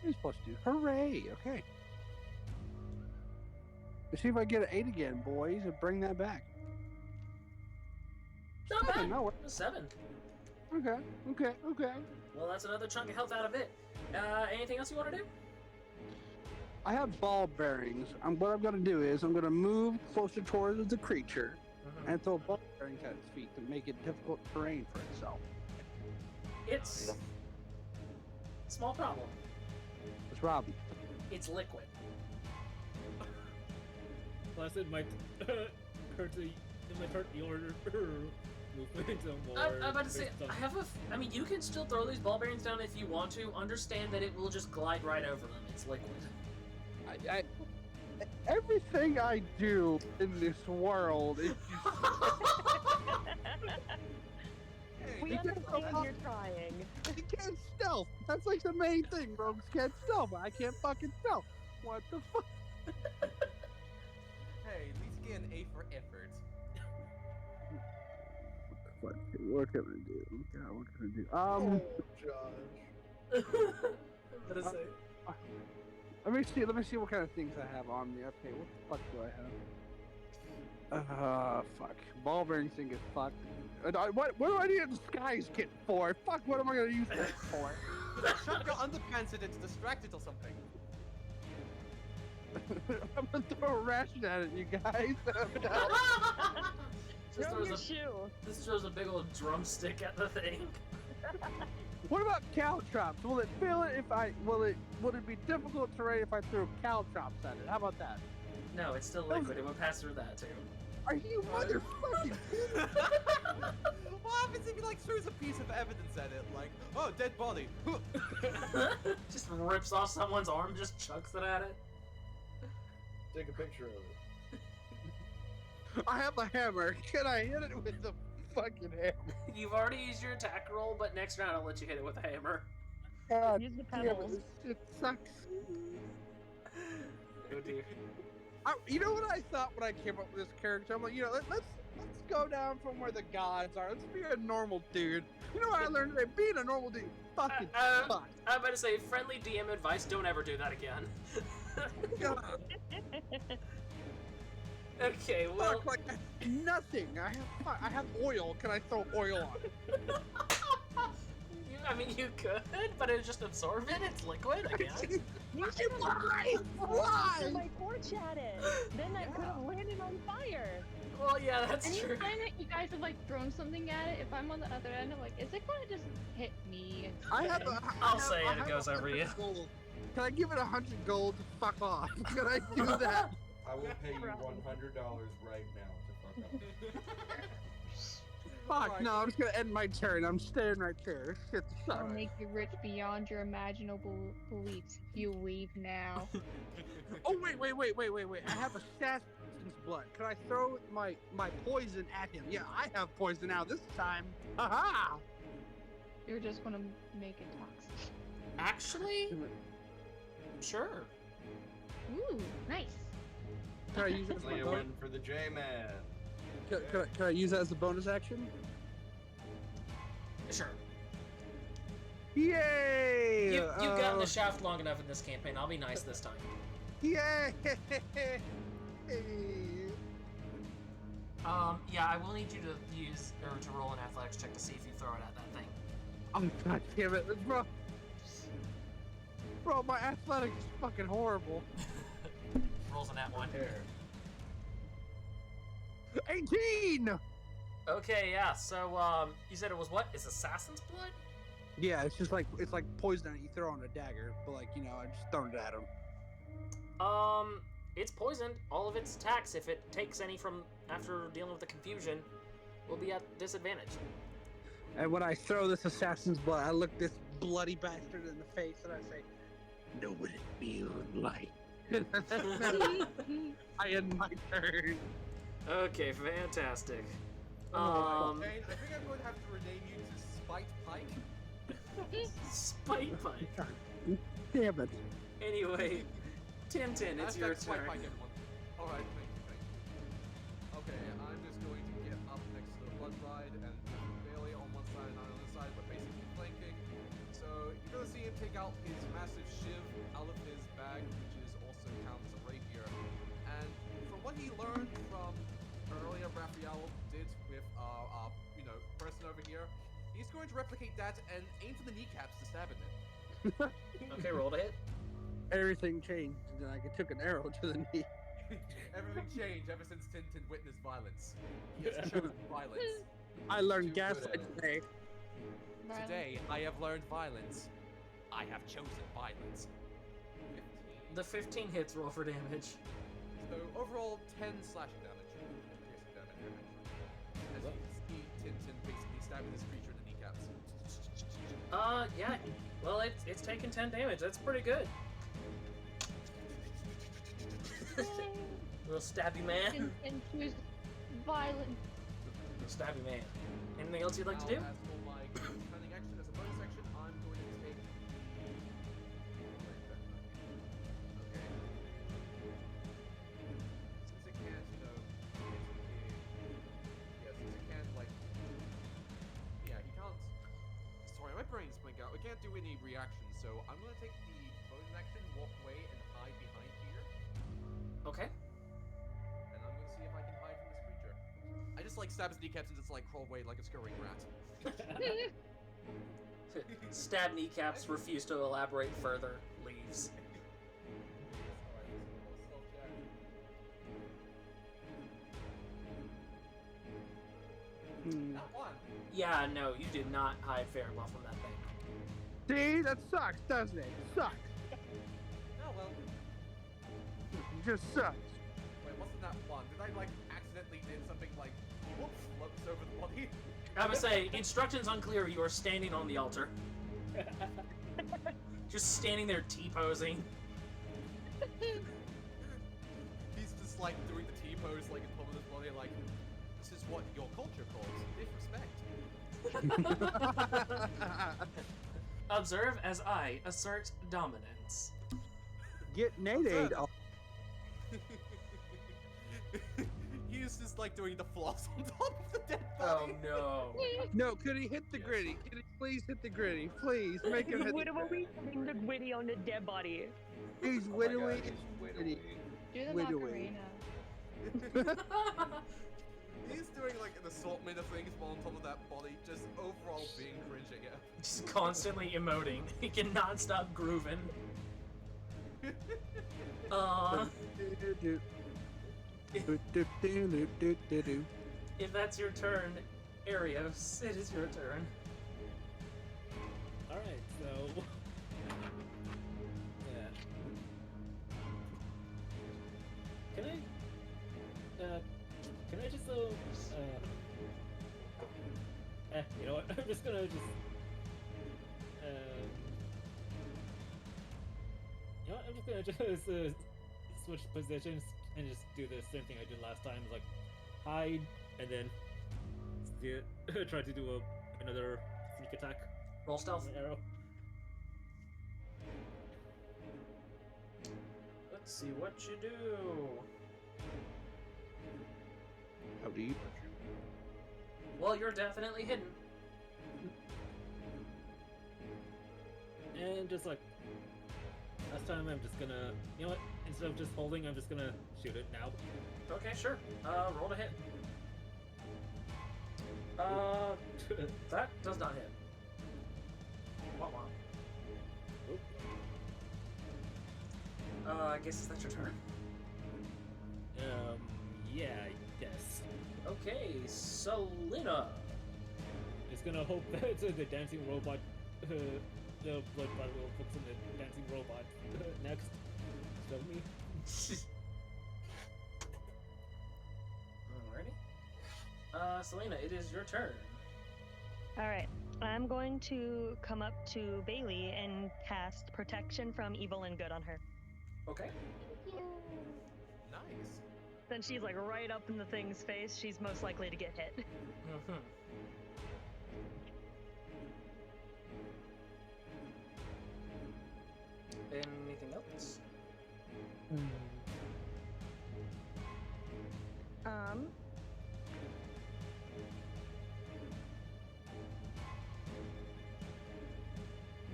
C: It's plus 2. Hooray! Okay. Let's see if I get an 8 again, boys, and bring that back.
A: Not bad.
C: No,
A: 7.
C: okay.
A: Well, that's another chunk of health out of it. Anything else you want to do?
C: I have ball bearings. What I'm going to do is I'm going to move closer towards the creature and throw ball bearings at its feet to make it difficult terrain for itself.
A: It's a small problem.
C: It's Robbie.
A: It's liquid.
F: Plus, it might hurt your movement more.
A: I'm about to say,
F: based on-
A: I mean, you can still throw these ball bearings down if you want to. Understand that it will just glide right over them. It's liquid.
C: Everything I do in this world is
G: We understand you're trying.
C: you can't stealth. That's like the main thing. Rogues can't stealth. I can't fucking stealth. What the fuck?
E: Hey, at least get an A for effort.
C: What can I do? God, what can I do?
H: Oh, Josh.
A: What is it?
C: Let me see what kind of things I have on me. Okay, what the fuck do I have? Fuck. Ball bearings thing is fucked. What do I need a disguise kit for? Fuck, what am I gonna use that for?
E: Shove your underpants in it to distract it or something.
C: I'm gonna throw a ration at it, you guys.
A: This throws a big old drumstick at the thing.
C: What about caltrops? Will it feel it if I? Would it be difficult terrain if I threw caltrops at it? How about that?
A: No, it's still liquid. It would pass through that too.
C: Are you motherfucking kidding?
E: What happens if he like throws a piece of evidence at it, like, oh, dead body?
A: Just rips off someone's arm, just chucks it at it.
H: Take a picture of it.
C: I have a hammer. Can I hit it with the fucking hammer?
A: You've already used your attack roll, but next round I'll let you hit it with a hammer.
C: God
G: Use the
C: damn it,
G: pebbles.
C: this shit sucks.
A: Oh dear.
C: You know what I thought when I came up with this character? I'm like, let's go down from where the gods are. Let's be a normal dude. You know what I learned today? Being a normal dude fucking sucks.
A: I'm about to say, friendly DM advice, don't ever do that again.
C: God,
A: Okay, well...
C: fuck, like, nothing. I have oil. Can I throw oil on it?
A: I mean, you could, but it just absorb it. It's liquid, I guess.
C: Why?
G: My torch at it. Then I could have landed on fire.
A: Well, yeah, that's true.
B: Anytime that you guys have like thrown something at it, if I'm on the other end, I'm like, is it gonna just hit me? Instead?
A: I'll say it goes over you.
C: Gold. Can I give it 100 gold to fuck off? Can I do that?
H: I will pay you $100 right now to fuck up.
C: Fuck, no, I'm just gonna end my turn. I'm staying right there. Shit
B: I'll
C: sucks.
B: make you rich beyond your imaginable beliefs if you leave now.
C: Oh, wait. I have assassin's blood. Can I throw my poison at him? Yeah, I have poison now this time. Haha!
B: You're just gonna make it toxic.
A: Actually, sure.
B: Ooh, nice.
C: Can I use it as my
H: Lay a
C: bonus?
H: win for the J-Man.
C: Can I use that as a bonus action?
A: Sure.
C: Yay!
A: You've gotten the shaft long enough in this campaign. I'll be nice this time.
C: Yay!
A: Yeah, I will need you to use, or to roll an athletics check to see if you throw it at that thing.
C: Oh, god damn it, bro. Bro, my athletics is fucking horrible.
A: Rolls on that one.
C: 18!
A: Okay, yeah, so, you said it was what? Is assassin's blood?
C: Yeah, it's like poison that you throw on a dagger, but like, I just thrown it at him.
A: It's poisoned. All of its attacks, if it takes any from after dealing with the confusion, will be at disadvantage.
C: And when I throw this assassin's blood, I look this bloody bastard in the face and I say, know what it feels like. I end my turn.
A: Okay, fantastic.
E: Shane, I think I'm going to have to rename you to Spite Pike.
A: Spite Pike.
C: Damn it.
A: Anyway, Tintin, it's your
E: Spite
A: turn.
E: Pike, everyone. Alright, thank you. Okay, I'm just going to get up next to the blood ride and Bailey on one side and I on the other side, but basically flanking. So you're going to see him take out his massive shiv out of his bag, which is also counts as a rapier. And from what he learned from earlier Raphael did with person over here, he's going to replicate that and aim for the kneecaps to stab at it.
A: Okay, roll to hit.
C: Everything changed and I took an arrow to the knee.
E: Everything changed ever since Tintin witnessed violence. He has chosen violence.
C: I learned
H: Too
C: gaslight
H: good.
C: today.
E: Today, I have learned violence. I have chosen violence. 15.
A: The 15 hits, roll for damage.
E: So overall, 10 slashing damage. Piercing damage. As you can see, Tintin basically stabbing this creature in the kneecaps.
A: Yeah. Well, it's taken 10 damage. That's pretty good. Little stabby man.
B: And choose violent.
A: Little stabby man. Anything else you'd like to do?
E: Now, as for my cunning action, as a bonus action, I'm going to take the... Okay. Since it can't, since it can't, he can't... Sorry, my brain's blinking out. It can't do any reactions, so I'm going to take the bonus action, walk away, and hide behind here.
A: Okay.
E: And I'm going to see if I can hide from this creature. I just, stab his kneecaps and just, crawl away like a scurrying rat.
A: Stab kneecaps, refuse to elaborate further, leaves.
E: Not one.
A: Yeah, no, you did not hide very well from that thing.
C: See, that sucks, doesn't it? It sucks.
E: Oh well.
C: It just sucks.
E: Wait, what's in that one? Did I accidentally definitely did something like, whoops, floats over the body.
A: I would say, instructions unclear, you are standing on the altar. Just standing there T-posing.
E: He's just like doing the T-pose like in top of his body, like, this is what your culture calls disrespect.
A: Observe as I assert dominance.
C: Get Nate off.
E: He's just like doing the floss on top of the dead
A: Oh
E: body.
A: no.
C: No, could he hit the
E: Yes.
C: gritty? Could he please hit the gritty? Please make him hit
G: What
C: the
G: are we putting the witty on the dead body?
C: He's
H: Oh my
C: widowy.
H: God, he's
C: Gritty.
B: Do the
C: Widowy.
B: Macarena.
E: He's doing like an assortment of things while on top of that body, just overall being cringe at you.
A: Just constantly emoting. He cannot stop grooving. If that's your turn, Erios, it is your turn.
F: Alright, so. Yeah. Can I just, you know what? I'm just gonna just. You know what? I'm just gonna just switch positions and just do the same thing I did last time. Like, hide, and then try to do another sneak attack.
A: Roll stealth.
F: with my arrow.
A: Let's see what you do.
C: How deep?
A: Well, you're definitely hidden.
F: And just like last time, I'm just gonna, you know what? Instead of just holding, I'm just gonna shoot it now.
A: Okay, sure. Roll to hit. That does not hit. Wah wah. I guess that's your turn.
F: Yeah, I guess.
A: Okay, Selena.
F: Just gonna hope that the dancing robot, the blood bot will focus on the dancing robot next. So me.
A: Alrighty. Selena, it is your turn.
G: Alright, I'm going to come up to Bailee and cast Protection from Evil and Good on her.
A: Okay.
E: Nice.
G: Then she's like right up in the thing's face, she's most likely to get hit.
A: Mm-hmm. Anything else?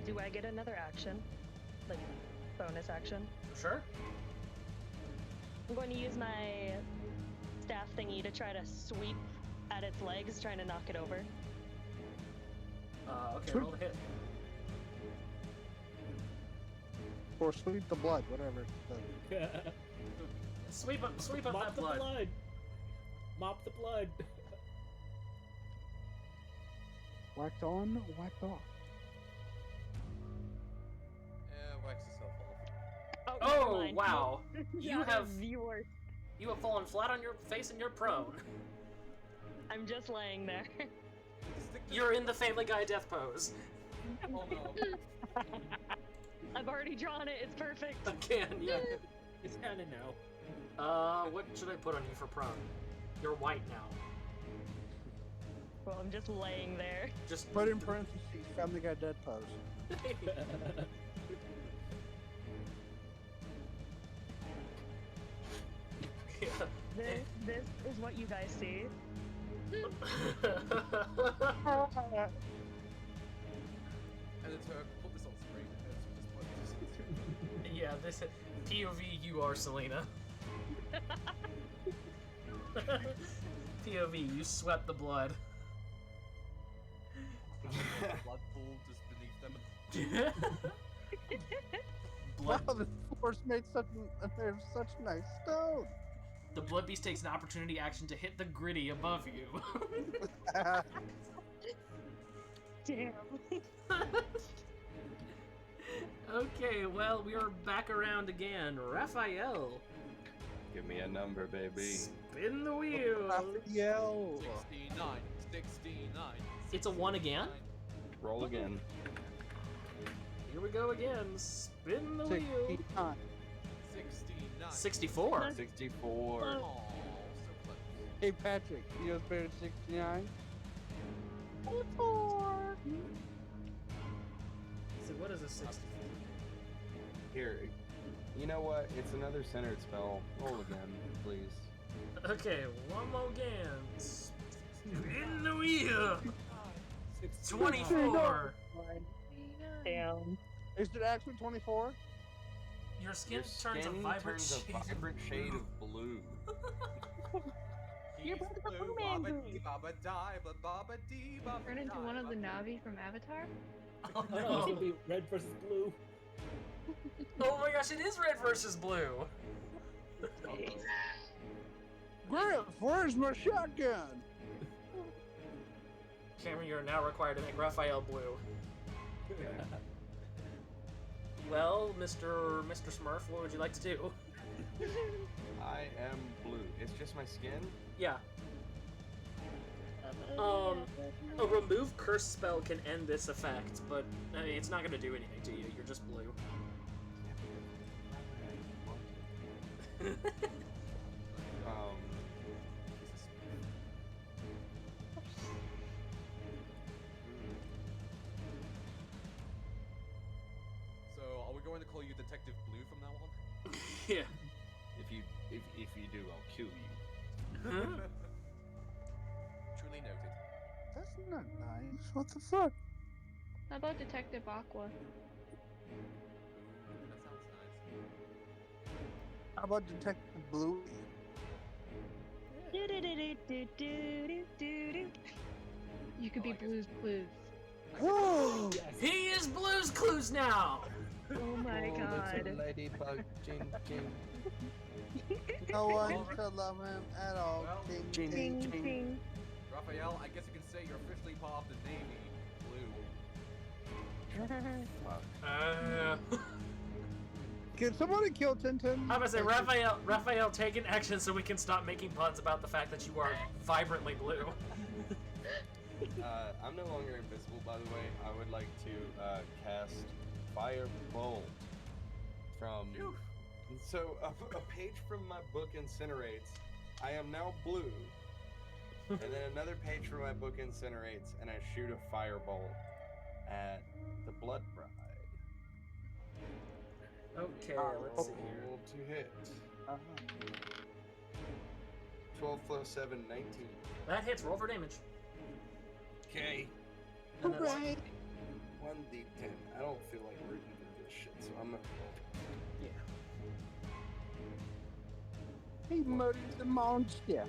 G: Do I get another action? Like, bonus action?
A: Sure.
G: I'm going to use my staff thingy to try to sweep at its legs, trying to knock it over.
A: Okay, roll to hit.
C: Or sweep the blood, whatever.
A: Sweep up
F: Mop
A: that
F: the
A: blood.
F: blood. Mop the blood.
C: Wax on, wax off.
E: Yeah, wax yourself off.
G: Oh, never
A: Oh,
G: mind.
A: wow. You
G: That
A: have
G: is yours.
A: you have fallen flat on your face and you're prone.
G: I'm just laying there.
E: Stick to
A: You're in the Family Guy death pose.
E: Oh no.
G: I've already drawn it, it's perfect.
A: Again, yeah.
F: It's canon now.
A: What should I put on you for prone? You're white now.
G: Well, I'm just laying there.
A: Just
C: Put in parentheses, Family Guy dead pose.
A: Yeah.
G: This is what you guys see.
E: And it's her. Put this on screen. It's just put
A: Yeah, this POV you are Selena. POV, you swept the blood.
E: blood pool just beneath them.
A: Blood,
C: Wow, this force made such nice stone.
A: the blood beast takes an opportunity action to hit the gritty above you.
G: Damn.
A: Okay, well, we are back around again. Raphael.
H: Give me a number, baby.
A: Spin the wheel.
C: Raphael.
E: 69. 69.
A: It's a 1 again?
H: Roll again.
A: Here we go again. Spin the wheel.
C: 69.
E: 69.
A: 64.
H: 64.
E: Oh, so close.
C: Hey, Patrick, you know better than 69?
A: So what is a 64?
H: Here, you know what? It's another centered spell. Roll again, please.
A: Okay, one more again. Spin the wheel. 24.
G: Damn.
C: Is it actually 24?
A: Your skin
H: Your
A: turns a
H: skin
A: vibrant
H: turns
A: shade.
H: a vibrant shade of blue.
E: He's blue, baba dee, baba die, baba dee, baba
B: Turn into
E: die,
B: one of the
E: baba-
B: Navi from Avatar?
A: Oh
F: No, it's
A: no.
F: gonna be red versus blue.
A: Oh my gosh, it is red versus blue.
C: Griff, where's my shotgun?
A: Cameron, you're now required to make Raphael blue. Well, Mr. Smurf, what would you like to do?
H: I am blue. It's just my skin.
A: Yeah. A remove curse spell can end this effect, but I mean, it's not going to do anything to you. You're just blue.
E: So, are we going to call you Detective Blue from now on?
A: Yeah.
H: If you do, I'll kill you.
E: Truly noted.
C: That's not nice. What the fuck?
B: How about Detective Aqua?
E: Ooh, that sounds nice.
C: How about Detective Blue?
B: You could be
E: I guess-
B: Blue's Clues.
C: Whoa!
F: Yes.
A: He is Blue's Clues now!
G: Oh my god.
H: Ladybug, jing, jing.
C: No one could love him at all.
E: Well,
C: Ding,
H: Jing,
C: ding.
G: Ding, ding.
E: Raphael, I guess you can say you're officially part of the Navy, Blue.
C: Can somebody kill Tintin?
A: I'm gonna say, Raphael, take an action so we can stop making puns about the fact that you are vibrantly blue.
H: I'm no longer invisible, by the way. I would like to cast Firebolt from.
E: Phew.
H: So a page from my book incinerates. I am now blue, and then another page from my book incinerates, and I shoot a firebolt at the Blood Bride.
A: Okay, let's see here.
H: Roll to hit. 12 plus 7, 19.
A: That hits. Roll for damage.
H: Okay.
A: And that's-
H: 1d10. I don't feel like rooting through this shit, so I'm gonna roll.
A: Yeah.
C: He murdered the monster.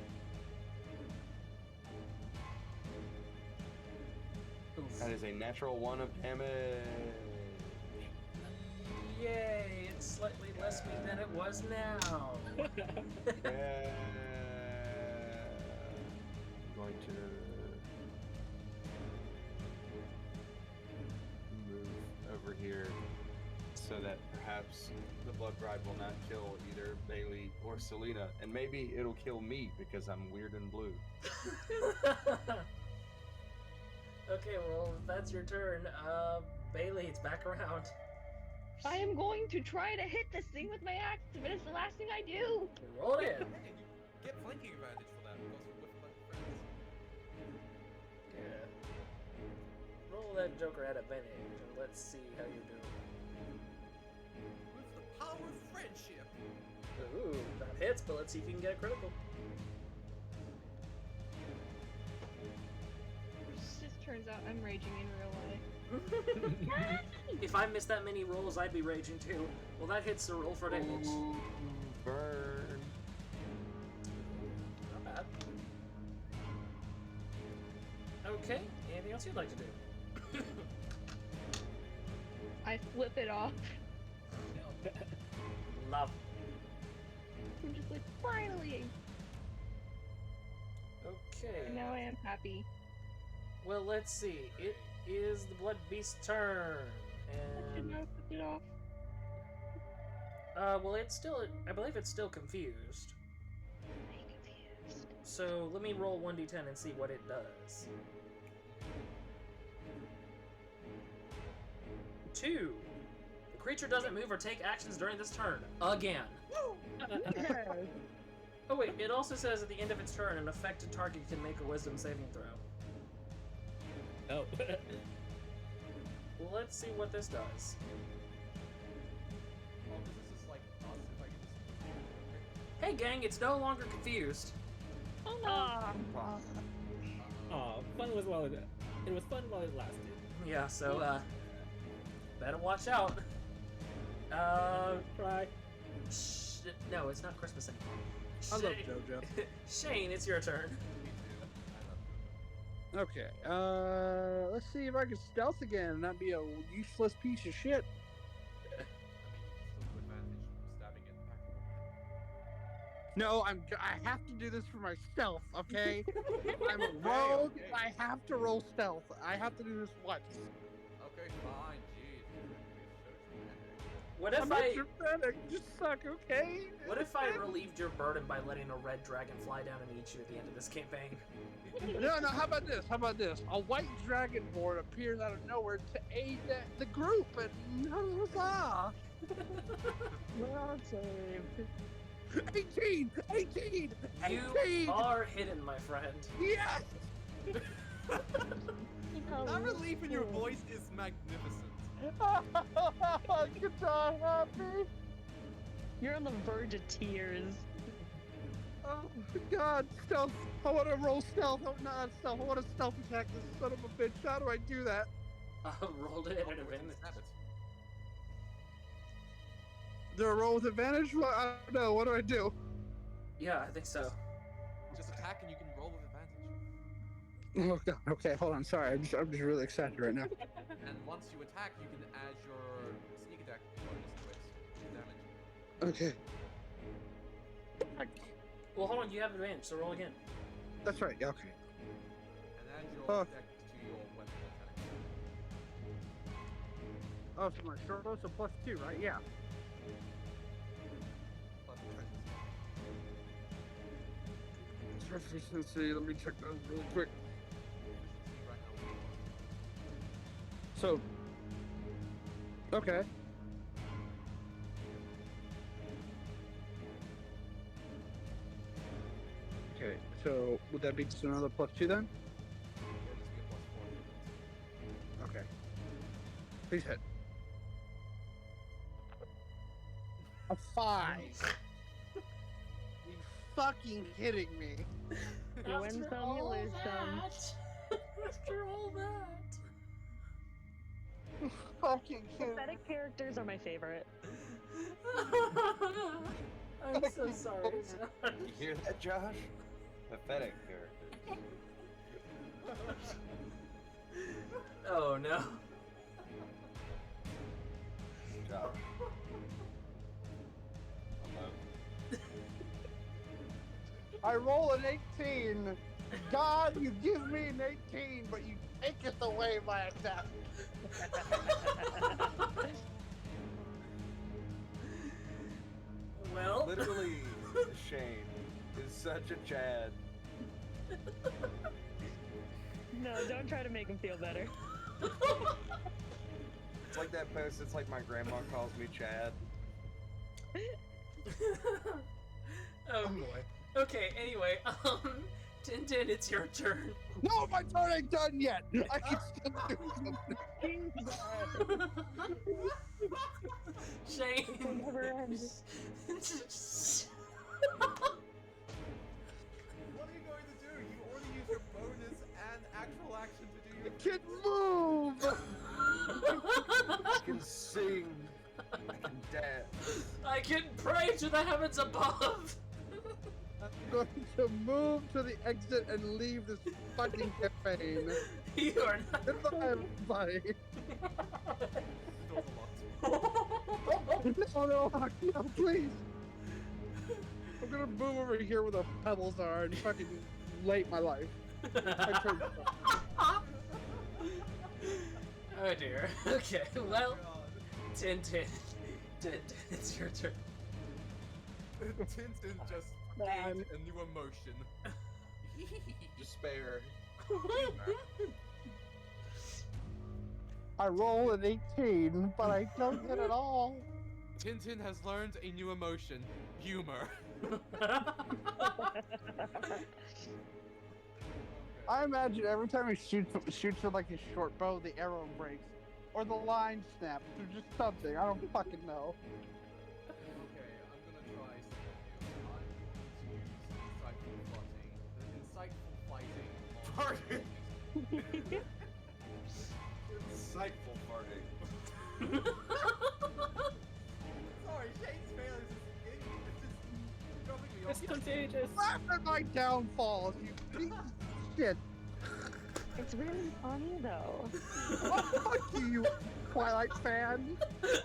H: That is a natural 1 of damage.
A: Yay! It's slightly less me than it was now.
H: Yeah. I'm going to move over here so that perhaps the Blood Bride will not kill either Bailee or Selena, and maybe it'll kill me because I'm weird and blue.
A: Okay, well, if that's your turn. Bailee, it's back around.
B: I am going to try to hit this thing with my axe, but it's the last thing I do.
A: Roll it in.
E: Hey, you get flanking advantage for that because you're with my friends.
A: Yeah. Roll that Joker at advantage, and let's see how you do.
E: With the power of friendship.
A: Ooh, that hits, but let's see if you can get a critical.
B: This just turns out I'm raging in real life.
A: If I missed that many rolls, I'd be raging too. Well, that hits the roll for damage.
H: Ooh, burn.
A: Not bad. Okay, anything else you'd like to do?
B: I flip it off.
A: Love.
B: I'm just like, finally!
A: Okay.
B: And now I am happy.
A: Well, let's see. It is the Blood Beast's turn.
B: I should
A: And
B: not flip it off.
A: Well, it's still. I believe it's still confused. So let me roll 1d10 and see what it does. 2. The creature doesn't move or take actions during this turn. Again. Oh wait, it also says at the end of its turn, an affected target can make a wisdom saving throw.
F: Oh.
A: Well, let's see what this does.
E: Oh, this is like us if I can just.
A: Hey gang, it's no longer confused.
B: Oh no.
F: Aw, fun was while it was fun while it lasted.
A: Yeah, so better watch out.
F: Try.
A: No, it's not Christmas anymore.
C: I love JoJo.
A: Shane, it's your turn.
C: Okay, let's see if I can stealth again and not be a useless piece of shit.
E: I mean, still to advantage stabbing it back.
C: No, I have to do this for myself, okay? I'm a rogue,
E: okay.
C: I have to roll stealth. I have to do this once.
E: Okay, fine, jeez.
A: What if
C: I'm
A: I?
C: not dramatic, just suck, okay?
A: What if I relieved your burden by letting a red dragon fly down and eat you at the end of this campaign?
C: No, how about this? A white dragonborn appears out of nowhere to aid the group, and huzzah!
G: Well saved.
C: 18!
A: You are hidden, my friend.
C: Yes!
E: That relief in your voice is magnificent.
C: Good time, happy.
G: You're on the verge of tears.
C: Oh God, stealth! I want to roll stealth. Oh, not stealth. I want to stealth attack this son of a bitch. How do I do that?
A: Rolled it at an advantage.
C: Do I roll with advantage? Well, I don't know. What do I do?
A: Yeah, I think so.
E: Just attack and you can roll with advantage.
C: Oh God. Okay, hold on. Sorry, I'm just really excited right now.
E: And once you attack, you can add your sneak attack bonus to it. Damage.
C: Okay.
A: Well, hold on, you have advantage, so roll again.
C: That's right. Yeah, okay.
E: And add your
C: Oh.
E: dex to your weapon attack.
C: Oh, so my short bow, so +2, right? Yeah.
E: Plus proficiency.
C: Let's see. Let me check those really quick.
E: Proficiency right now.
C: So. Okay. Okay, so would that be just another +2 then?
E: It'll just be a +4.
C: Okay. Please hit. A 5. You fucking kidding me?
G: You win some, you lose some.
A: After all that.
C: Fucking kidding me.
G: Pathetic characters are my favorite.
A: I'm so sorry.
H: You hear that, Josh? Pathetic character.
A: Oh no.
H: Josh. Hello.
C: I roll an 18. God, you give me an 18, but you take it away by attack.
A: Well.
H: Literally, Shane is such a Chad.
G: No, don't try to make him feel better.
H: It's like that post. It's like my grandma calls me Chad.
A: Oh boy. Okay, anyway, Tintin, it's your turn.
C: No, my turn ain't done yet. I can still do something.
A: Shane.
G: Never ends.
E: What are you going to do? You already used your bonus and actual action to do your.
C: I can move.
H: I can sing. I can dance.
A: I can pray to the heavens above.
C: I'm going to move to the exit and leave this fucking campaign.
A: You are not.
C: Goodbye, everybody. No, no, please. I'm gonna move over here where the pebbles are and fucking late my life.
A: Oh dear. Okay, well, Tintin, It's your turn.
E: Tintin just gained a new emotion.
H: Despair.
C: I roll an 18, but I don't get it all.
E: Tintin has learned a new emotion. Humor.
C: I imagine every time he shoots with like his short bow, the arrow breaks. Or the line snaps, or just something. I don't fucking know.
E: Okay, I'm gonna try something new. I'm going to use insightful fighting.
H: Farting. Insightful farting.
E: Sorry, Shane's fail is just dropping me off.
F: It's contagious.
C: Laugh at my downfalls, you piece of shit.
G: It's really funny though.
C: Oh, fuck you, Twilight fan.
E: Alright.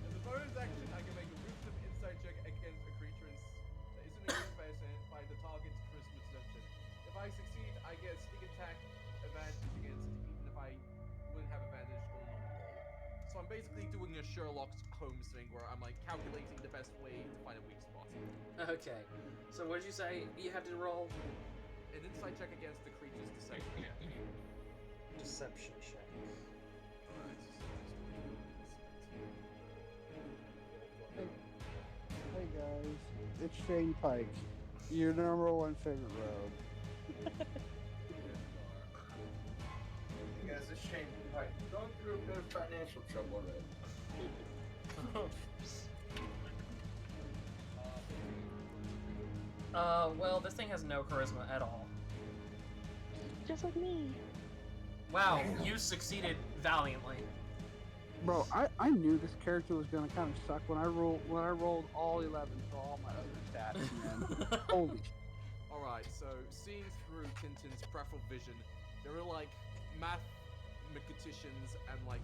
E: As a bonus action, I can make a wisdom insight check against a creature that isn't a good person by the target's charisma perception. If I succeed, I get sneak attack advantage against it, even if I wouldn't have advantage on a normal roll. So I'm basically doing a Sherlock Holmes thing where I'm like calculating the best way to find a weak spot.
A: Okay. So what did you say you had to roll?
E: An insight check against the creature's deception.
A: Deception check.
C: Hey guys, it's Shane Pike, your #1 favorite road.
H: Hey guys, it's Shane Pike. Going through a bit of financial trouble already.
A: Well, this thing has no charisma at all.
G: Just like me.
A: Wow, you succeeded valiantly.
C: Bro, I knew this character was gonna kind of suck when I rolled all 11 for all my other stats, man. Holy shit.
E: Alright, so seeing through Tintin's peripheral vision, there are like mathematicians and like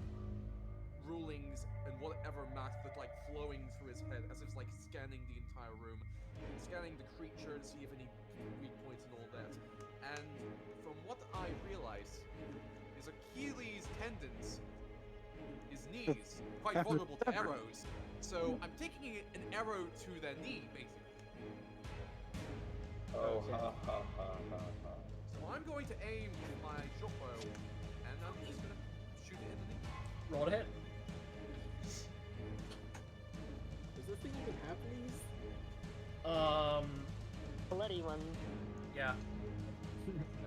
E: rulings and whatever math that like flowing through his head as if it's like scanning the entire room, scanning the creature to see if any weak points and all that. And from what I realize is Achilles' tendons, his knees, quite vulnerable to arrows. So I'm taking an arrow to their knee, basically.
H: Oh, ha ha ha ha ha.
E: So I'm going to aim with my short bow, and I'm just gonna shoot it in the knee.
A: Roll to hit.
F: Does this thing even have these?
G: Bloody one.
A: Yeah.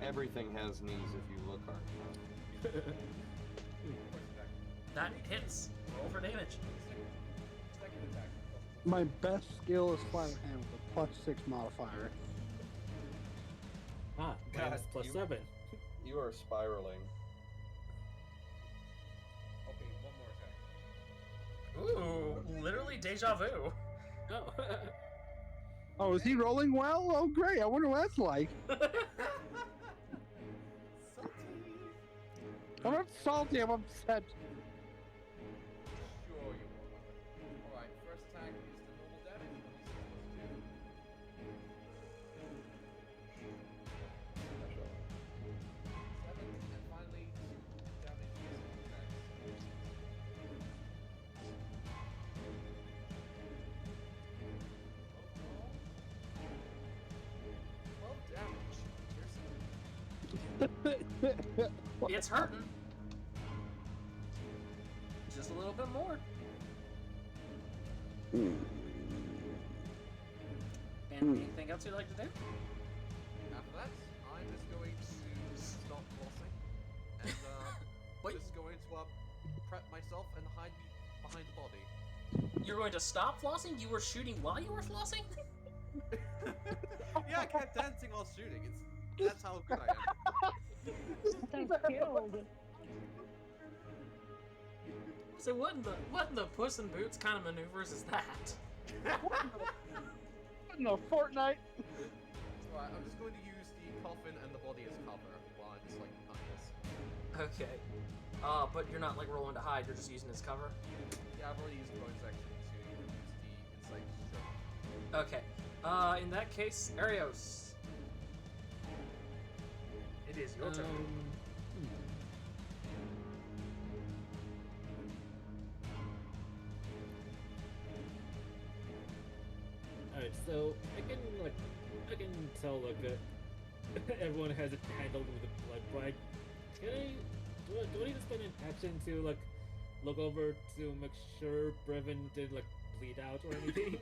H: Everything has knees if you look hard enough.
A: That hits. Roll for damage.
E: Second attack.
C: My best skill is sleight of hand with a +6 modifier.
F: Ah,
H: God,
F: minus
H: you-
F: +7.
H: You are spiraling.
E: Okay, one more attack.
A: Ooh, literally deja vu.
F: Oh.
C: Oh, is he rolling well? Oh, great. I wonder what that's like. I'm not salty, I'm upset.
E: Sure you are. Alright, first attack is the normal damage. 7, and finally 2 damage using attacks. Overall, 12 damage. Piercing.
A: It's hurting. Just a little bit more. And anything else you'd like to do?
E: After that, I'm just going to stop flossing and
A: Wait.
E: just going to prep myself and hide behind the body.
A: You're going to stop flossing? You were shooting while you were flossing?
E: Yeah, I kept dancing while shooting. That's how good I am.
G: So skilled.
A: So what in the Puss in Boots kind of maneuvers is that?
C: No, Fortnite.
E: So I'm just going to use the coffin and the body as cover while I'm just like behind this.
A: Okay. But you're not like rolling to hide, you're just using as cover?
E: Yeah, I've already used the bonus action to use the insight stroke.
A: Okay. In that case, Erios. It is your turn.
F: So I can tell everyone has it handled with the blood bride. Do I need to spend an action to look over to make sure Brevin didn't bleed out or anything?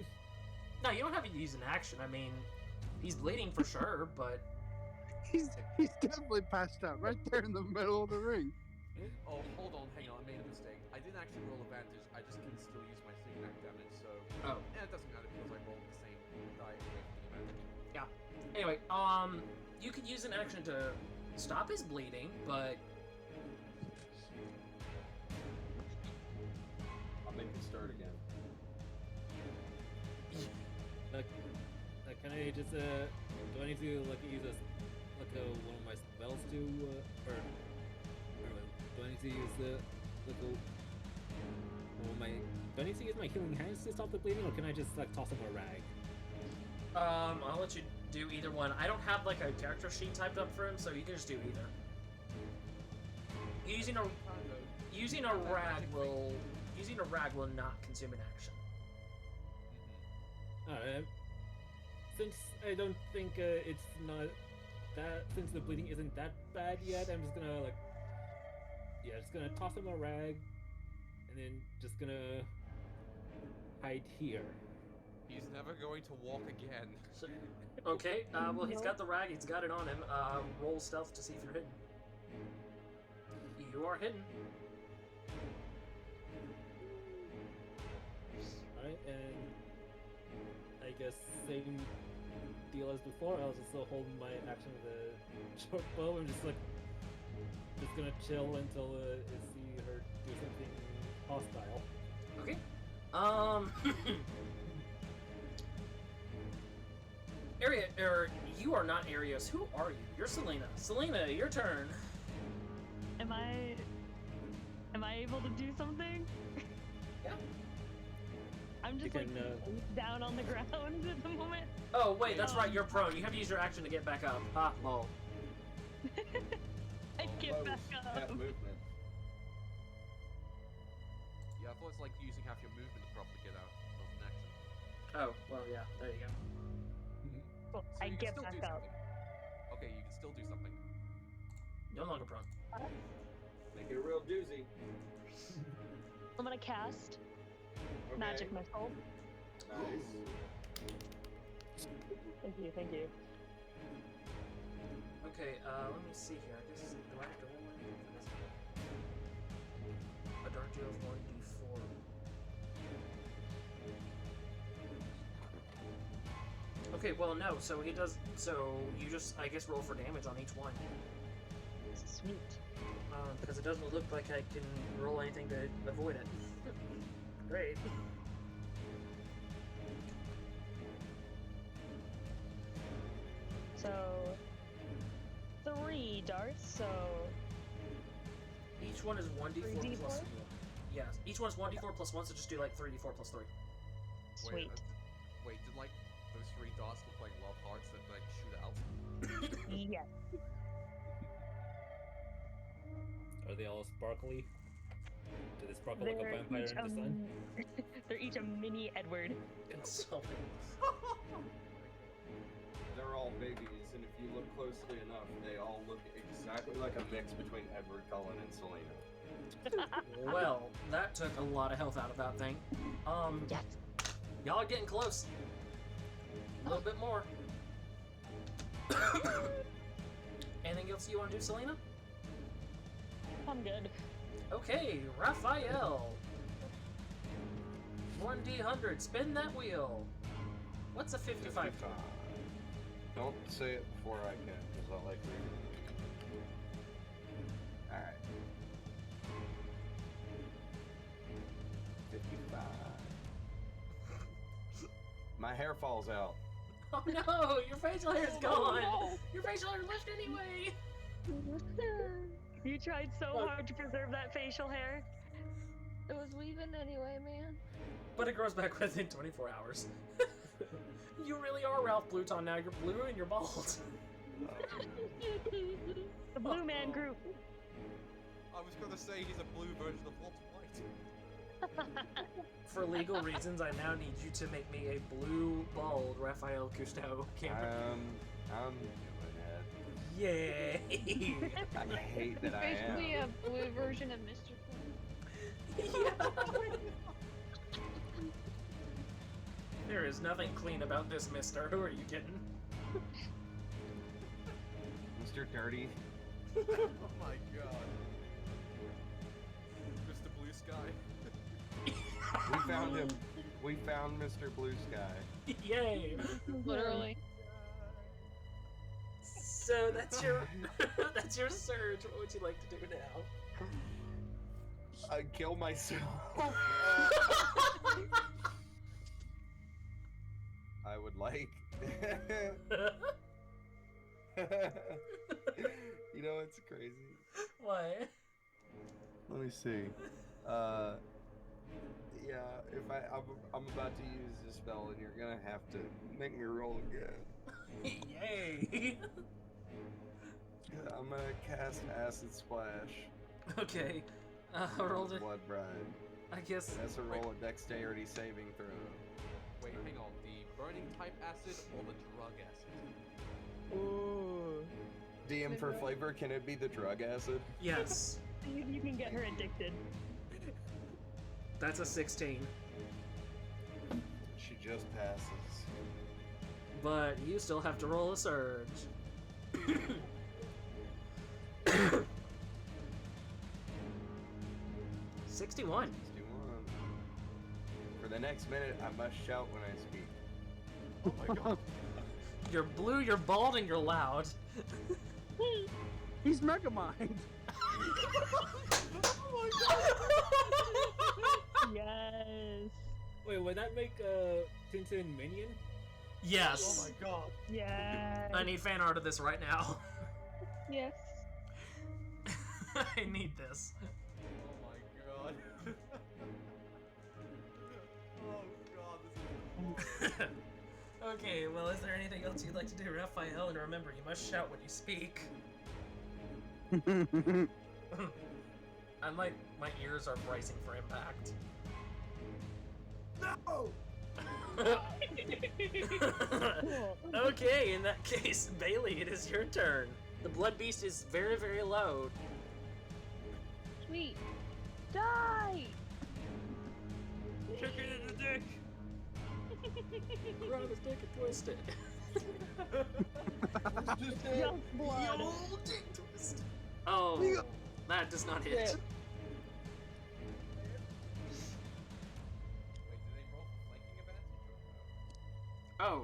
A: No, you don't have to use an action. I mean, he's bleeding for sure, but
C: He's definitely passed out right there in the middle of the ring.
E: Oh, hold on, hang on, I made a mistake. I didn't actually roll advantage, I just can still use my sneak attack damage, so...
A: Oh.
E: It doesn't matter because I rolled the same die anyway for the advantage.
A: yeah. Anyway, you could use an action to stop his bleeding, but
H: I'll make it start again.
F: Can I just do I need to use one of my spells to or do I need to use do I need to use my healing hands to stop the bleeding, or can I just toss him a rag?
A: I'll let you do either one. I don't have a character sheet typed up for him, so you can just do either. Using a rag will not consume an action.
F: Alright. Since I don't think it's not that, since the bleeding isn't that bad yet, I'm just gonna toss him a rag, and then just gonna hide here.
E: He's never going to walk again.
A: Okay, well, he's got the rag, he's got it on him. Roll stealth to see if you're hidden. You are hidden.
F: Alright, and I guess same deal as before. I was just still holding my action with a short bow. I'm just gonna chill until I see her do something hostile.
A: Okay. You are not Erios. Who are you? You're Selena. Selena, your turn.
G: Am I able to do something?
A: Yeah.
G: I'm just down on the ground at the moment.
A: Oh wait, that's right. You're prone. You have to use your action to get back up. Ha, lol.
G: I get back
H: Half
G: up.
H: movement.
E: Yeah, I thought it's like using half your movement to properly get out of an action.
A: Oh well, yeah. There you go.
G: Well,
E: So
G: I
E: you can
G: get
E: still
G: back
E: do
G: up.
E: something. Okay, you can still do something.
A: No longer prone.
H: Make it a real doozy.
G: I'm gonna cast
H: Okay.
G: magic missile.
H: Nice.
G: Thank you, thank you.
A: Okay, let me see here. I guess, do I have to roll anything for this? A dark deal of 1d4. Okay, well, no, so he does, so you just, I guess, roll for damage on each one.
G: Sweet.
A: Because it doesn't look like I can roll anything to avoid it. Great.
G: So 3 darts, so
A: Each one is 1d4
G: 3d4?
A: plus 1. Yes, each one's 1d4 plus 1, so just do 3d4 plus 3.
G: sweet.
E: Wait, did those 3 dots look like love hearts that shoot out?
G: Yes.
F: Are they all sparkly? Do they sparkle like a vampire in the sun?
G: They're each a mini Edward.
A: Insulting.
H: They're all babies, and if you look closely enough, they all look exactly like a mix between Edward Cullen and Selena.
A: Well, that took a lot of health out of that thing.
G: Yes.
A: Y'all are getting close. A little bit more. Anything else you want to do, Selena?
G: I'm good.
A: Okay, Raphael. 1d100, spin that wheel. What's a 55?
H: Don't say it before I can, because I like reading. Alright. 55. My hair falls out.
A: Oh no, your facial hair is gone.
G: no.
A: Your facial hair left anyway.
G: You tried so hard to preserve that facial hair.
B: It was leaving anyway, man.
A: But it grows back within 24 hours. You really are Ralph Bluton now. You're blue and you're bald.
G: The Blue Man Group.
E: I was gonna say he's a blue version of Walter White.
A: for legal reasons, I now need you to make me a blue bald Raphael Cousteau Camron.
D: I'm doing it.
A: Yay!
D: I hate that I am.
B: Basically a blue version of Mr. Clean.
A: Yeah. There is nothing clean about this, mister. Who are you kidding?
D: Mr. Dirty.
E: Oh my god. Mr. Blue Sky.
D: We found him. We found Mr. Blue Sky.
A: Yay!
B: Literally.
A: So that's your that's your surge. What would you like to do now?
D: I'd kill myself. I would like. You know, it's crazy.
A: What?
D: Let me see. Yeah, if I'm about to use this spell, and you're gonna have to make me roll again.
A: Yay!
D: I'm gonna cast Acid Splash.
A: Okay. Rolled it.
D: Blood Bride.
A: I guess.
D: That's a roll of Dexterity saving throw.
E: Wait, hang on. The burning type acid or the drug acid?
F: Ooh.
D: DM for flavor, can it be the drug acid?
A: Yes.
G: You can get her addicted.
A: That's a 16.
D: She just passes.
A: But you still have to roll a surge. 61.
D: 61. For the next minute, I must shout when I speak.
E: Oh my god.
A: You're blue, you're bald, and you're loud.
C: He's Megamind.
E: Oh my god.
G: Yes.
F: Wait, would that make Tintin minion?
A: Yes.
E: Oh my god.
G: Yes.
A: I need fan art of this right now.
B: Yes.
A: I need this.
E: Oh my god. Oh god, this is
A: Okay, well, is there anything else you'd like to do, Raphael? And remember, you must shout when you speak. I'm like, my ears are bracing for impact.
D: No!
A: Okay, in that case, Bailee, it is your turn. The blood beast is very, very low.
B: Sweet. Die!
A: Kick it in the dick! Grab his dick and twist it.
G: Just blood.
A: Yo, dick twist. Oh, that does not hit.
E: Wait, did they roll for flanking advantage or no?
A: Oh,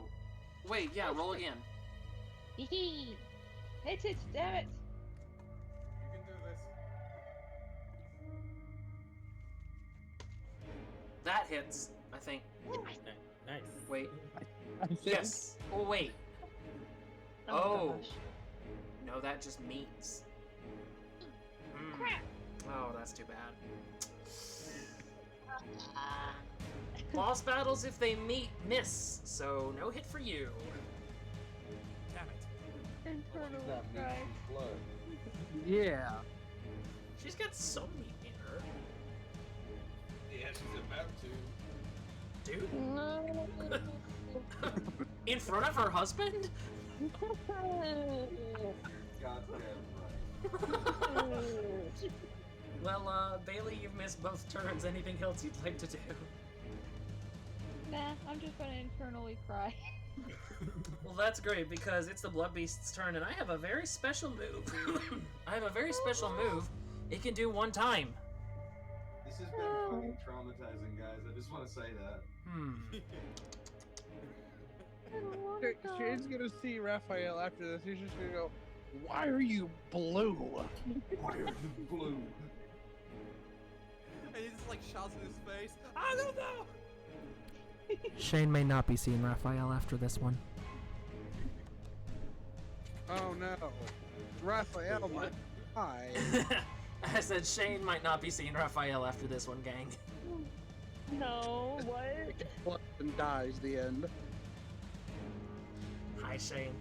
A: wait, yeah, roll again.
B: Hee. Hit it, damn it!
E: You can do this.
A: That hits, I think.
F: Nice.
A: Wait.
C: I think.
A: Yes. Oh, wait.
B: Oh,
A: Oh.
B: gosh.
A: No, that just meets. Mm.
B: Crap.
A: Oh, that's too bad. Boss battles, if they meet, miss. So, no hit for you.
E: Damn it.
B: Infernal
D: That
B: cry.
D: meat and blood.
C: Yeah.
A: She's got some meat in her.
H: Yeah, she's about to.
A: Dude.
B: No.
A: In front of her husband?
D: Goddamn
A: Well, Bailee, you've missed both turns. Anything else you'd like to do?
B: Nah, I'm just gonna internally cry.
A: Well, that's great, because it's the Blood Beast's turn, and I have a very special move. I have a very special move. It can do one time.
D: This has been fucking traumatizing, guys. I just want to say that.
B: I don't wanna die.
C: Shane's gonna see Raphael after this. He's just gonna go, "Why are you blue?"
D: Why are you blue?
E: And he just like shouts in his face, I don't know!
A: Shane may not be seeing Raphael after this one.
C: Oh no, Raphael might die.
A: I said Shane might not be seeing Raphael after this one, gang.
G: No, what?
C: And dies the end.
A: Hi, Shane.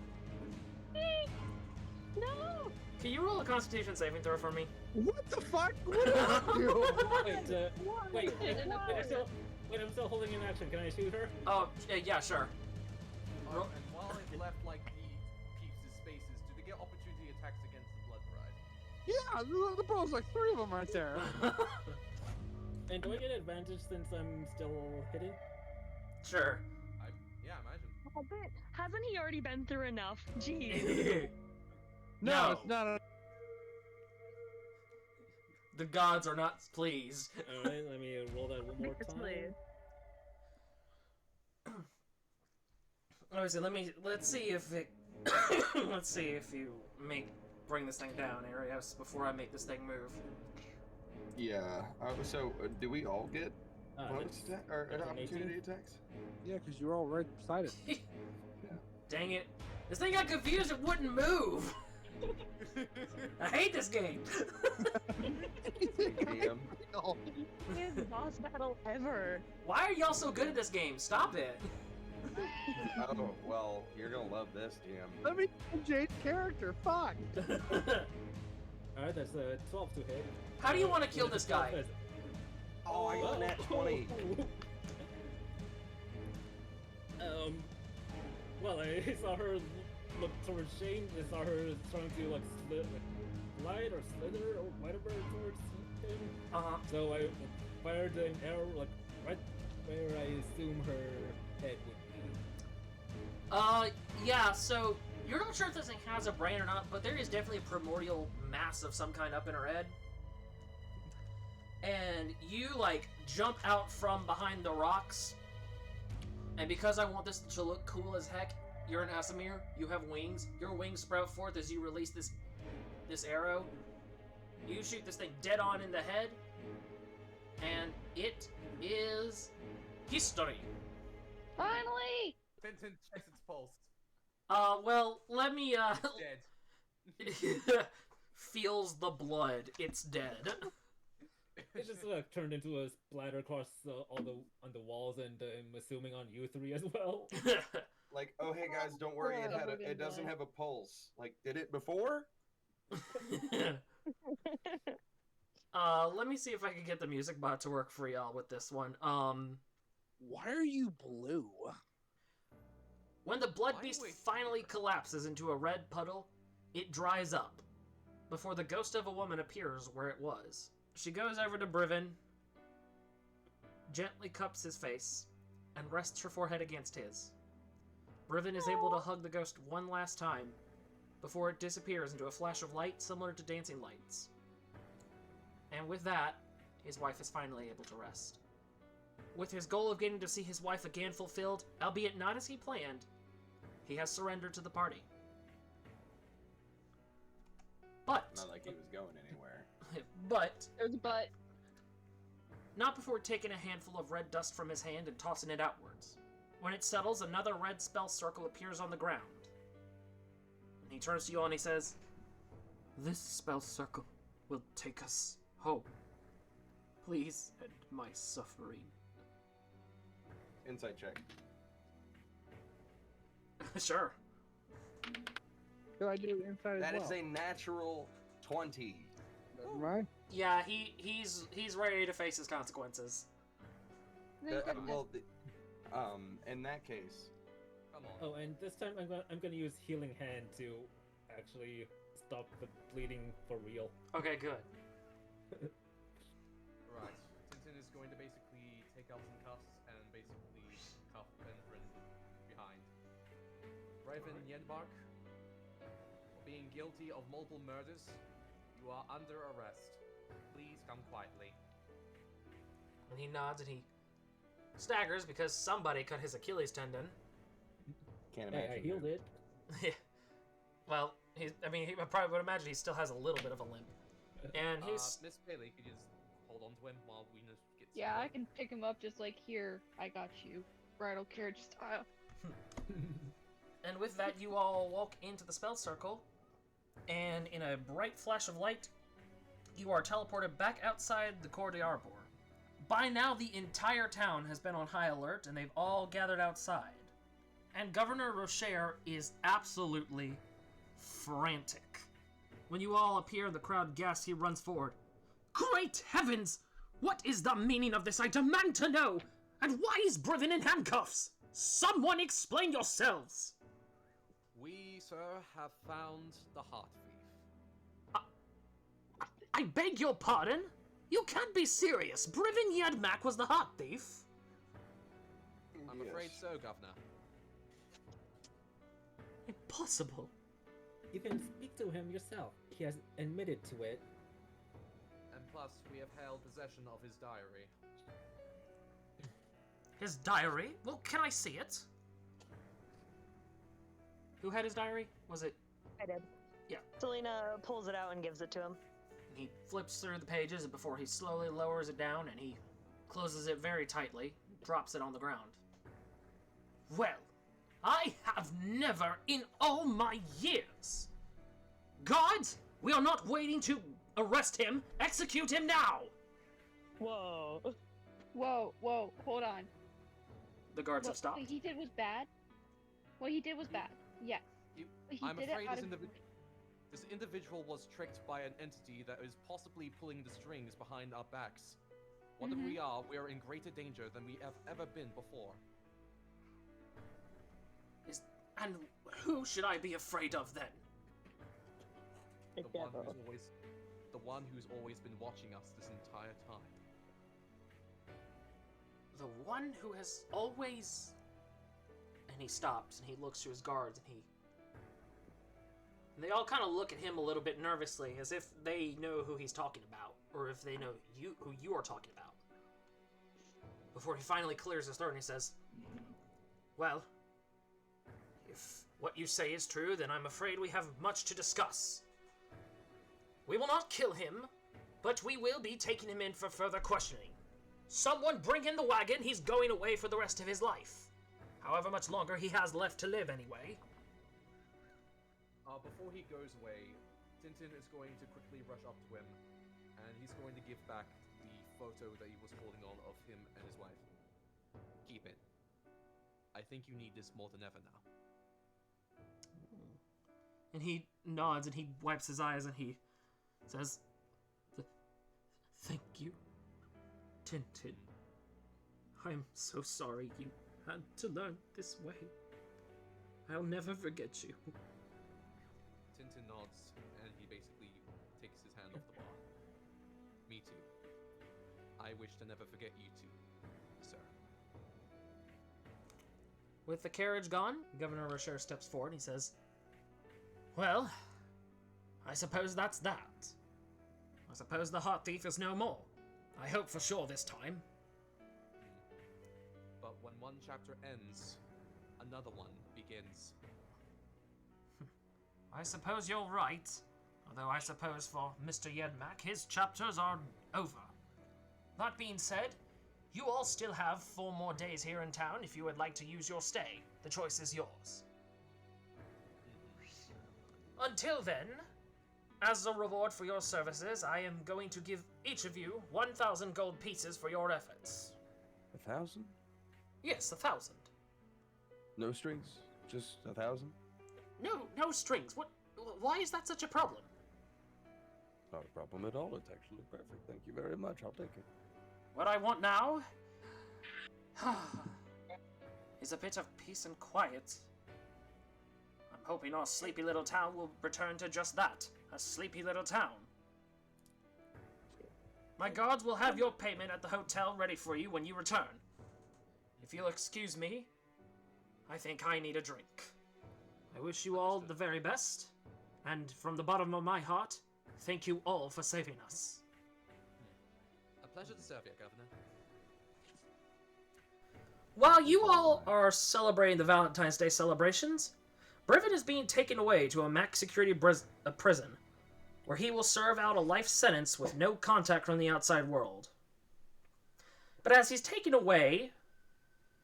G: No!
A: Can you roll a Constitution saving throw for me?
C: What the fuck? What did I do?
F: Wait, I'm still holding in action. Can I shoot her?
A: Oh, yeah, sure.
E: And while it left like the peeps' spaces, do they get opportunity attacks against the Blood Bride?
C: Yeah, the bros like 3 of them right there.
F: And do I get advantage since I'm still hidden?
A: Sure.
E: Yeah, imagine.
G: Oh, but hasn't he already been through enough? Jeez.
C: No, it's not a...
A: The gods are not pleased.
F: Alright, let me roll that one more time.
G: Please.
A: Obviously, let's see if it let's see if you bring this thing down, Erios, before I make this thing move.
H: Yeah. So, do we all get bonus
F: That's-
H: attack or
F: that's an
H: opportunity
F: 18.
H: attacks?
C: Yeah, because you're all right beside it.
A: Dang it. This thing got confused, it wouldn't move! I hate this game!
H: Damn.
G: His boss battle ever.
A: Why are y'all so good at this game? Stop it!
H: Oh, well, you're gonna love this, DM.
C: Let me Jade's character. Fuck.
F: Alright, that's 12 to hit.
A: How do you want to kill this guy?
H: Oh, I got that 20.
F: Well, I saw her look towards Shane. I saw her trying to like glide or slither or whatever towards him.
A: Uh-huh.
F: So I fired an arrow like right where I assume her head would be.
A: Yeah, so you're not sure if this thing has a brain or not, but there is definitely a primordial mass of some kind up in her head. And you, like, jump out from behind the rocks. And because I want this to look cool as heck, you're an Asimir. You have wings. Your wings sprout forth as you release this arrow. You shoot this thing dead on in the head. And it is history.
B: Finally!
E: Tintin checks its pulse.
A: Well, let me,
E: Dead.
A: feels the blood. It's dead.
F: It just turned into a splatter across on the walls, and I'm assuming on you three as well.
H: Like, oh hey guys, don't worry, it doesn't have a pulse. Like, did it before?
A: Let me see if I can get the music bot to work for y'all with this one.
C: Why are you blue?
A: When the blood
E: Why
A: beast
E: do we-
A: finally collapses into a red puddle, it dries up, before the ghost of a woman appears where it was. She goes over to Brivin, gently cups his face, and rests her forehead against his. Brivin is able to hug the ghost one last time, before it disappears into a flash of light similar to dancing lights. And with that, his wife is finally able to rest. With his goal of getting to see his wife again fulfilled, albeit not as he planned, he has surrendered to the party. But,
H: Not like he was going anywhere.
A: but,
B: There's a butt.
A: not before taking a handful of red dust from his hand and tossing it outwards. When it settles, another red spell circle appears on the ground. And he turns to you all and he says, "This spell circle will take us home. Please end my suffering."
H: Insight check.
A: Sure.
C: Do I do inside
H: That
C: as
H: is
C: well?
H: a natural 20.
C: Never mind.
A: Yeah, he's ready to face his consequences.
B: Thank goodness.
H: Well, in that case,
E: Come on.
F: Oh, and this time I'm gonna use Healing Hand to actually stop the bleeding for real.
A: Okay, good.
E: Right. Tintin is going to basically take out some cuffs and basically cuff Benfrin behind. Raven Yenbark, being guilty of multiple murders, you are under arrest. Please come quietly.
A: And he nods and he staggers because somebody cut his Achilles tendon.
H: can't
F: Hey,
H: imagine.
F: I healed it.
A: Well, he probably would imagine he still has a little bit of a limp. And he's
E: Miss Bailee, could you just hold on to him while we just get
B: Yeah, I can pick him up just like, here, I got you. Bridal carriage style.
A: And with that, you all walk into the spell circle, and in a bright flash of light, you are teleported back outside the Cour d'Arbor. By now, the entire town has been on high alert, and they've all gathered outside. And Governor Rocher is absolutely frantic. When you all appear, the crowd gasps. He runs forward. Great heavens! What is the meaning of this? I demand to know! And why is Brivin in handcuffs? Someone explain yourselves!
E: We, sir, have found the heart thief.
A: I beg your pardon? You can't be serious. Brivin Yedmak was the heart thief?
E: I'm afraid so, Governor.
A: Impossible.
F: You can speak to him yourself. He has admitted to it.
E: And plus, we have held possession of his diary.
A: His diary? Well, can I see it? Who had his diary? Was it?
G: I did.
A: Yeah.
G: Selena pulls it out and gives it to him.
A: He flips through the pages before he slowly lowers it down and he closes it very tightly, drops it on the ground. Well, I have never in all my years. Guards, we are not waiting to arrest him. Execute him now.
G: Whoa.
B: Whoa, hold on.
A: The guards have
B: What
A: stopped.
B: he did was bad? What he did was bad, yes. But he
E: I'm
B: did
E: afraid
B: it out
E: this,
B: of...
E: this individual was tricked by an entity that is possibly pulling the strings behind our backs. Whatever we are in greater danger than we have ever been before.
A: And who should I be afraid of then?
G: The
E: one who's always been watching us this entire time.
A: The one who has always... And he stops and he looks to his guards and they all kind of look at him a little bit nervously, as if they know who he's talking about, or if they know who you are talking about. Before he finally clears his throat and he says, well, if what you say is true, then I'm afraid we have much to discuss. We will not kill him, but we will be taking him in for further questioning. Someone bring in the wagon, he's going away for the rest of his life. However much longer he has left to live anyway.
E: Before he goes away, Tintin is going to quickly rush up to him, and he's going to give back the photo that he was holding on of him and his wife. Keep it. I think you need this more than ever now.
A: And he nods and he wipes his eyes and he says, thank you, Tintin. I'm so sorry you had to learn this way. I'll never forget you.
E: Tintin nods, and he basically takes his hand off the bar. Me too. I wish to never forget you too, sir.
A: With the carriage gone, Governor Rocher steps forward and he says, well, I suppose that's that. I suppose the heart thief is no more. I hope for sure this time.
E: But when one chapter ends, another one begins.
A: I suppose you're right. Although I suppose for Mr. Yedmak, his chapters are over. That being said, you all still have 4 more days here in town if you would like to use your stay. The choice is yours. Until then, as a reward for your services, I am going to give each of you 1,000 gold pieces for your efforts.
D: 1,000?
A: Yes, 1,000.
D: No strings? Just 1,000?
A: No strings. What? Why is that such a problem?
D: Not a problem at all. It's actually perfect. Thank you very much. I'll take it.
A: What I want now is a bit of peace and quiet. I'm hoping our sleepy little town will return to just that, a sleepy little town. My guards will have your payment at the hotel ready for you when you return. If you'll excuse me, I think I need a drink. I wish you all the very best, and from the bottom of my heart, thank you all for saving us.
E: A pleasure to serve you, Governor.
A: While you all are celebrating the Valentine's Day celebrations, Brivin is being taken away to a max security prison, where he will serve out a life sentence with no contact from the outside world. But as he's taken away,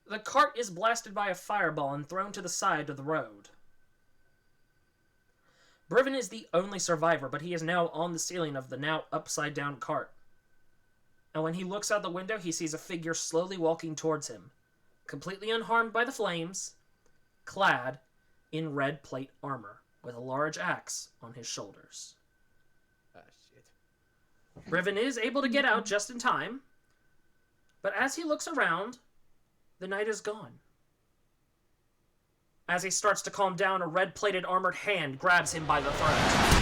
A: the cart is blasted by a fireball and thrown to the side of the road. Brivin is the only survivor, but he is now on the ceiling of the now upside-down cart. And when he looks out the window, he sees a figure slowly walking towards him, completely unharmed by the flames, clad in red plate armor, with a large axe on his shoulders. Riven is able to get out just in time, but as he looks around, the knight is gone. As he starts to calm down, a red-plated armored hand grabs him by the throat.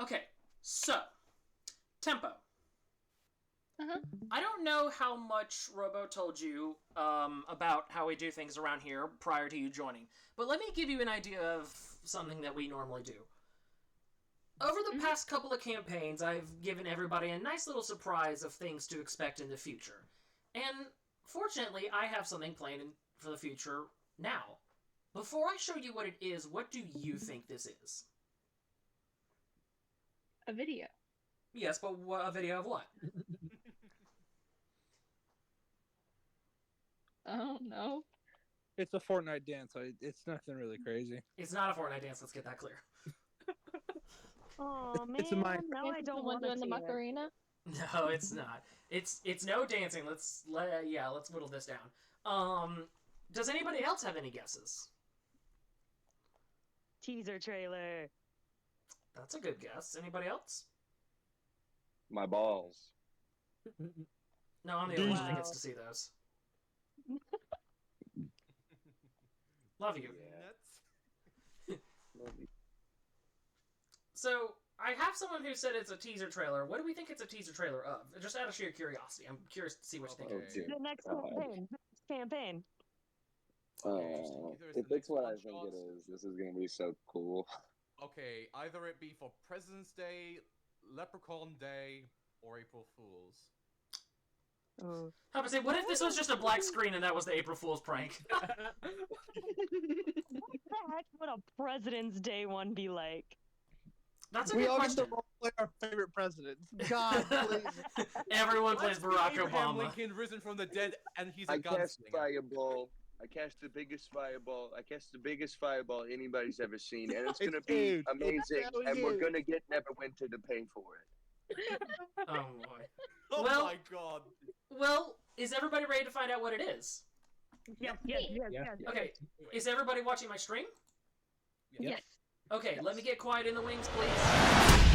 A: Okay, so, Tempo.
B: Uh-huh.
A: I don't know how much Robo told you about how we do things around here prior to you joining, but let me give you an idea of something that we normally do. Over the past couple of campaigns, I've given everybody a nice little surprise of things to expect in the future. And fortunately, I have something planned for the future now. Before I show you what it is, what do you think this is?
B: A video.
A: Yes, but a video of what?
B: I don't know.
C: It's a Fortnite dance. It's nothing really crazy.
A: It's not a Fortnite dance, let's get that clear.
G: Oh man,
C: It's a Minecraft.
G: now I don't want to
B: doing the
G: see it.
B: Macarena.
A: No, it's not. It's no dancing. Let's whittle this down. Does anybody else have any guesses?
G: Teaser trailer.
A: That's a good guess. Anybody else?
J: My balls.
A: No, I'm the only one that
G: Wow.
A: gets to see those. Love you. So, I have someone who said it's a teaser trailer. What do we think it's a teaser trailer of? Just out of sheer curiosity. I'm curious to see what you think.
J: Oh,
A: it is.
J: dear.
G: The next
J: God.
G: campaign. Campaign.
E: Either it's
J: If
E: the
J: it's
E: next
J: what I
E: one
J: think
E: shot-
J: it is, this is gonna be so cool.
E: Okay, either it be for President's Day, Leprechaun Day, or April Fool's.
G: Oh.
A: I would say, what if this was just a black screen and that was the April Fool's prank?
G: What the heck would a President's Day one be like?
A: That's a
C: We
A: good
C: all get to
A: question.
C: role play our favorite presidents. God, please.
A: Everyone plays
E: Let's be
A: Barack
E: Abraham
A: Obama.
E: Lincoln risen from the dead, and he's a
J: I cast
E: gunslinger.
J: fireball. I cast the biggest fireball. I cast the biggest fireball anybody's ever seen, and it's
C: It's
J: gonna be
C: huge.
J: amazing.
C: It's so
J: And we're
C: huge.
J: gonna get Neverwinter to pay for it.
A: Oh boy.
E: Oh
A: Well-
E: my god.
A: Well, is everybody ready to find out what it is?
G: Yes.
C: Yeah.
A: Okay, is everybody watching my stream?
F: Yes.
A: Okay, let me get quiet in the wings, please.